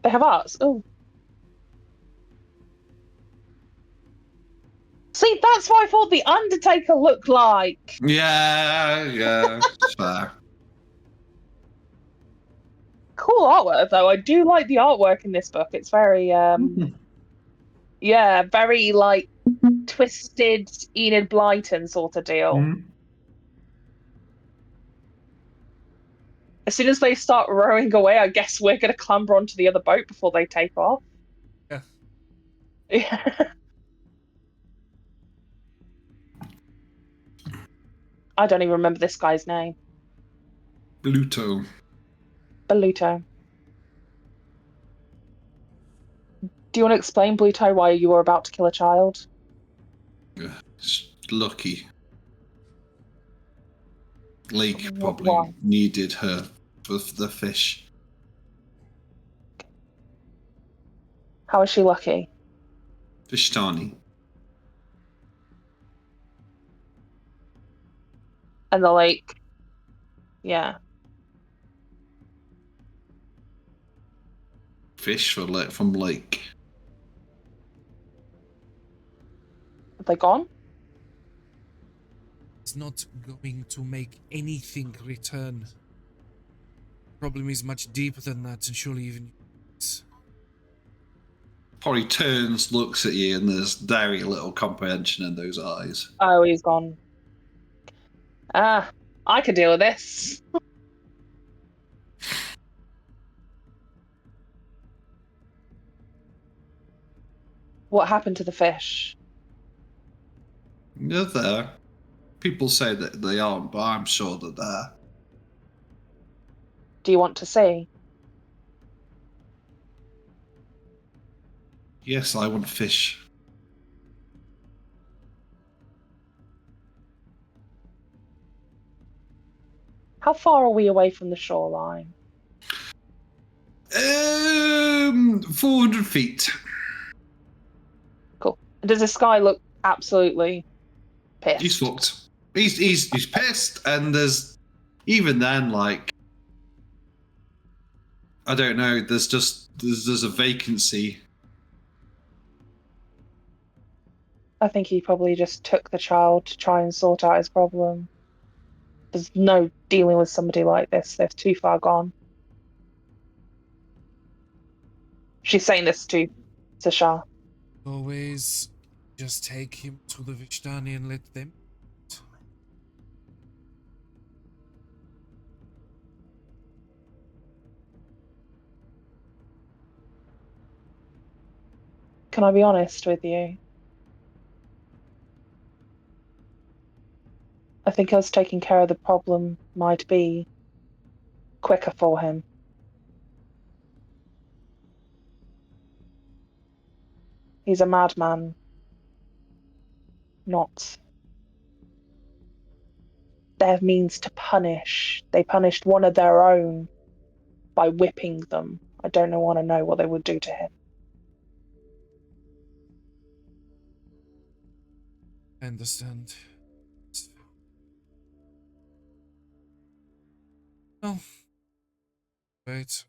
They have arts? Oh. See, that's what I thought the Undertaker looked like.
Yeah, fair.
Cool artwork, though. I do like the artwork in this book. It's very, very, like, twisted Enid Blyton sort of deal.
Mm-hmm.
As soon as they start rowing away, I guess we're going to clamber onto the other boat before they take off.
Yeah.
Yeah. I don't even remember this guy's name.
Bluto.
Bluto. Do you want to explain, Bluto, why you were about to kill a child?
It's lucky. Lake
Why?
probably needed her for the fish.
How is she lucky?
Fishtani.
And the lake. Yeah.
Fish from lake.
Have they gone?
It's not going to make anything return. Problem is much deeper than that, and surely even
Probably turns, looks at you, and there's very little comprehension in those eyes.
Oh, he's gone. Ah, I can deal with this. What happened to the fish?
They're there. People say that they aren't, but I'm sure that they're.
Do you want to see?
Yes, I want fish.
How far are we away from the shoreline?
400 feet.
Cool. Does this guy look absolutely pissed?
He's fucked. He's pissed, and there's even then, like, I don't know. There's a vacancy.
I think he probably just took the child to try and sort out his problem. There's no dealing with somebody like this. They're too far gone. She's saying this to Shah.
always just take him to the Vishtani and let them.
Can I be honest with you? I think us taking care of the problem might be quicker for him. He's a madman, not their means to punish. They punished one of their own by whipping them. I don't want to know what they would do to him.
I understand. Well, right.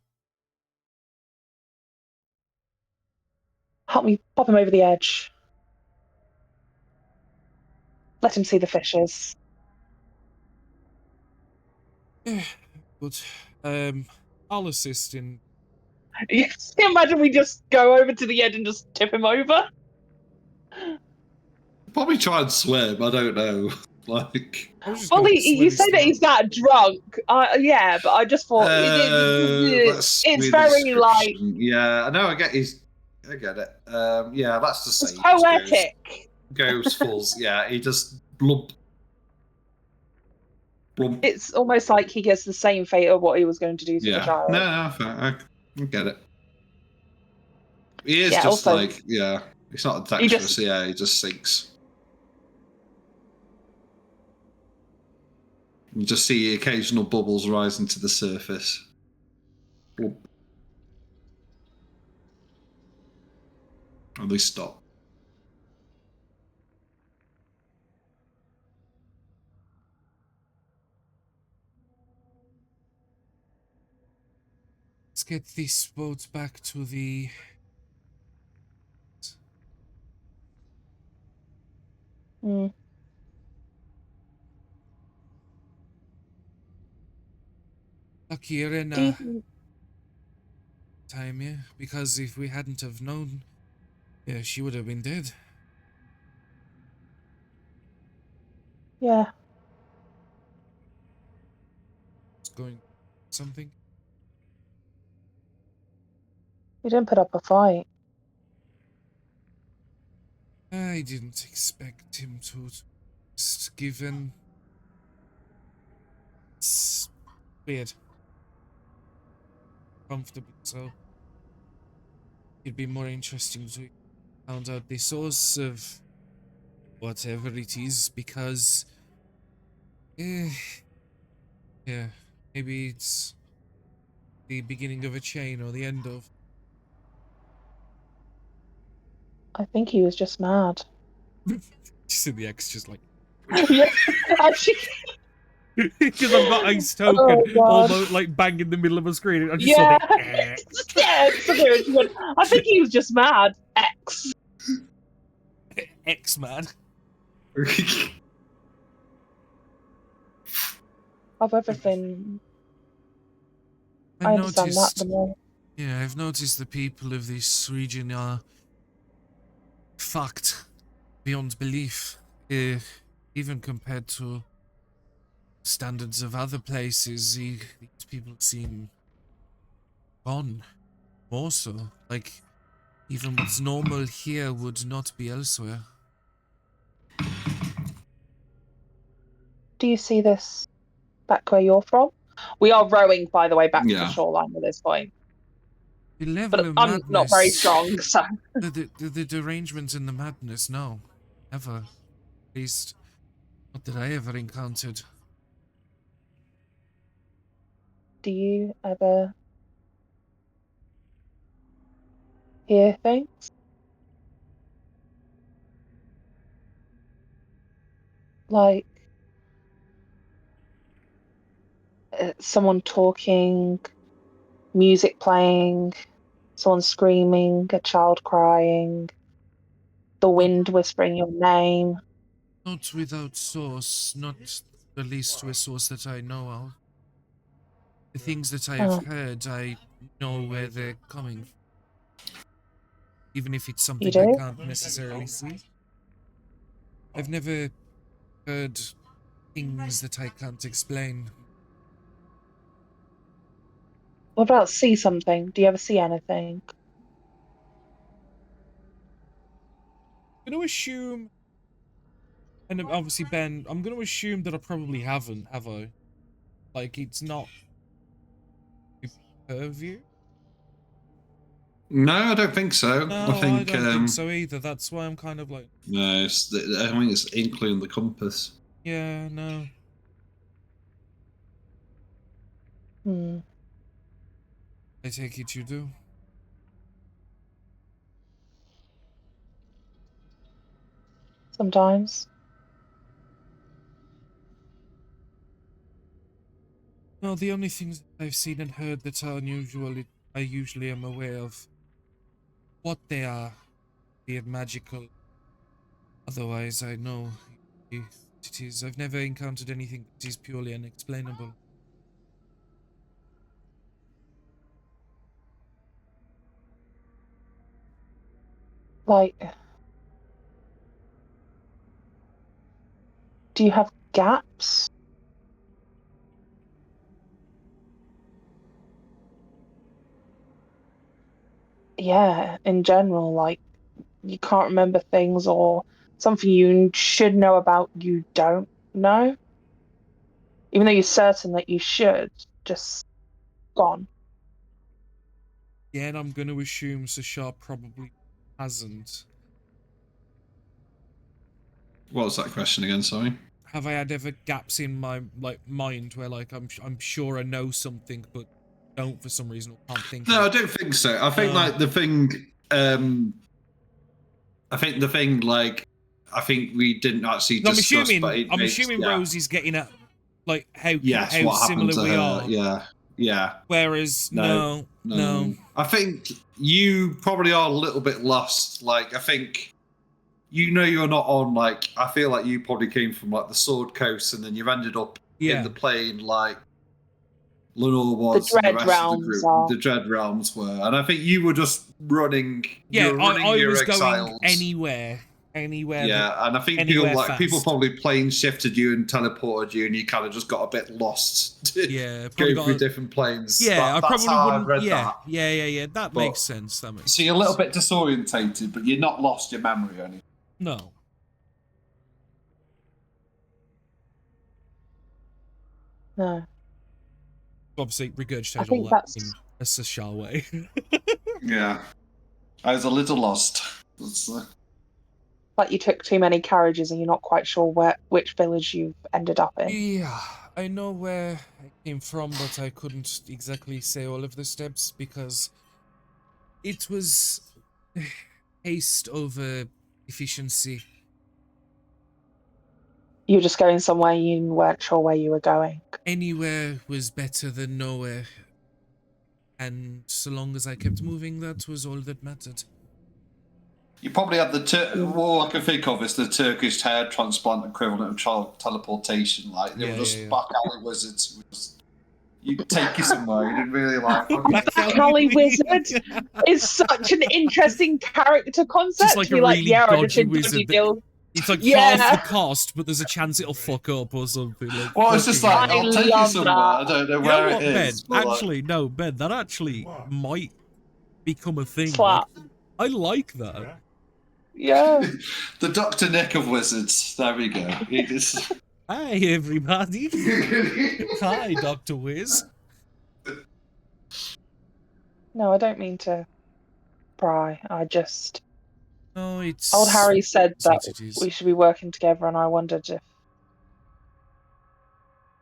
Help me pop him over the edge. Let him see the fishes.
Yeah, good. I'll assist in.
Yes, imagine we just go over to the edge and just tip him over.
Probably try and swim. I don't know. Like,
Well, you say that he's that drunk. Yeah, but I just thought it's very like.
Yeah, I know. I get it. Yeah, that's the
It's
same.
poetic.
Goes fulls. Yeah, he just blump. Blump.
It's almost like he gets the same fate of what he was going to do to the child.
No, I get it. He is
Yeah,
just
also,
like, yeah, he's not dexterous. Yeah, he just sinks. You just see occasional bubbles rising to the surface. Blump. And they stop.
Let's get this boat back to the.
Mm.
Lucky Irena time, yeah? Because if we hadn't have known, yeah, she would have been dead.
Yeah.
It's going something?
We didn't put up a fight.
I didn't expect him to, just given. It's weird. Comfortably so. It'd be more interesting to find out the source of whatever it is, because yeah, maybe it's the beginning of a chain or the end of.
I think he was just mad.
See the X just like.
Yeah, actually.
Because I've got Ice Token almost like bang in the middle of a screen. I just saw the.
Yeah, I think he was just mad. X.
X man.
Of everything. I understand that the more.
Yeah, I've noticed the people of this region are fucked beyond belief, even compared to standards of other places. These people seem gone, more so. Like, even what's normal here would not be elsewhere.
Do you see this back where you're from? We are rowing, by the way, back to the
Yeah.
shoreline at this point.
The level
But
of
I'm
madness,
not very strong, so.
the derangement and the madness, no. Ever. At least, not that I ever encountered.
Do you ever hear things? Like someone talking, music playing, someone screaming, a child crying, the wind whispering your name.
Not without source, not at least to a source that I know of. The things that I have heard, I know where they're coming from. Even if it's something I can't necessarily see. I've never heard things that I can't explain.
What about see something? Do you ever see anything?
I'm going to assume, and obviously Ben, I'm going to assume that I probably haven't, have I? Like, it's not purview?
No, I don't think so.
No,
I
don't think so either. That's why I'm kind of like...
No, I think it's including the compass.
Yeah, no. I take it you do.
Sometimes.
No, the only things I've seen and heard that are unusual, I usually am aware of what they are, be it magical. Otherwise, I know what it is. I've never encountered anything that is purely unexplainable.
Like, do you have gaps? Yeah, in general, like you can't remember things or something you should know about you don't know. Even though you're certain that you should, just gone.
Yeah, and I'm going to assume Sashar probably hasn't.
What was that question again, sorry?
Have I had ever gaps in my mind where I'm sure I know something but don't for some reason or can't think of it?
No, I don't think so. I think like the thing I think we didn't actually discuss, but
I'm assuming Rosie's getting at like how
what
similar
happened to
we
her.
are.
Yeah.
Whereas no.
I think you probably are a little bit lost. Like I think you're not on like I feel like you probably came from like the Sword Coast and then you've ended up in the plane like Lenore was and the rest of the group. The Dread Realms were. And I think you were just running
I was
your
going
exiles.
anywhere anywhere.
Yeah, and I think people probably plane shifted you and teleported you, and you kind of just got a bit lost.
Yeah,
going through different planes.
Yeah, I
that's
probably
how
wouldn't.
I've read that.
Yeah. That makes sense. That makes.
So you're a little bit disorientated, but you're not lost your memory or anything.
No.
No.
Obviously, regurgitate
think
all that
that's-
in a Sashar way.
Yeah, I was a little lost.
Like you took too many carriages and you're not quite sure which village you've ended up in.
Yeah, I know where I came from, but I couldn't exactly say all of the steps because it was haste over efficiency.
You were just going somewhere you weren't sure where you were going.
Anywhere was better than nowhere. And so long as I kept moving, that was all that mattered.
You probably had all I can think of is the Turkish hair transplant equivalent of child teleportation. Like, they were just back alley wizards. You take you somewhere you didn't really like.
Back alley wizard is such an interesting character concept.
Just like a really dodgy wizard. It's like half the cost, but there's a chance it'll fuck up or something. Like,
well, it's just like, I'll take you somewhere. I don't know where it is.
Ben? Actually, no, Ben, that actually might become a thing.
Like,
I like that.
Yeah.
The Dr. Nick of wizards. There we go.
Hi, everybody. Hi, Dr. Wiz.
No, I don't mean to pry. I just...
No, it's...
Old Harry said that we should be working together, and I wondered if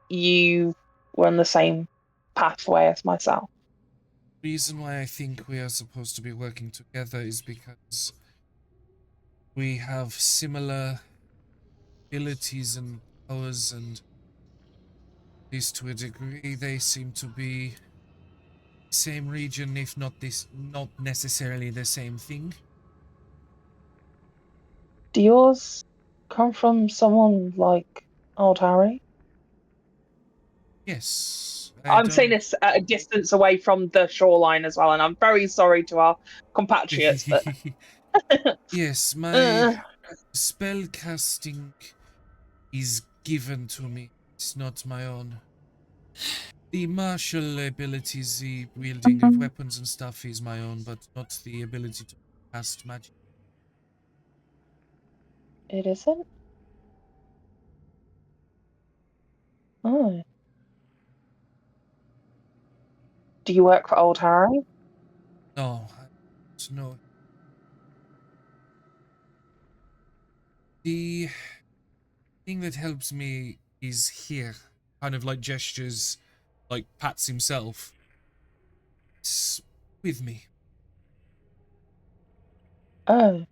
you were on the same pathway as myself.
The reason why I think we are supposed to be working together is because we have similar abilities and powers, and at least to a degree they seem to be the same region, if not necessarily the same thing.
Do yours come from someone like Old Harry?
Yes.
I'm saying this at a distance away from the shoreline as well, and I'm very sorry to our compatriots. But...
Yes, my spell casting is given to me. It's not my own. The martial abilities, the wielding of weapons and stuff is my own, but not the ability to cast magic.
It isn't? Oh. Do you work for Old Harry?
No, no. The thing that helps me is here. Kind of like gestures, like pats himself. It's with me.
Oh.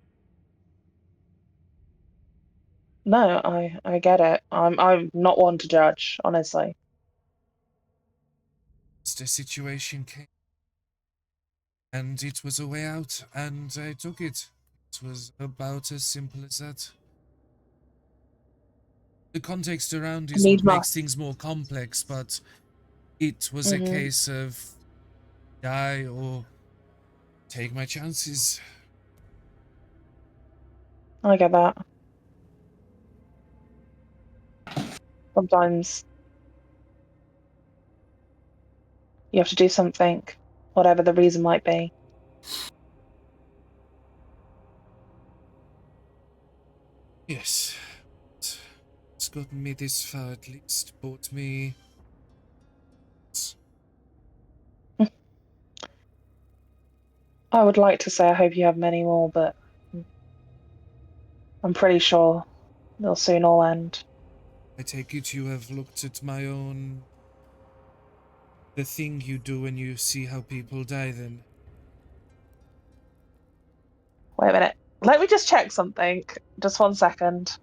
No, I get it. I'm not one to judge, honestly.
The situation came, and it was a way out, and I took it. It was about as simple as that. The context around is what makes things more complex, but it was a case of die or take my chances.
I get that. Sometimes you have to do something, whatever the reason might be.
Yes. It's gotten me this far, at least. Bought me...
I would like to say I hope you have many more, but I'm pretty sure they'll soon all end.
I take it you have looked at my own... the thing you do when you see how people die, then.
Wait a minute. Let me just check something. Just 1 second.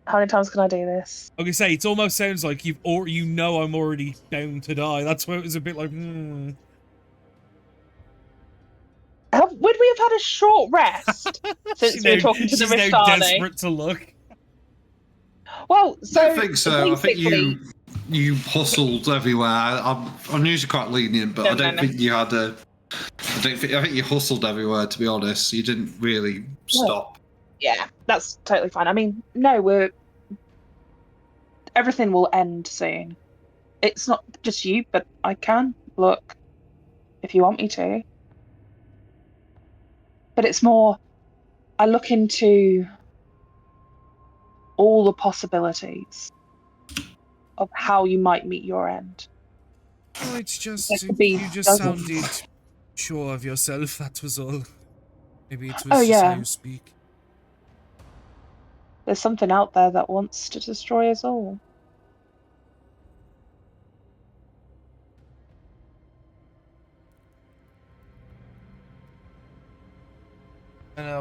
How many times can I do this?
I was gonna say, it almost sounds like I'm already down to die. That's why it was a bit like,
Would we have had a short rest since we were talking to the Ristani?
She's now desperate to look.
Well, so
I don't think so. I think you hustled everywhere. I'm usually quite lenient, but I don't think you had I think you hustled everywhere. To be honest, you didn't really stop.
Yeah, that's totally fine. I mean, no, everything will end soon. It's not just you, but I can look if you want me to. But it's more, I look into all the possibilities of how you might meet your end.
Oh, it's
There
just
could be
you just
dozens.
sounded sure of yourself. That was all. Maybe it
Oh
was just how
yeah,
you speak.
there's something out there that wants to destroy us all.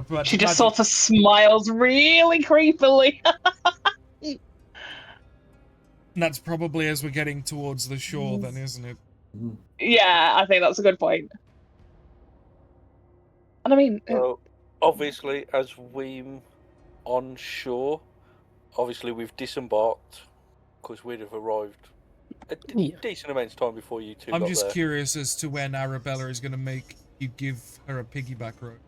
But
She just
imagine
sort of smiles really creepily.
that's probably as we're getting towards the shore, then, isn't it?
Yeah, I think that's a good point. And I mean,
Well, obviously, as we're on shore, obviously we've disembarked because we'd have arrived a decent amount of time before you two
I'm
got
just
there.
curious as to when Arabella is going to make you give her a piggyback rope.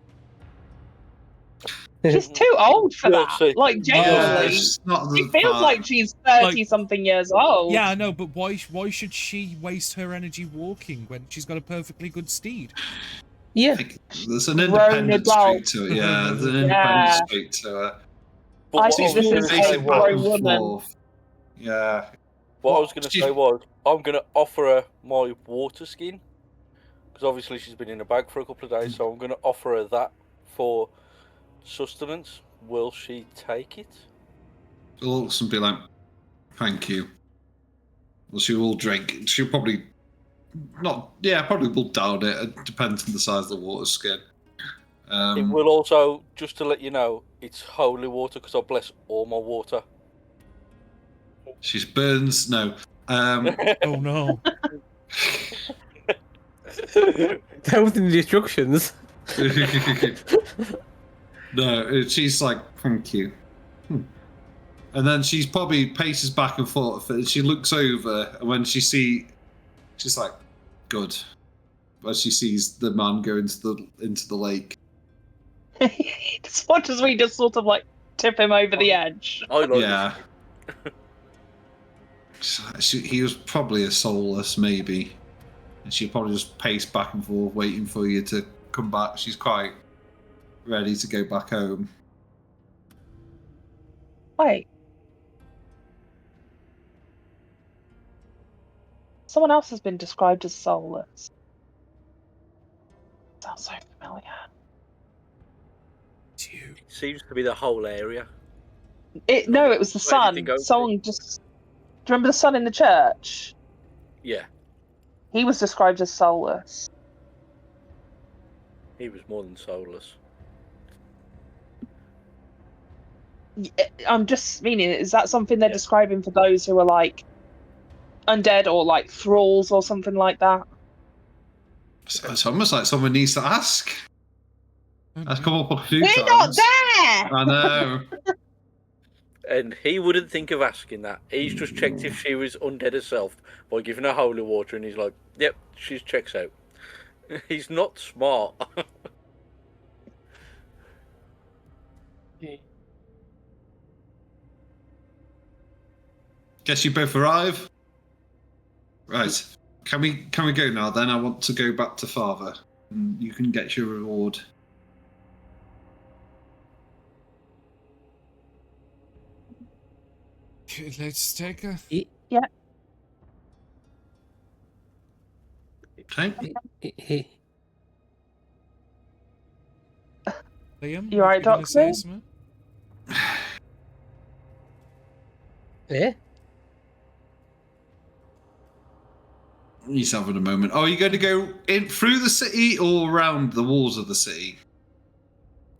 she's too old for
We'll
that.
see.
Like, genuinely,
it's not
she
the
feels
part.
like she's 30-something years old.
Yeah, I know, but why should she waste her energy walking when she's got a perfectly good steed?
Yeah.
There's an
Grown
independent
adult.
streak to it. Yeah, there's an independent
Yeah.
streak to it.
But
I
what
think
I was
this
going
is
to
a
say was,
grown woman.
Yeah.
what I was going to say was, I'm going to offer her my water skin because obviously she's been in a bag for a couple of days, so I'm going to offer her that for sustenance. Will she take it?
She'll look and be like, "Thank you." Well, she will drink. She'll probably not. Yeah, probably will down it. It depends on the size of the water skin.
It will also, just to let you know, it's holy water because I bless all my water.
She burns. No.
Oh no.
That was in the instructions.
No, she's like, "Thank you." And then she's probably paces back and forth. And she looks over, and when she's like, "Good." As she sees the man go into the lake.
Just watches me just sort of like tip him over the edge.
I like
Yeah. He was probably a soulless, maybe. And she'll probably just pace back and forth, waiting for you to come back. She's quite ready to go back home.
Wait. Someone else has been described as soulless. Sounds so familiar.
You.
It seems to be the whole area.
No, it was the
Where did he
son.
go?
Someone just. Do you remember the son in the church?
Yeah,
He was described as soulless.
he was more than soulless.
I'm just meaning, is that something they're describing for those who are like undead or like thralls or something like that?
It's almost like someone needs to ask. That's come up a few
We're
times.
not there!
I know.
And he wouldn't think of asking that. He's just checked if she was undead herself by giving her holy water, and he's like, "Yep, she checks out." He's not smart.
Guess you both arrive. Right. Can we go now then? I want to go back to Father. And you can get your reward.
Let's take a.
Yeah.
Okay.
Liam,
You alright,
gonna say
Doctor?
something?
Yeah.
He's having a moment. Oh, are you going to go in through the city or around the walls of the city?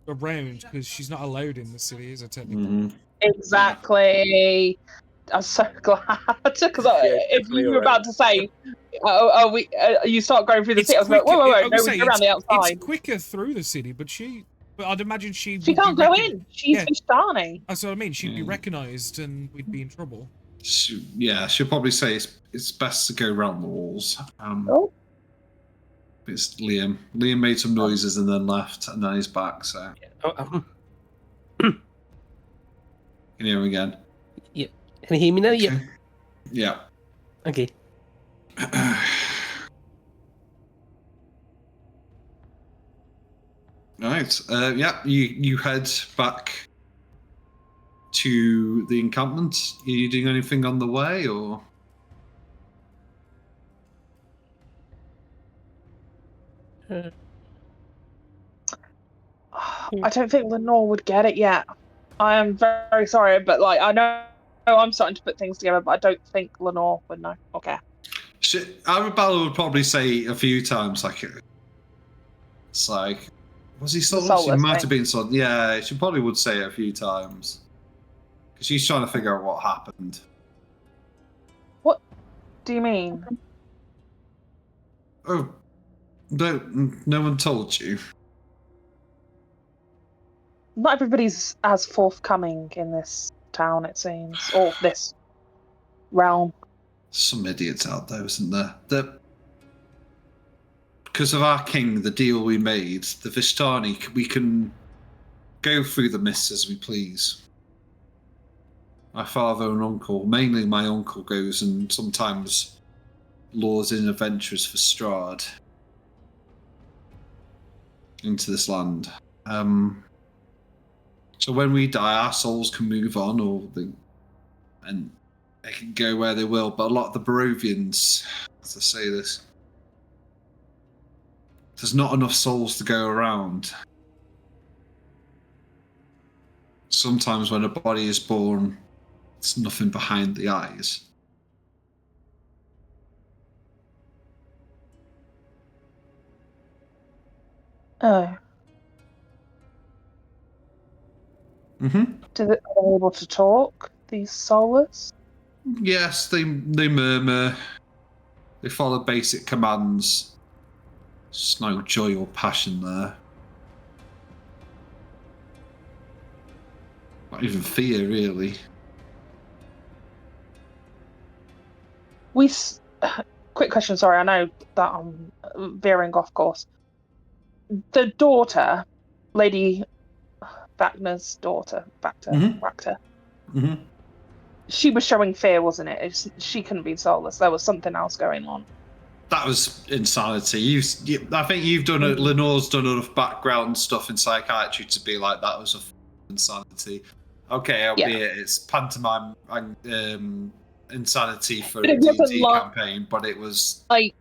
Around, because she's not allowed in the city, is it technically?
Mm-hmm.
Exactly. I'm so glad because if
definitely
you were about
around.
to say, you start going through the city, I was like, whoa,
I would
no,
say
we go around the outside.
It's quicker through the city, but I'd imagine she
She
would
can't
be
go in. She's Vistani.
That's what I mean. She'd be recognised, and we'd be in trouble.
She'll probably say it's best to go around the walls. It's Liam. Liam made some noises and then left, and then he's back. So Can you hear him again?
Yeah. Can you hear me now?
Okay.
Yeah.
Yeah.
Okay.
Right. Yeah. You head back to the encampment. Are you doing anything on the way, or?
I don't think Lenore would get it yet. I am very sorry, but like I know I'm starting to put things together, but I don't think Lenore would know. Okay.
Arabella would probably say a few times, like, it's like, was he
The
soulless? He
soulless
might
thing.
have been soulless. Yeah, she probably would say it a few times. Because she's trying to figure out what happened.
What do you mean?
Oh, no one told you.
Not everybody's as forthcoming in this town, it seems, or this realm.
Some idiots out there, isn't there? Because of our king, the deal we made, the Vishtani, we can go through the mists as we please. My father and uncle, mainly my uncle, goes and sometimes lures in adventurers for Strahd into this land. So when we die, our souls can move on, and they can go where they will. But a lot of the Barovians, as I say this, there's not enough souls to go around. Sometimes when a body is born, it's nothing behind the eyes.
Oh.
Mm-hmm.
Are they able to talk, these soulless?
Yes, they murmur. They follow basic commands. There's no joy or passion there. Not even fear, really.
Quick question, sorry, I know that I'm veering off course. The daughter, Lady Vacna's daughter, Vactor,
Mm-hmm.
she was showing fear, wasn't it? She couldn't be soulless. There was something else going on.
That was insanity. I think you've done it. Lenore's done enough background stuff in psychiatry to be like that was insanity. Okay, albeit it's pantomime and insanity for
But
a
it wasn't
D&D campaign, but it was
like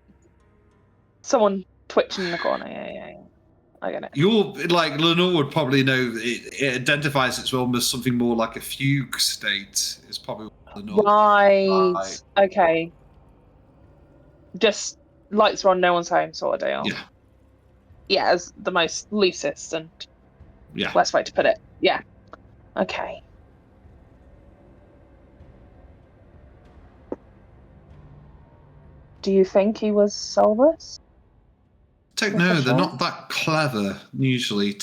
someone twitching in the corner. Yeah. I get it.
You're like Lenore would probably know it identifies its realm as something more like a fugue state. Is probably what Lenore.
Right. Okay. Just lights are on, no one's home, sort of deal.
Yeah.
Yeah, as the most loosest and
Yeah.
best way to put it. Yeah. Okay. Do you think he was soulless?
Don't know. They're not that clever usually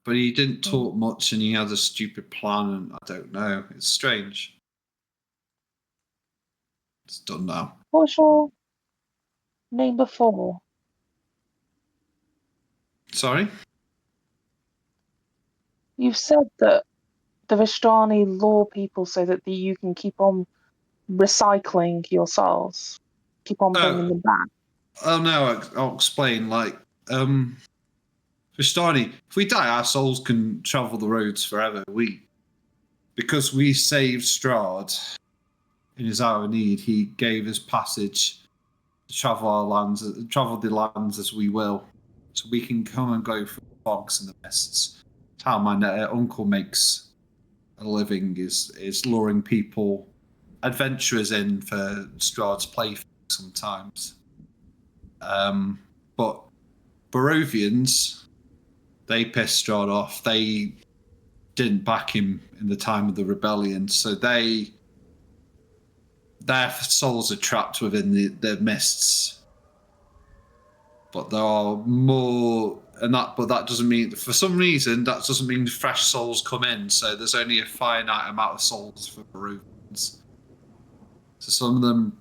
but he didn't talk much and he had a stupid plan and I don't know. It's strange. It's done now.
What's your name before?
Sorry?
You've said that the Vishtani lure people so that you can keep on recycling your souls. Keep on bringing them back.
Oh no, I'll explain. Like, Vistani, if we die, our souls can travel the roads forever. Because we saved Strahd in his hour of need, he gave us passage to travel the lands as we will. So we can come and go through the fogs and the mists. It's how my uncle makes a living is luring people, adventurers in for Strahd's plaything sometimes. But Barovians, they pissed Strahd off. They didn't back him in the time of the rebellion, so their souls are trapped within the mists. But there are more, but that doesn't mean, for some reason, that doesn't mean fresh souls come in. So there's only a finite amount of souls for Barovians. So some of them,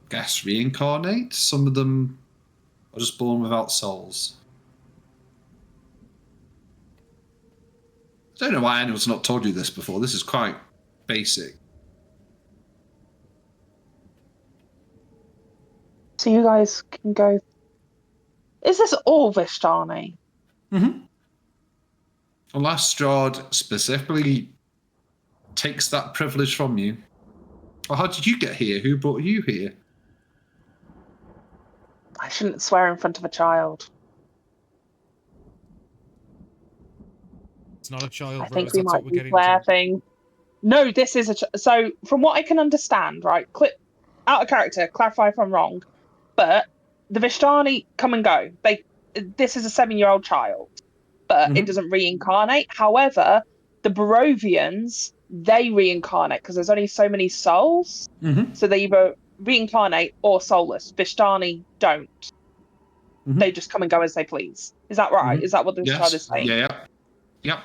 I guess, reincarnate. Some of them are just born without souls. I don't know why anyone's not told you this before. This is quite basic.
So you guys can go. Is this all Vishtani?
Mm-hmm. Unless Strahd specifically takes that privilege from you. Well, how did you get here? Who brought you here?
I shouldn't swear in front of a child.
It's not a child,
I think
Rose.
we
That's what
might
we're
be
getting
swear
to.
thing. No, this is so. From what I can understand, right? Out of character. Clarify if I'm wrong. But the Vishtani come and go. This is a 7-year-old child, but it doesn't reincarnate. However, the Barovians, they reincarnate because there's only so many souls. So they either reincarnate or soulless. Vishtani don't. They just come and go as they please. Is that right? Is that what this child is
Yes.
saying?
Yeah. Yep.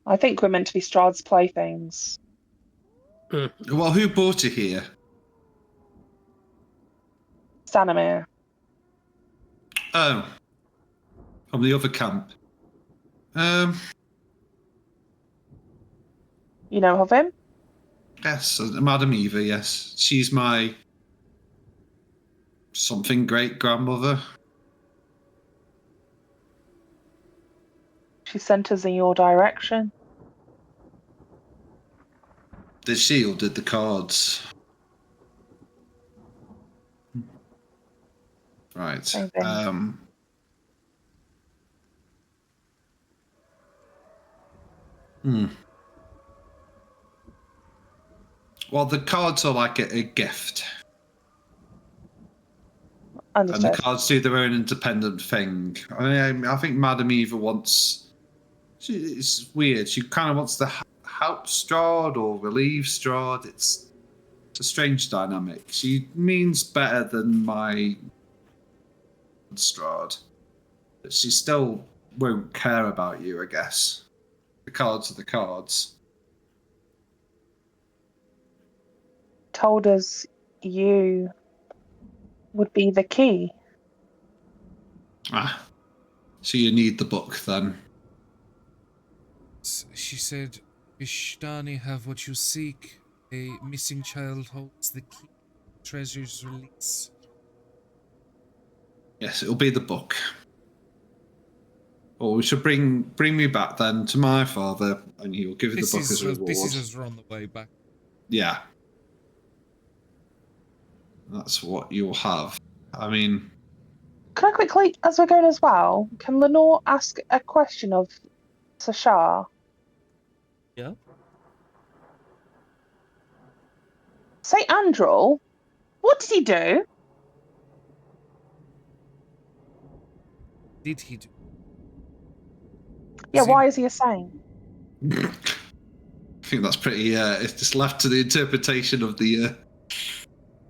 I think we're meant to be Strahd's playthings.
Well, who brought you here?
Stanimir.
Oh. From the other camp.
You know of him?
Yes, Madam Eva, yes. She's my something great grandmother.
She sent us in your direction.
Did she or did the cards? Right.
Same thing.
Well, the cards are like a gift.
Understood.
And the cards do their own independent thing. I think Madam Eva wants... It's weird. She kind of wants to help Strahd or relieve Strahd. It's a strange dynamic. She means better than my Strahd. But she still won't care about you, I guess. The cards are the cards.
Told us you would be the key.
Ah. So you need the book, then.
She said, Vishtani have what you seek. A missing child holds the key. Treasure's release.
Yes, it'll be the book. Or we should bring me back then to my father, and he will give you the book as a reward.
This is as we're on the way back.
Yeah. That's what you'll have. I mean...
Can I quickly, as we're going as well, can Lenore ask a question of Sashar?
Yeah?
St.Andral, what did he do?
Did he do?
Yeah, why is he a saint?
I think that's pretty... it's just left to the interpretation of the...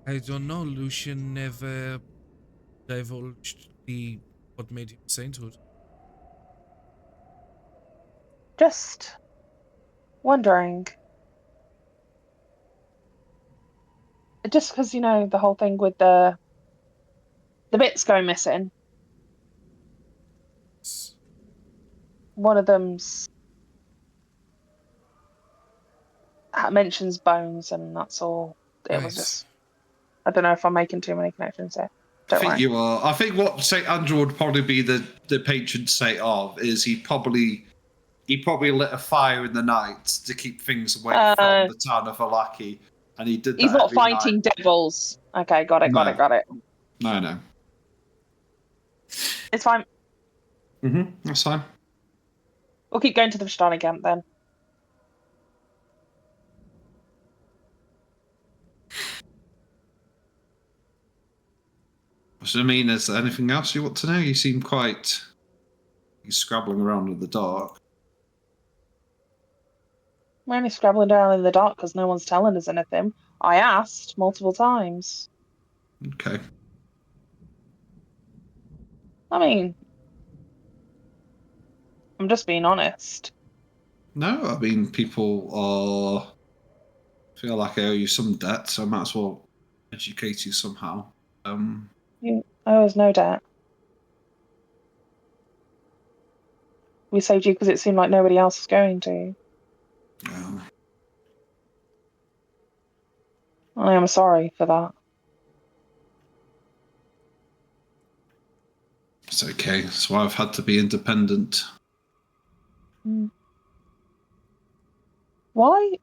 I don't know. Lucian never divulged what made him sainthood.
Just wondering. Just because, the whole thing with the bits going missing. One of them's mentions bones, and that's all. It was just... I don't know if I'm making too many connections here.
I think you are. I think what St.Andral would probably be the patron saint of is he probably lit a fire in the night to keep things away from the town of Alaki, and he did that.
He's not
every
fighting
night.
devils. Okay, got it.
No.
It's fine.
That's fine.
We'll keep going to the Vishtani camp then.
So, I mean, is there anything else you want to know? You seem quite... You're scrabbling around in the dark.
We're only scrabbling down in the dark because no one's telling us anything. I asked multiple times.
Okay.
I mean, I'm just being honest.
No, I mean, people feel like I owe you some debt, so I might as well educate you somehow.
I owe us no debt. We saved you because it seemed like nobody else was going to.
No.
I am sorry for that.
It's okay. That's why I've had to be independent.
Why?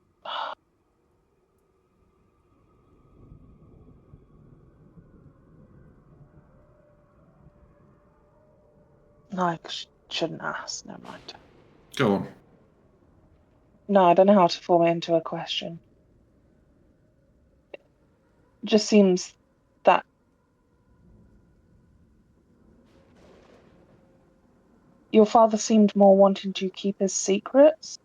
No, I shouldn't ask. Never mind.
Go on.
No, I don't know how to form it into a question. It just seems that your father seemed more wanting to keep his secrets.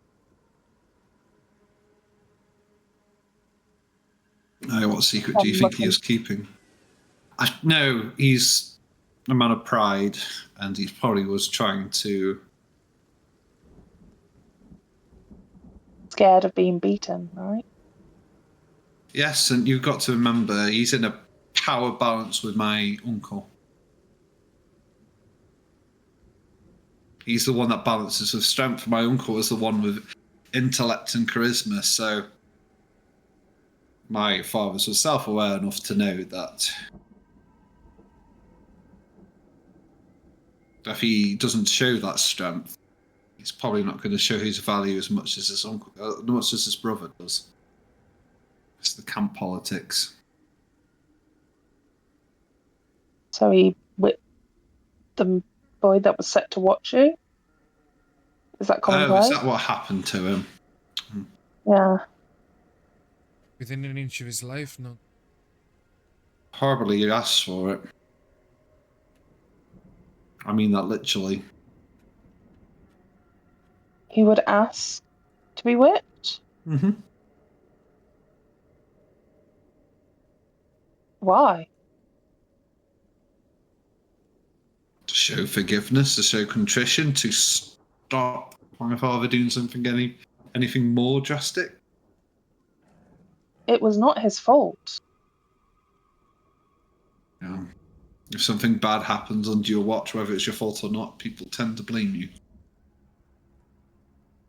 No, what secret do you think he is keeping? No, he's a man of pride, and he probably was trying to...
Scared of being beaten, right?
Yes, and you've got to remember, he's in a power balance with my uncle. He's the one that balances with strength. My uncle is the one with intellect and charisma, so my father was self-aware enough to know that if he doesn't show that strength, he's probably not going to show his value as much as his uncle, as much as his brother does. It's the camp politics.
So he whipped the boy that was set to watch you? Is that common play?
Is that what happened to him?
Yeah.
Within an inch of his life, no.
Horribly, he asked for it. I mean that literally.
He would ask to be whipped?
Mm-hmm.
Why?
To show forgiveness, to show contrition, to stop my father doing something anything more drastic.
It was not his fault.
Yeah. If something bad happens under your watch, whether it's your fault or not, people tend to blame you.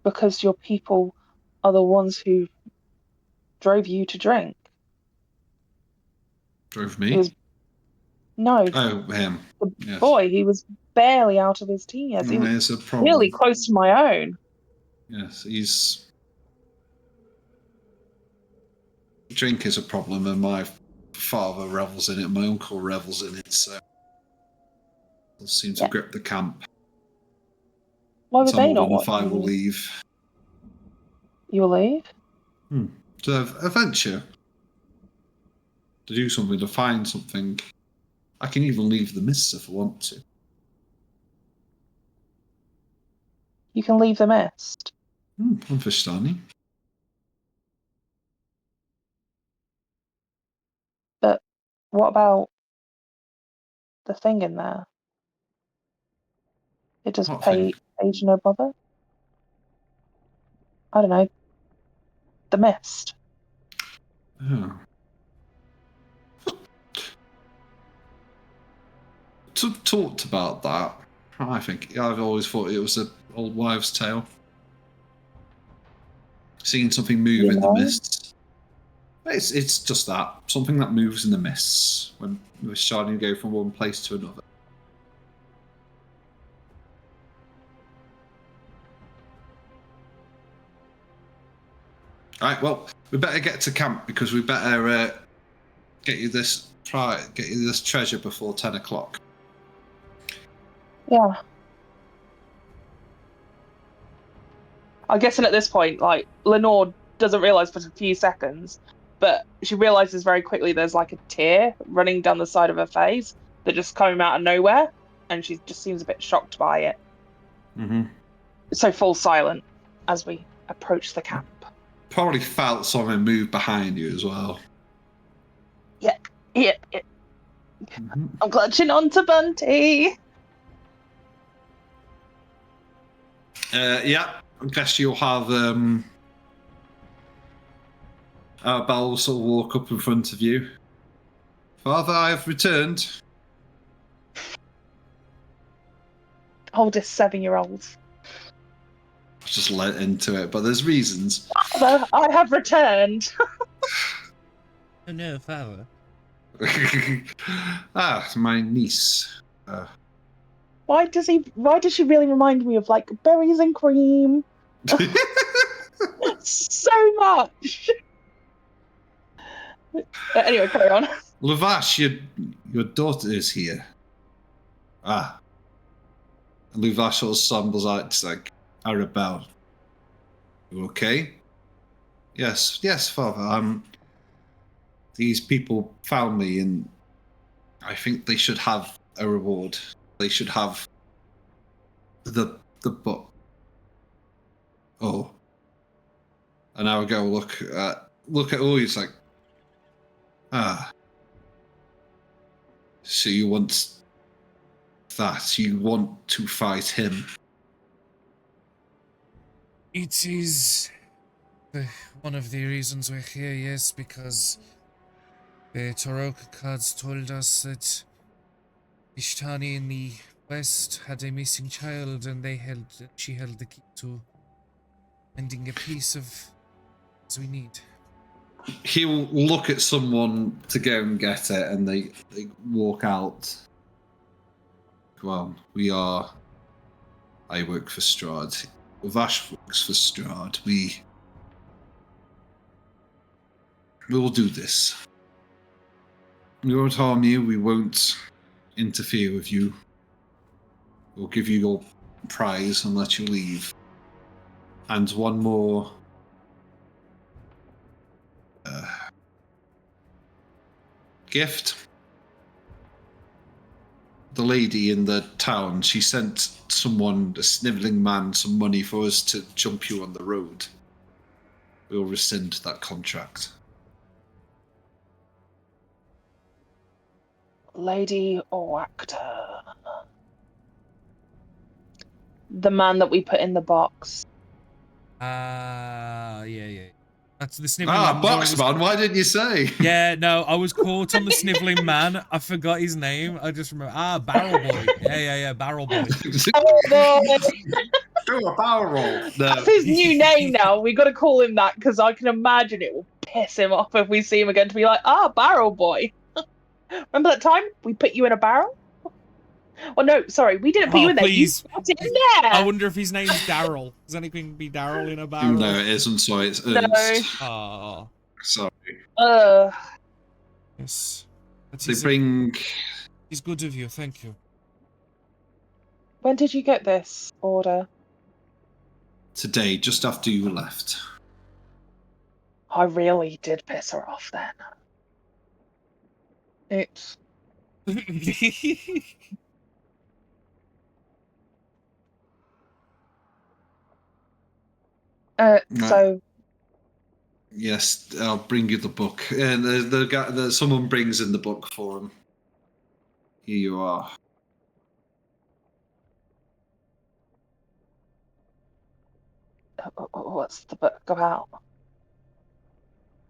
Because your people are the ones who drove you to drink.
Drove me?
He was... No,
Oh, him.
the
Yes.
boy, he was barely out of his teen years. He was
There's a problem.
really close to my own.
Yes, drink is a problem, and my father revels in it, my uncle revels in it, so they'll seem to grip the camp.
Why would
Some
they
of
not
them, if
want
I will
you?
leave.
You will leave?
To a venture. To do something, to find something. I can even leave the mists if I want to.
You can leave the mist.
I'm verstanden.
But what about the thing in there? It just
What thing?
age no bother? I don't know. The mist.
Oh. Talked about that. I think I've always thought it was an old wives' tale. Seeing something move in the mists. It's just that. Something that moves in the mists when we're starting to go from one place to another. Alright, well, we better get to camp because we better get you this treasure before 10 o'clock.
Yeah. I'm guessing at this point, like, Lenore doesn't realise for a few seconds, but she realises very quickly there's like a tear running down the side of her face that just came out of nowhere, and she just seems a bit shocked by it.
Mm-hmm.
So fall silent as we approach the camp.
Probably felt something move behind you as well.
Yeah.
Mm-hmm.
I'm clutching onto Bunty.
Yeah, I guess you'll have Belle will sort of walk up in front of you. Father, I have returned.
oldest 7-year-olds.
Just let into it, but there's reasons.
Father, I have returned.
Oh no, father.
My niece.
Why does she really remind me of like berries and cream? So much. Anyway, carry on.
Luvash, your daughter is here. Luvash sort of stumbles out. It's like, Arabelle. You okay? Yes, father. These people found me, and I think they should have a reward. They should have the book. Oh. And I would go look at all. He's like, so you want that? You want to fight him?
It is one of the reasons we're here, yes, because the Toroka cards told us that Ishtani in the west had a missing child, and she held the key to finding a piece of as we need.
He'll look at someone to go and get it, and they walk out. Well, I work for Strahd. Vash works for Strahd. We will do this. We won't harm you. We won't interfere with you. We'll give you your prize and let you leave. And one more gift. The lady in the town, she sent someone, a snivelling man, some money for us to jump you on the road. We'll rescind that contract.
Lady or actor? The man that we put in the box.
Yeah. That's the sniveling man.
Boxman, why didn't you say?
Yeah, no, I was caught on the sniveling man. I forgot his name. I just remember. Barrel Boy. Yeah, Barrel Boy.
Oh, boy.
Do a barrel roll. No.
That's his new name now. We got to call him that because I can imagine it will piss him off if we see him again to be like, Barrel Boy. Remember that time we put you in a barrel? Well, no, sorry, we didn't put you in there.
Please.
You put it in there.
I wonder if his name's Daryl. Does anything be Daryl in a barrel?
No, it isn't. Sorry, it's Ernst.
No.
Sorry.
Yes.
It's
good of you. Thank you.
When did you get this order?
Today, just after you left.
I really did piss her off then. Oops. So.
Yes, I'll bring you the book. And the guy, someone brings in the book for him. Here you are.
What's the book about?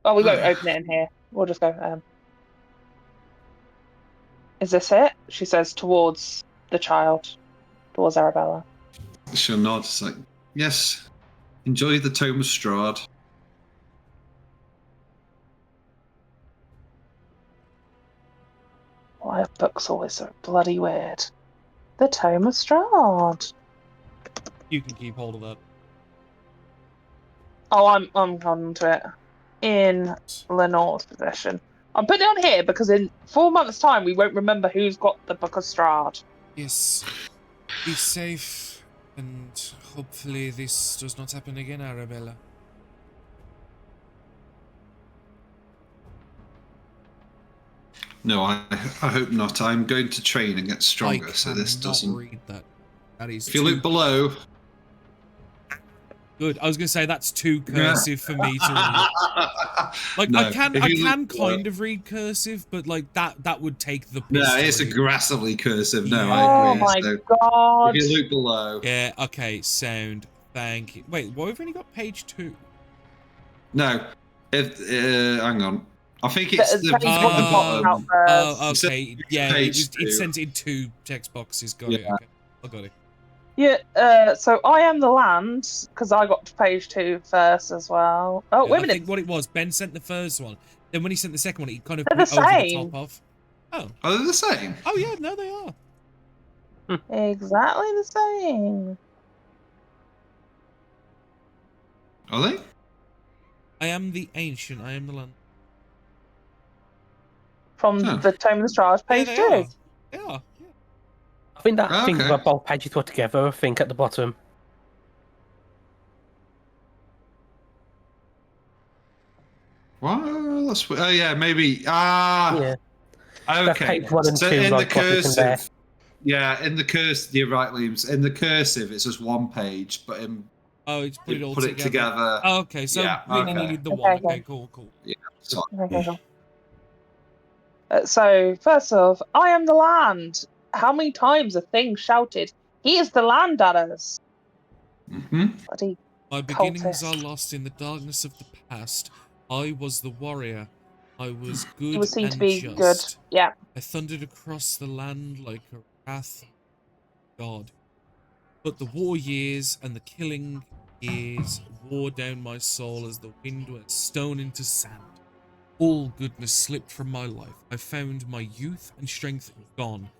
Oh, we won't open it in here. We'll just go. Is this it? She says towards the child, towards Arabella.
She'll nod. It's like, yes. Enjoy the Tome of Strahd.
Why are books always so bloody weird? The Tome of Strahd.
You can keep hold of that.
Oh, I'm on to it. In Lenore's possession. I'm putting it on here because in 4 months' time we won't remember who's got the Book of Strahd.
Yes. Be safe, and hopefully this does not happen again, Arabella.
No, I hope not. I'm going to train and get stronger, so this doesn't.
Read that. That is.
If you look below.
Good. I was going to say that's too cursive for me to read. Like no, I can kind of read cursive, but like that would take the piss.
No, it's aggressively cursive.
Yeah.
No, I agree.
Oh my god.
If you look below.
Yeah. Okay. Sound. Thank you. Wait. Why have we only got page 2?
No. Hang on. I think it's the
bottom. Oh, okay. Yeah. It sent it in 2 text boxes. Got it. Okay. I got it.
Yeah, so I am the land, because I got to page 2 first as well. Oh,
Yeah,
wait a
I
minute.
think what it was, Ben sent the first one. Then when he sent the second one, he kind of
They're
put
the
it over the
same.
top of. Oh.
Are they the same?
Oh, yeah, no, they are.
Exactly the same.
Are they?
I am the ancient, I am the land.
From the Tome of the Strahd,
Yeah,
page
they
2.
are. They are, yeah.
I think that thing
Okay.
about both pages put together, I think, at the bottom.
Well, that's oh yeah, maybe.
Yeah. That's
Okay.
page 1 and
So
2,
in the
like what's written there.
cursive, yeah, in the cursive, you're right, Liam. In the cursive, it's just one page, but in
Oh, it's put it all
put it together.
Oh, okay, so
Yeah,
we only
okay.
needed the
Okay,
one.
okay.
Okay, cool.
Yeah. So,
Okay, cool. So, first off, I am the land. How many times a thing shouted, he is the land at us? Bloody
My beginnings
cultist.
are lost in the darkness of the past. I was the warrior. I was good
He was seen
and
to be
just.
good. Yeah.
I thundered across the land like a wrath god. But the war years and the killing years wore down my soul as the wind went stone into sand. All goodness slipped from my life. I found my youth and strength gone.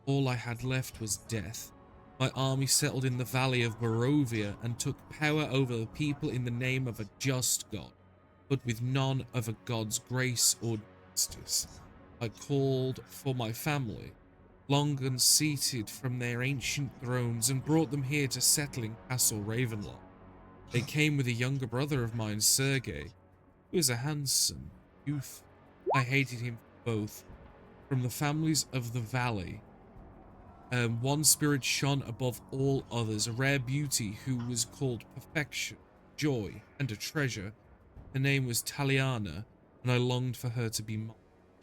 All I had left was death. My army settled in the valley of Barovia and took power over the people in the name of a just God, but with none of a God's grace or justice. I called for my family, long unseated from their ancient thrones, and brought them here to settle in Castle Ravenloft. They came with a younger brother of mine, Sergei, who is a handsome youth. I hated him for both. From the families of the valley, one spirit shone above all others, a rare beauty who was called perfection, joy, and a treasure. Her name was Taliana, and I longed for her to be mine.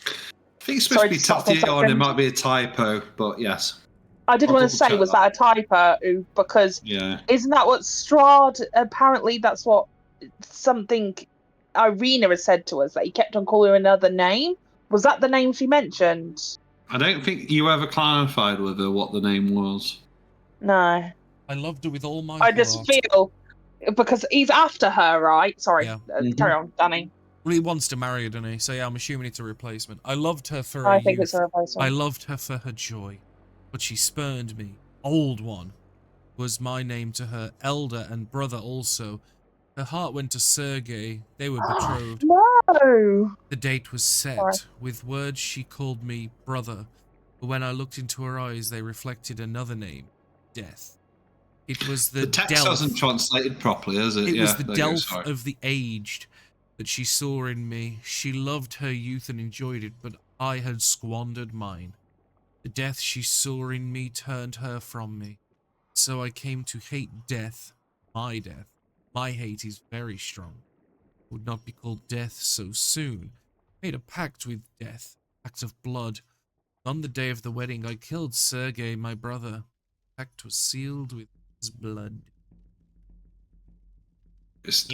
I think it's supposed to be Tatiana. It might be a typo, but yes.
I did want to say, was that a typo? Because isn't that what Strahd? Apparently, that's what something Irina has said to us, that he kept on calling her another name. Was that the name she mentioned?
I don't think you ever clarified with her what the name was.
No.
I loved her with all my
I
heart.
just feel, because he's after her, right? Sorry,
Yeah.
Carry on, Danny.
Well, he wants to marry her, doesn't he? So yeah, I'm assuming it's a replacement. I loved her for her
I think
youth.
it's a replacement.
I loved her for her joy, but she spurned me. Old One was my name to her, elder and brother also. Her heart went to Sergei. They were betrothed.
No!
The date was set.
Sorry.
With words she called me brother, but when I looked into her eyes, they reflected another name, death. It was the
text hasn't translated properly, has it?
It was the Delph of the aged that she saw in me. She loved her youth and enjoyed it, but I had squandered mine. The death she saw in me turned her from me. So I came to hate death, my death. My hate is very strong. It would not be called death so soon. I made a pact with death, a pact of blood. On the day of the wedding, I killed Sergei, my brother. The pact was sealed with his blood.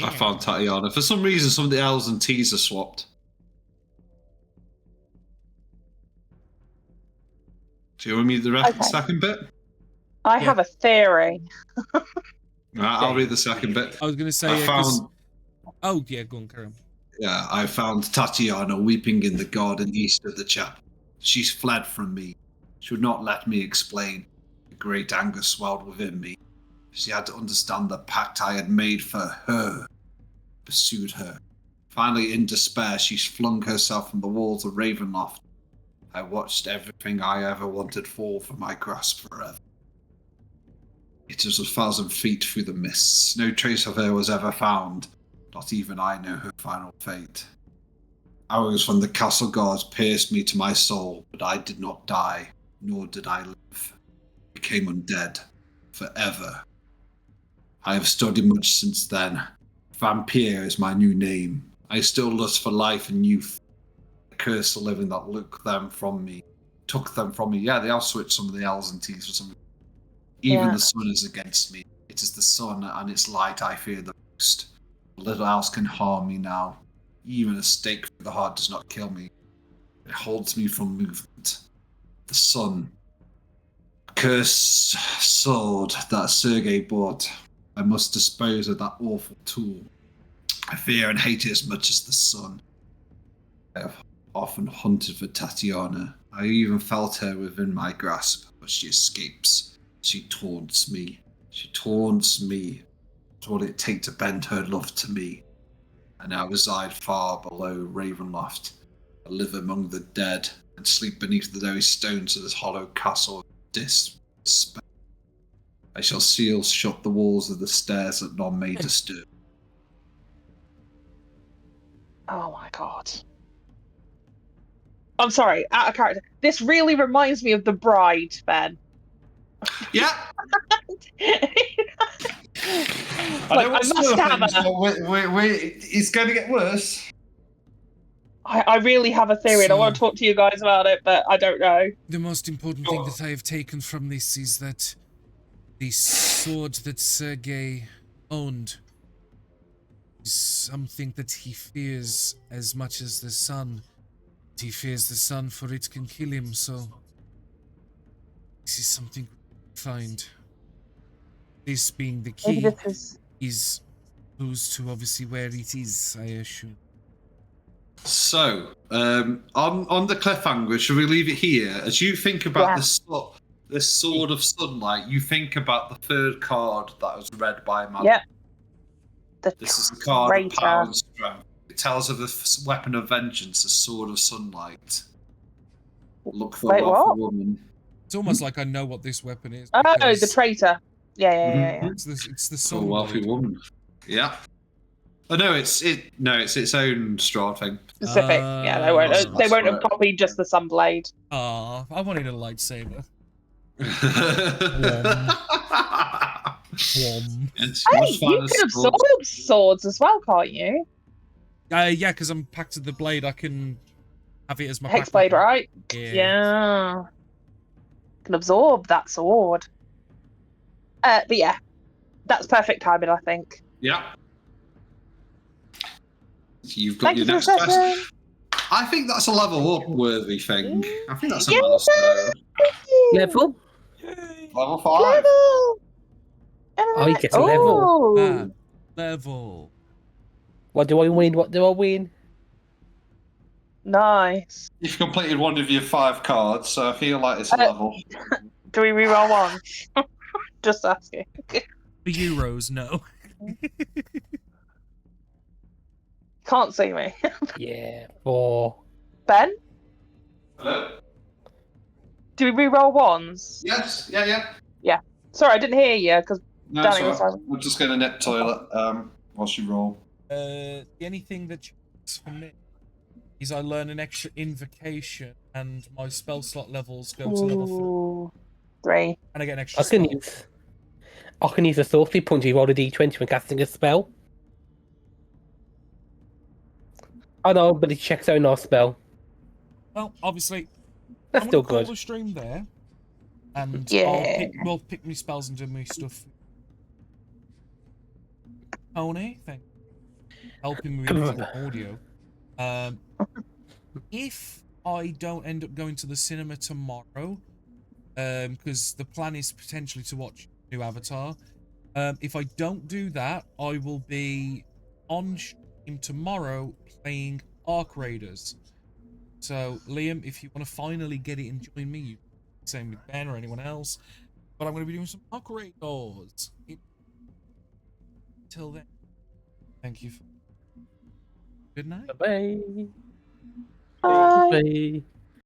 I found Tatiana. For some reason, some of the L's and T's are swapped. Do you want me to read the second bit?
I have a theory.
I'll read the second bit.
I was going to say, oh, yeah, go on, carry on.
Yeah, I found Tatiana weeping in the garden east of the chapel. She's fled from me. She would not let me explain. A great anger swelled within me. She had to understand the pact I had made for her. Pursued her. Finally, in despair, she flung herself from the walls of Ravenloft. I watched everything I ever wanted fall from my grasp forever. It was 1,000 feet through the mists. No trace of her was ever found. Not even I know her final fate. Arrows from the castle guards pierced me to my soul, but I did not die, nor did I live. I became undead. Forever. I have studied much since then. Vampire is my new name. I still lust for life and youth. I curse the living that took them from me. Yeah, they have switched some of the L's and T's for something. Even the sun is against me. It is the sun and its light I fear the most. Little else can harm me now. Even a stake through the heart does not kill me. It holds me from movement. The sun. cursed sword that Sergei bought. I must dispose of that awful tool. I fear and hate it as much as the sun. I have often hunted for Tatiana. I even felt her within my grasp, but she escapes. She taunts me. She taunts me. What would it take to bend her love to me? I now reside far below Ravenloft. I live among the dead and sleep beneath the very stones of this hollow castle of despair. I shall seal shut the walls of the stairs that none may disturb.
Oh my god. I'm sorry, out of character. This really reminds me of The Bride, Ben.
Yeah.
Like, I must have
it's going to get worse.
I really have a theory, and I want to talk to you guys about it, but I don't know.
The most important thing that I have taken from this is that the sword that Sergei owned is something that he fears as much as the sun. He fears the sun for it can kill him, so this is something we find. This being the key is who's to obviously where it is, I assume.
So, on the cliffhanger, should we leave it here? As you think about this sword of sunlight, you think about the third card that was read by Madam.
Yep.
This is the card of power and strength. It tells of the weapon of vengeance, the sword of sunlight. Look for a wealthy woman.
It's almost like I know what this weapon is.
Oh, the traitor. Yeah.
It's the
For a wealthy
Sunblade.
woman. Yeah. Oh no, it's its own Strahd thing.
Specific. Yeah, they won't have copied just the Sunblade.
Ah, I wanted a lightsaber.
Hey, you can absorb swords as well, can't you?
Yeah, because I'm packed to the blade. I can have it as my
Hexblade, right?
Yeah.
Can absorb that sword. But yeah, that's perfect timing, I think.
Yeah. You've got your next question. I think that's a level up worthy thing. I think that's a milestone.
Level?
Level 5.
Level!
Oh, you get a level.
Level.
What do I win? What do I win?
Nice.
You've completed one of your 5 cards, so I feel like it's a level.
Do we reroll one? Just asking.
For Euros, no.
Can't see me.
Yeah, 4.
Ben?
Hello?
Do we reroll ones?
Yes, yeah.
Yeah. Sorry, I didn't hear you because Danny was
sorry. I'm just going to nip toilet whilst you roll.
The only thing that changes for me is I learn an extra invocation and my spell slot levels go to level
3.
And I get an extra
I can use a sorcery point to roll a d20 when casting a spell. I know, but it checks out our spell.
Well, obviously,
that's still
call
good.
the stream there, and we'll pick me spells and do me stuff. Tony, thank you. Helping me with the audio. If I don't end up going to the cinema tomorrow, because the plan is potentially to watch new Avatar. If I don't do that, I will be on stream tomorrow playing Arc Raiders. So, Liam, if you want to finally get it and join me, you same with Ben or anyone else. But I'm going to be doing some Arc Raiders. Until then, thank you. Good night.
Bye.
Bye.
Bye.